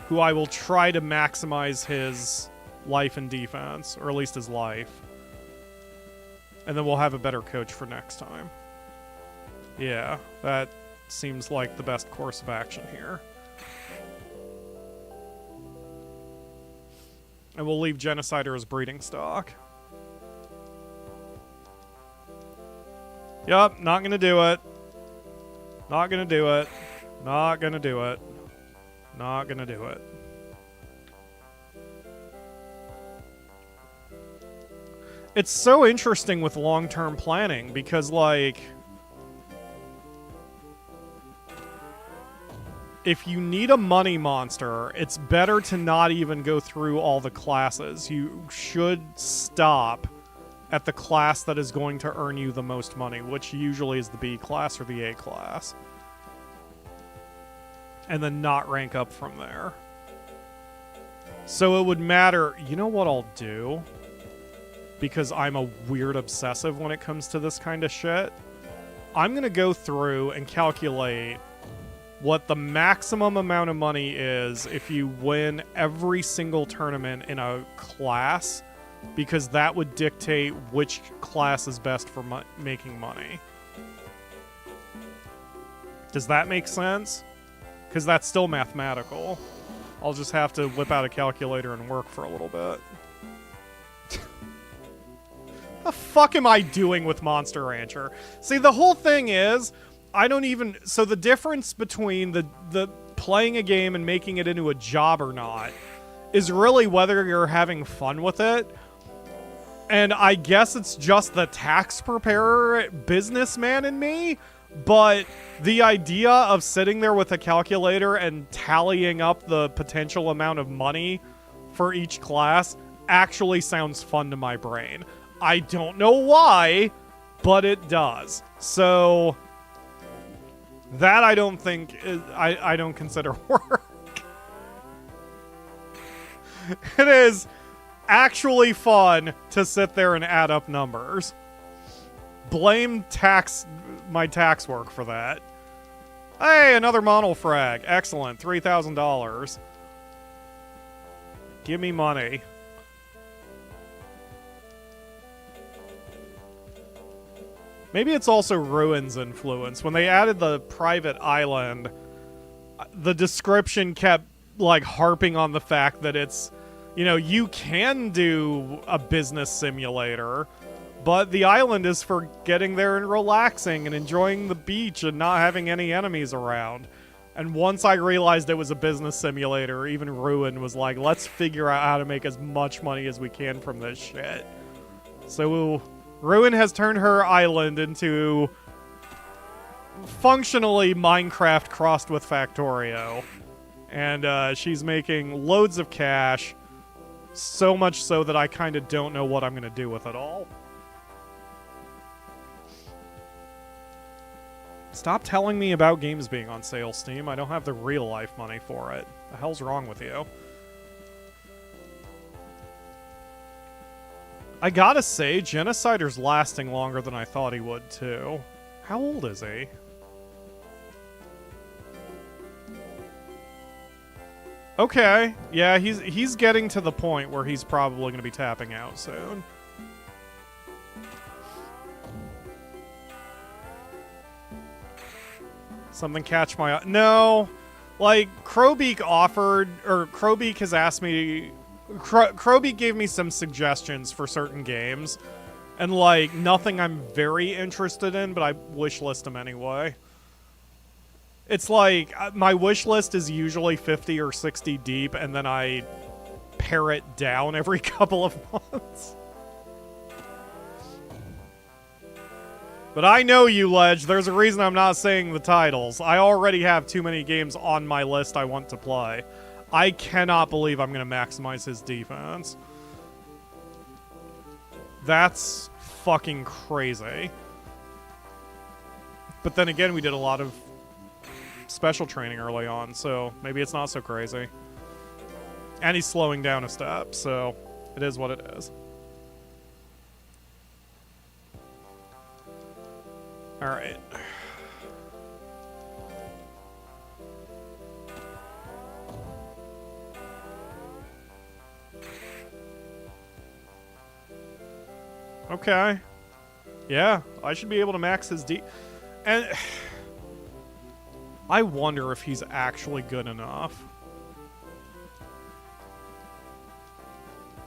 who I will try to maximize his life and defense, or at least his life. And then we'll have a better coach for next time. Yeah, that seems like the best course of action here. And we'll leave Genocider as breeding stock. Yup, not gonna do it. Not gonna do it. Not gonna do it. Not gonna do it. It's so interesting with long-term planning because, like, if you need a money monster, it's better to not even go through all the classes. You should stop at the class that is going to earn you the most money, which usually is the B class or the A class. And then not rank up from there. So it would matter... You know what I'll do? Because I'm a weird obsessive when it comes to this kind of shit. I'm going to go through and calculate what the maximum amount of money is if you win every single tournament in a class, because that would dictate which class is best for making money. Does that make sense? Because that's still mathematical. I'll just have to whip out a calculator and work for a little bit. The fuck am I doing with Monster Rancher? See, the whole thing is, I don't even... So the difference between the playing a game and making it into a job or not is really whether you're having fun with it. And I guess it's just the tax preparer businessman in me, but the idea of sitting there with a calculator and tallying up the potential amount of money for each class actually sounds fun to my brain. I don't know why, but it does. So that I don't think is, I don't consider work. It is actually fun to sit there and add up numbers. Blame my tax work for that. Hey, another monofrag. Excellent. $3,000. Give me money. Maybe it's also Ruin's influence. When they added the private island, the description kept, like, harping on the fact that it's, you know, you can do a business simulator, but the island is for getting there and relaxing and enjoying the beach and not having any enemies around. And once I realized it was a business simulator, even Ruin was like, let's figure out how to make as much money as we can from this shit. So Ruin has turned her island into functionally Minecraft crossed with Factorio. And she's making loads of cash, so much so that I kind of don't know what I'm going to do with it all. Stop telling me about games being on sale, Steam. I don't have the real life money for it. The hell's wrong with you? I gotta say, Genocider's lasting longer than I thought he would, too. How old is he? Okay. Yeah, he's getting to the point where he's probably going to be tapping out soon. Something catch my eye. No. Like, Crowbeak offered, or Crowbeak has asked me... Crowbeak gave me some suggestions for certain games. And, like, nothing I'm very interested in, but I wishlist them anyway. It's like, my wish list is usually 50 or 60 deep, and then I pare it down every couple of months. But I know you, Ledge. There's a reason I'm not saying the titles. I already have too many games on my list I want to play. I cannot believe I'm going to maximize his defense. That's fucking crazy. But then again, we did a lot of special training early on, so maybe it's not so crazy. And he's slowing down a step, so it is what it is. Alright. Okay. Yeah, I should be able to max his D. And I wonder if he's actually good enough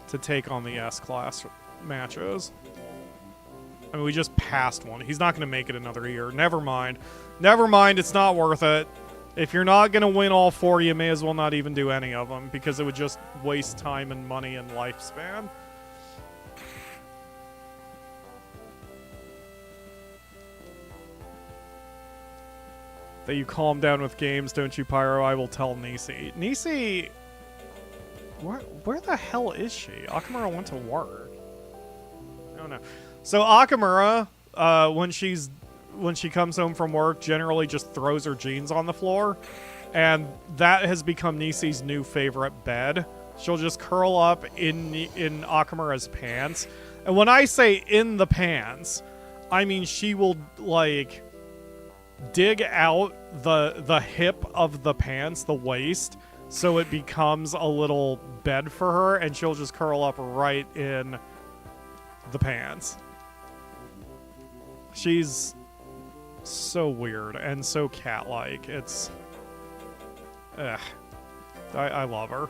to take on the S-class matches. I mean, we just passed one. He's not going to make it another year. Never mind. Never mind, it's not worth it. If you're not going to win all four, you may as well not even do any of them, because it would just waste time and money and lifespan. That you calm down with games, don't you, Pyro? I will tell Nisi. Nisi... Where the hell is she? Akamura went to work. I don't know. So Akamura, when she comes home from work, generally just throws her jeans on the floor, and that has become Nisi's new favorite bed. She'll just curl up in Akamura's pants, and when I say in the pants, I mean she will like dig out the hip of the pants, the waist, so it becomes a little bed for her, and she'll just curl up right in the pants. She's so weird and so cat-like. It's... Ugh. I love her.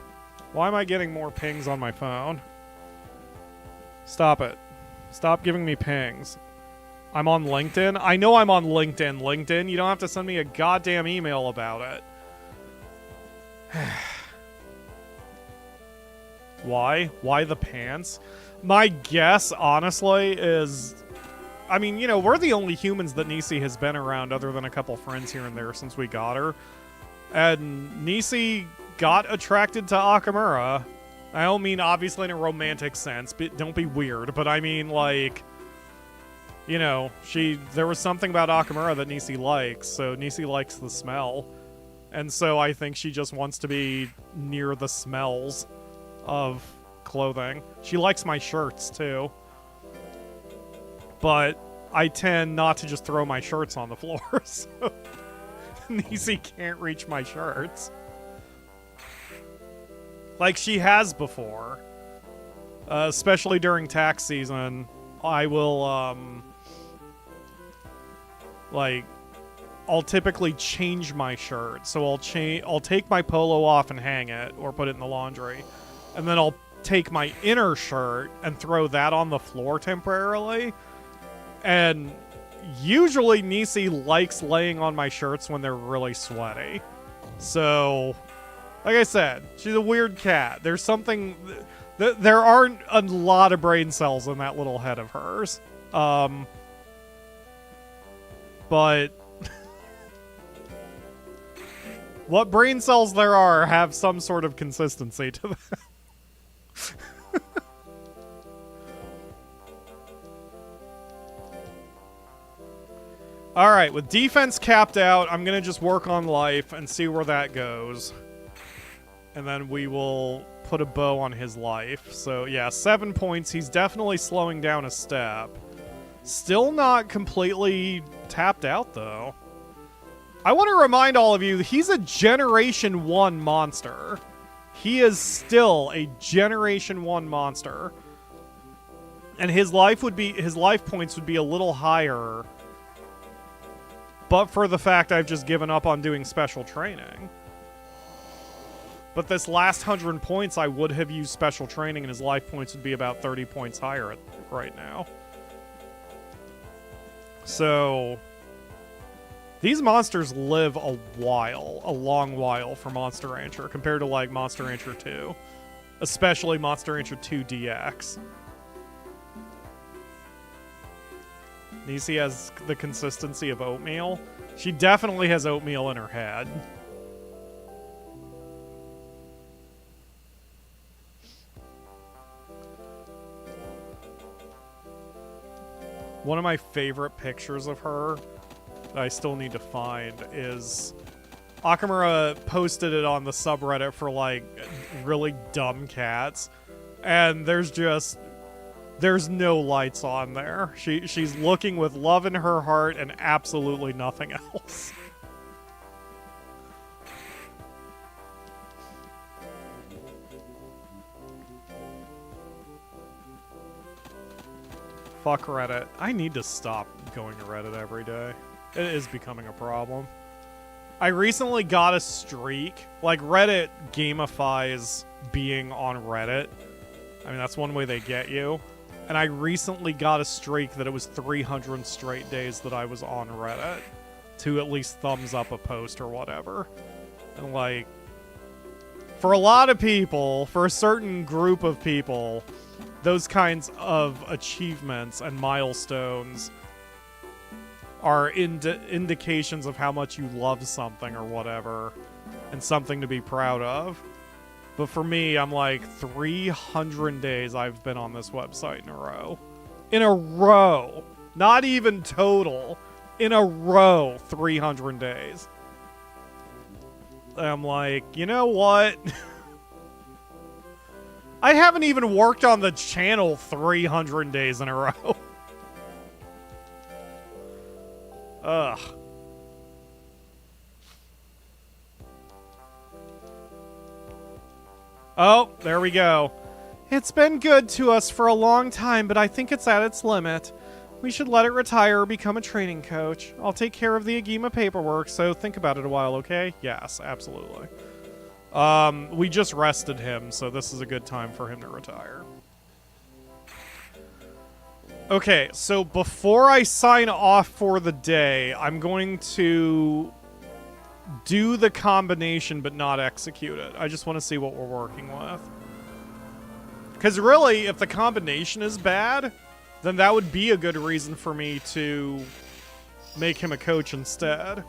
Why am I getting more pings on my phone? Stop it. Stop giving me pings. I'm on LinkedIn? I know I'm on LinkedIn. LinkedIn, you don't have to send me a goddamn email about it. Why? Why the pants? My guess, honestly, is... I mean, you know, we're the only humans that Nisi has been around other than a couple friends here and there since we got her. And Nisi got attracted to Akamura. I don't mean obviously in a romantic sense, but don't be weird. But I mean, like, you know, there was something about Akamura that Nisi likes, so Nisi likes the smell. And so I think she just wants to be near the smells of clothing. She likes my shirts, too. But I tend not to just throw my shirts on the floor, so Nisi can't reach my shirts. Like she has before. Especially during tax season, I will, like, I'll typically change my shirt. So I'll take my polo off and hang it, or put it in the laundry. And then I'll take my inner shirt and throw that on the floor temporarily. And usually Nisi likes laying on my shirts when they're really sweaty. So, like I said, she's a weird cat. There's something... There aren't a lot of brain cells in that little head of hers. But... what brain cells there are have some sort of consistency to them. Alright, with defense capped out, I'm going to just work on life and see where that goes. And then we will put a bow on his life. So, yeah, 7 points. He's definitely slowing down a step. Still not completely tapped out, though. I want to remind all of you, he's a Generation 1 monster. he is still a Generation 1 monster. And his life points would be a little higher, but for the fact I've just given up on doing special training. But this last 100 points, I would have used special training, and his life points would be about 30 points higher right now. So these monsters live a while, a long while for Monster Rancher compared to like Monster Rancher 2, especially Monster Rancher 2 DX. Nisi has the consistency of oatmeal. She definitely has oatmeal in her head. One of my favorite pictures of her that I still need to find is Akamura posted it on the subreddit for like really dumb cats, and there's no lights on there. She's looking with love in her heart and absolutely nothing else. Fuck Reddit. I need to stop going to Reddit every day. It is becoming a problem. I recently got a streak. Like, Reddit gamifies being on Reddit. I mean, that's one way they get you. And I recently got a streak that it was 300 straight days that I was on Reddit to at least thumbs up a post or whatever. And like, for a lot of people, for a certain group of people, those kinds of achievements and milestones are indications of how much you love something or whatever, and something to be proud of. But for me, I'm like 300 days I've been on this website in a row. In a row. Not even total. In a row, 300 days. And I'm like, you know what? I haven't even worked on the channel 300 days in a row. Ugh. Oh, there we go. It's been good to us for a long time, but I think it's at its limit. We should let it retire or become a training coach. I'll take care of the Agima paperwork, so think about it a while, okay? Yes, absolutely. We just rested him, so this is a good time for him to retire. Okay, so before I sign off for the day, I'm going to do the combination but not execute it. I just want to see what we're working with. Because really, if the combination is bad, then that would be a good reason for me to make him a coach instead.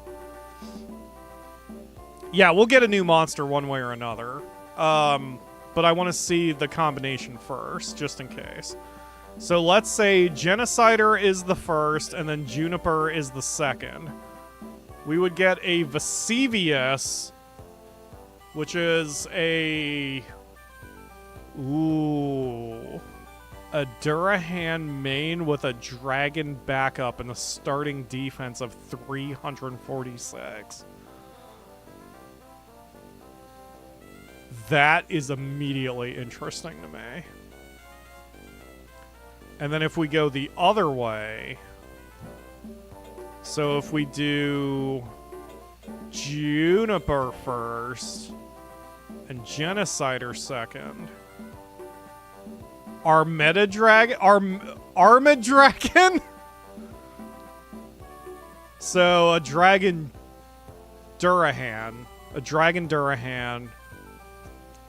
Yeah, we'll get a new monster one way or another. But I want to see the combination first, just in case. So let's say Genocider is the first, and then Juniper is the second. We would get a Vesuvius, which is a... Ooh... A Durahan main with a dragon backup and a starting defense of 346. That is immediately interesting to me. And then if we go the other way... So if we do Juniper first and Genocider second... Armadragon? So, a Dragon Durahan. A Dragon Durahan.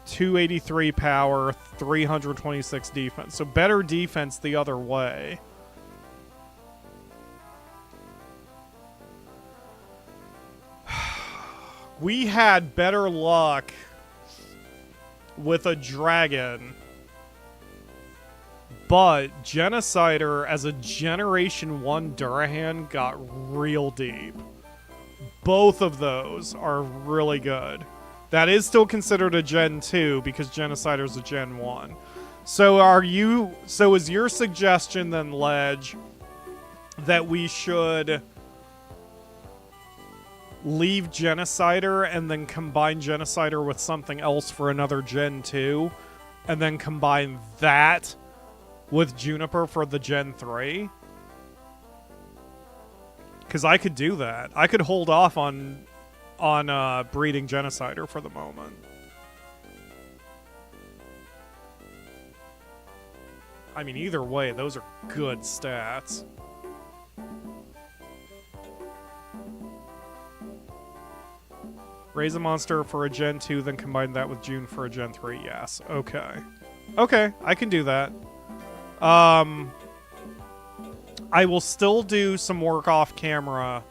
283 power, 326 defense. So, better defense the other way. We had better luck with a Dragon. But Genocider as a Generation 1 Durahan got real deep. Both of those are really good. That is still considered a Gen 2 because Genocider is a Gen 1. So is your suggestion then, Ledge, that we should leave Genocider and then combine Genocider with something else for another Gen 2, and then combine that with Juniper for the Gen 3. Because I could do that. I could hold off on breeding Genocider for the moment. I mean, either way, those are good stats. Raise a monster for a Gen 2, then combine that with June for a Gen 3. Yes. Okay. Okay, I can do that. I will still do some work off camera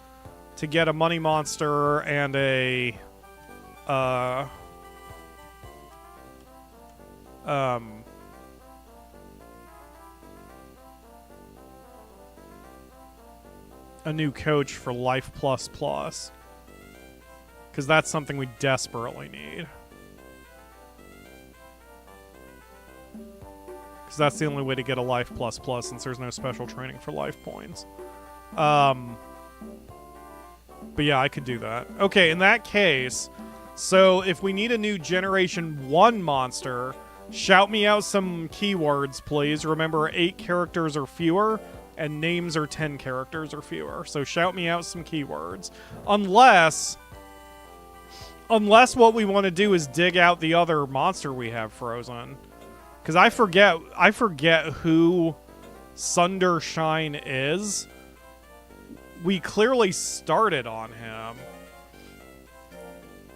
to get a money monster and a new coach for Life Plus Plus. Because that's something we desperately need. Because that's the only way to get a Life Plus Plus, since there's no special training for life points. But yeah, I could do that. Okay, in that case, so if we need a new Generation 1 monster, shout me out some keywords, please. Remember, 8 characters or fewer, and names are 10 characters or fewer. So shout me out some keywords. Unless what we want to do is dig out the other monster we have frozen. Because I forget who Sundershine is. We clearly started on him.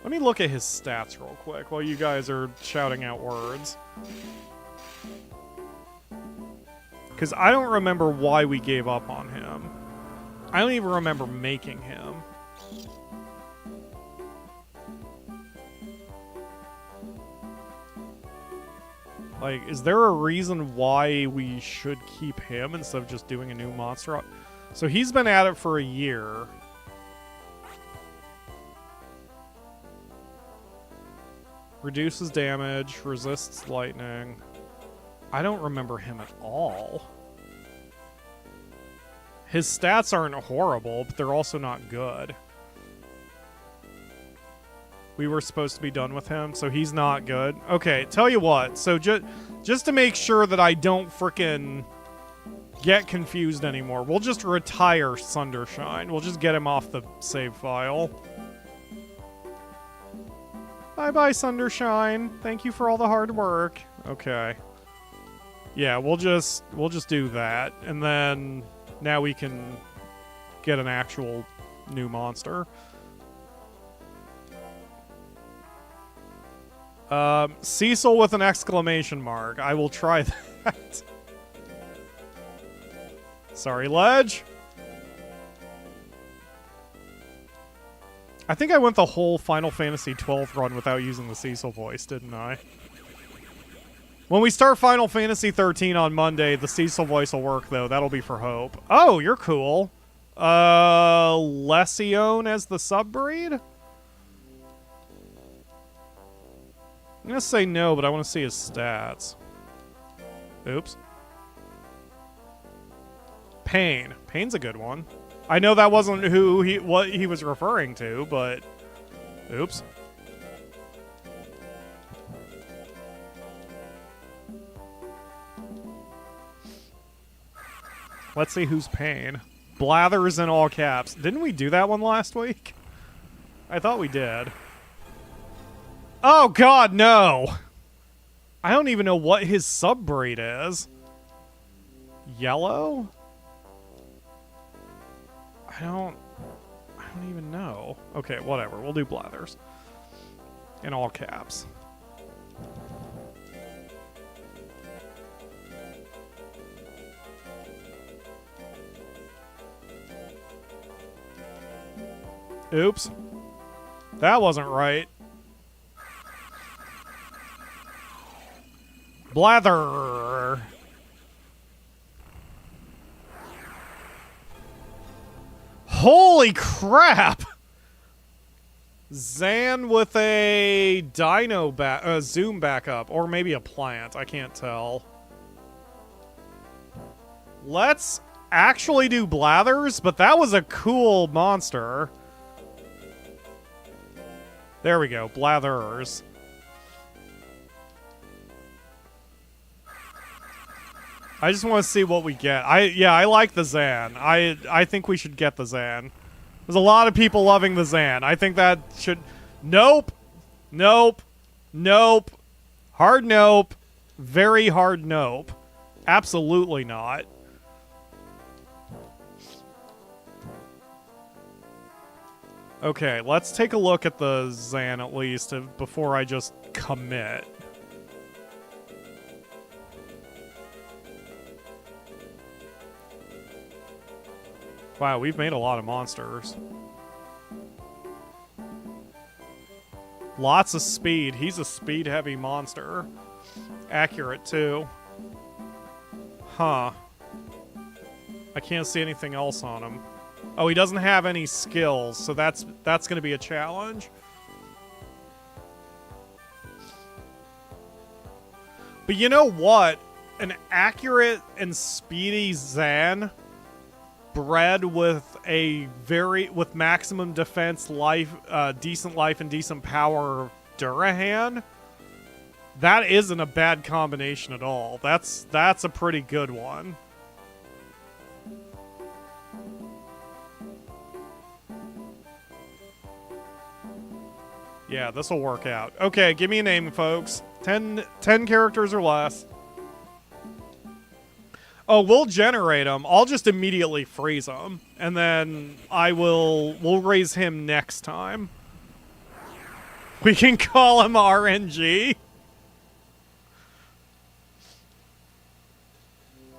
Let me look at his stats real quick while you guys are shouting out words. Because I don't remember why we gave up on him. I don't even remember making him. Like, is there a reason why we should keep him instead of just doing a new monster? So he's been at it for a year. Reduces damage, resists lightning. I don't remember him at all. His stats aren't horrible, but they're also not good. We were supposed to be done with him, so he's not good. Okay, tell you what. So just to make sure that I don't frickin' get confused anymore, we'll just retire Sundershine. We'll just get him off the save file. Bye-bye, Sundershine. Thank you for all the hard work. Okay. Yeah, we'll just do that, and then now we can get an actual new monster. Cecil with an exclamation mark. I will try that. Sorry, Ledge. I think I went the whole Final Fantasy XII run without using the Cecil voice, didn't I? When we start Final Fantasy XIII on Monday, the Cecil voice will work, though. That'll be for Hope. Oh, you're cool. Lesion as the subbreed? I'm gonna say no, but I want to see his stats. Oops. Pain. Pain's a good one. I know that wasn't what he was referring to, but... Oops. Let's see who's Pain. Blathers in all caps. Didn't we do that one last week? I thought we did. Oh, God, no! I don't even know what his subbreed is. Yellow? I don't even know. Okay, whatever. We'll do Blathers. In all caps. Oops. That wasn't right. Blather. Holy crap! Zan with a dino zoom backup, or maybe a plant. I can't tell. Let's actually do Blathers, but that was a cool monster. There we go. Blatherers. I just want to see what we get. I like the Zan. I think we should get the Zan. There's a lot of people loving the Zan. I think that should... Nope. Nope. Nope. Hard nope. Very hard nope. Absolutely not. Okay, let's take a look at the Zan at least before I just commit. Wow, we've made a lot of monsters. Lots of speed. He's a speed-heavy monster. Accurate, too. Huh. I can't see anything else on him. Oh, he doesn't have any skills, so that's going to be a challenge. But you know what? An accurate and speedy Zan bred with with maximum defense, decent life, and decent power Durahan, that isn't a bad combination at all. That's a pretty good one. Yeah, this will work out. Okay, give me a name, folks. 10 characters or less. Oh, we'll generate them. I'll just immediately freeze them. And then we'll raise him next time. We can call him RNG.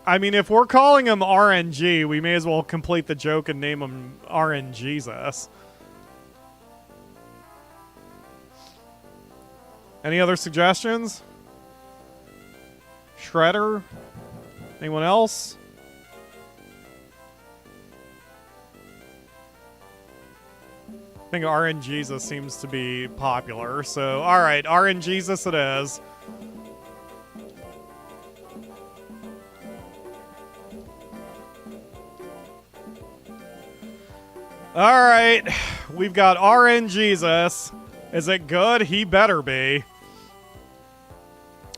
I mean, if we're calling him RNG, we may as well complete the joke and name him RNGesus. Any other suggestions? Shredder? Anyone else? I think RNGesus seems to be popular, so alright, RNGesus it is. Alright, we've got RNGesus. Is it good? He better be.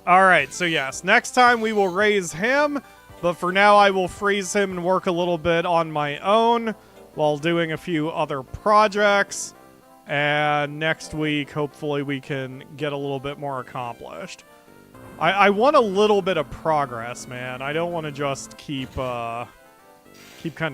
Alright, so yes, next time we will raise him, but for now I will freeze him and work a little bit on my own while doing a few other projects. And next week, hopefully we can get a little bit more accomplished. I want a little bit of progress, man. I don't want to just keep kind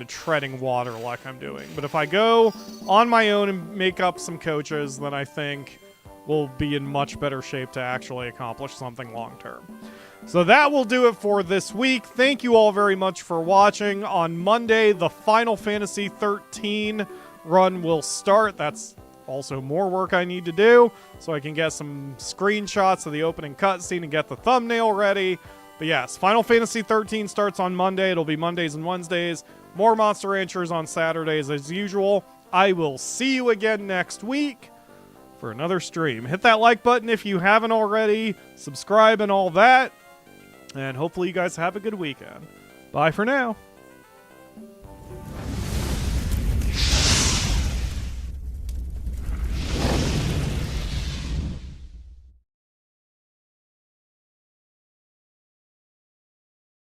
of treading water like I'm doing. But if I go on my own and make up some coaches, then I think we'll be in much better shape to actually accomplish something long term. So that will do it for this week. Thank you all very much for watching. On Monday, the Final Fantasy 13 run will start. That's also more work I need to do, so I can get some screenshots of the opening cutscene and get the thumbnail ready. But yes, Final Fantasy 13 starts on Monday. It'll be Mondays and Wednesdays. More Monster Ranchers on Saturdays as usual. I will see you again next week for another stream. Hit that like button if you haven't already. Subscribe and all that. And hopefully you guys have a good weekend. Bye for now.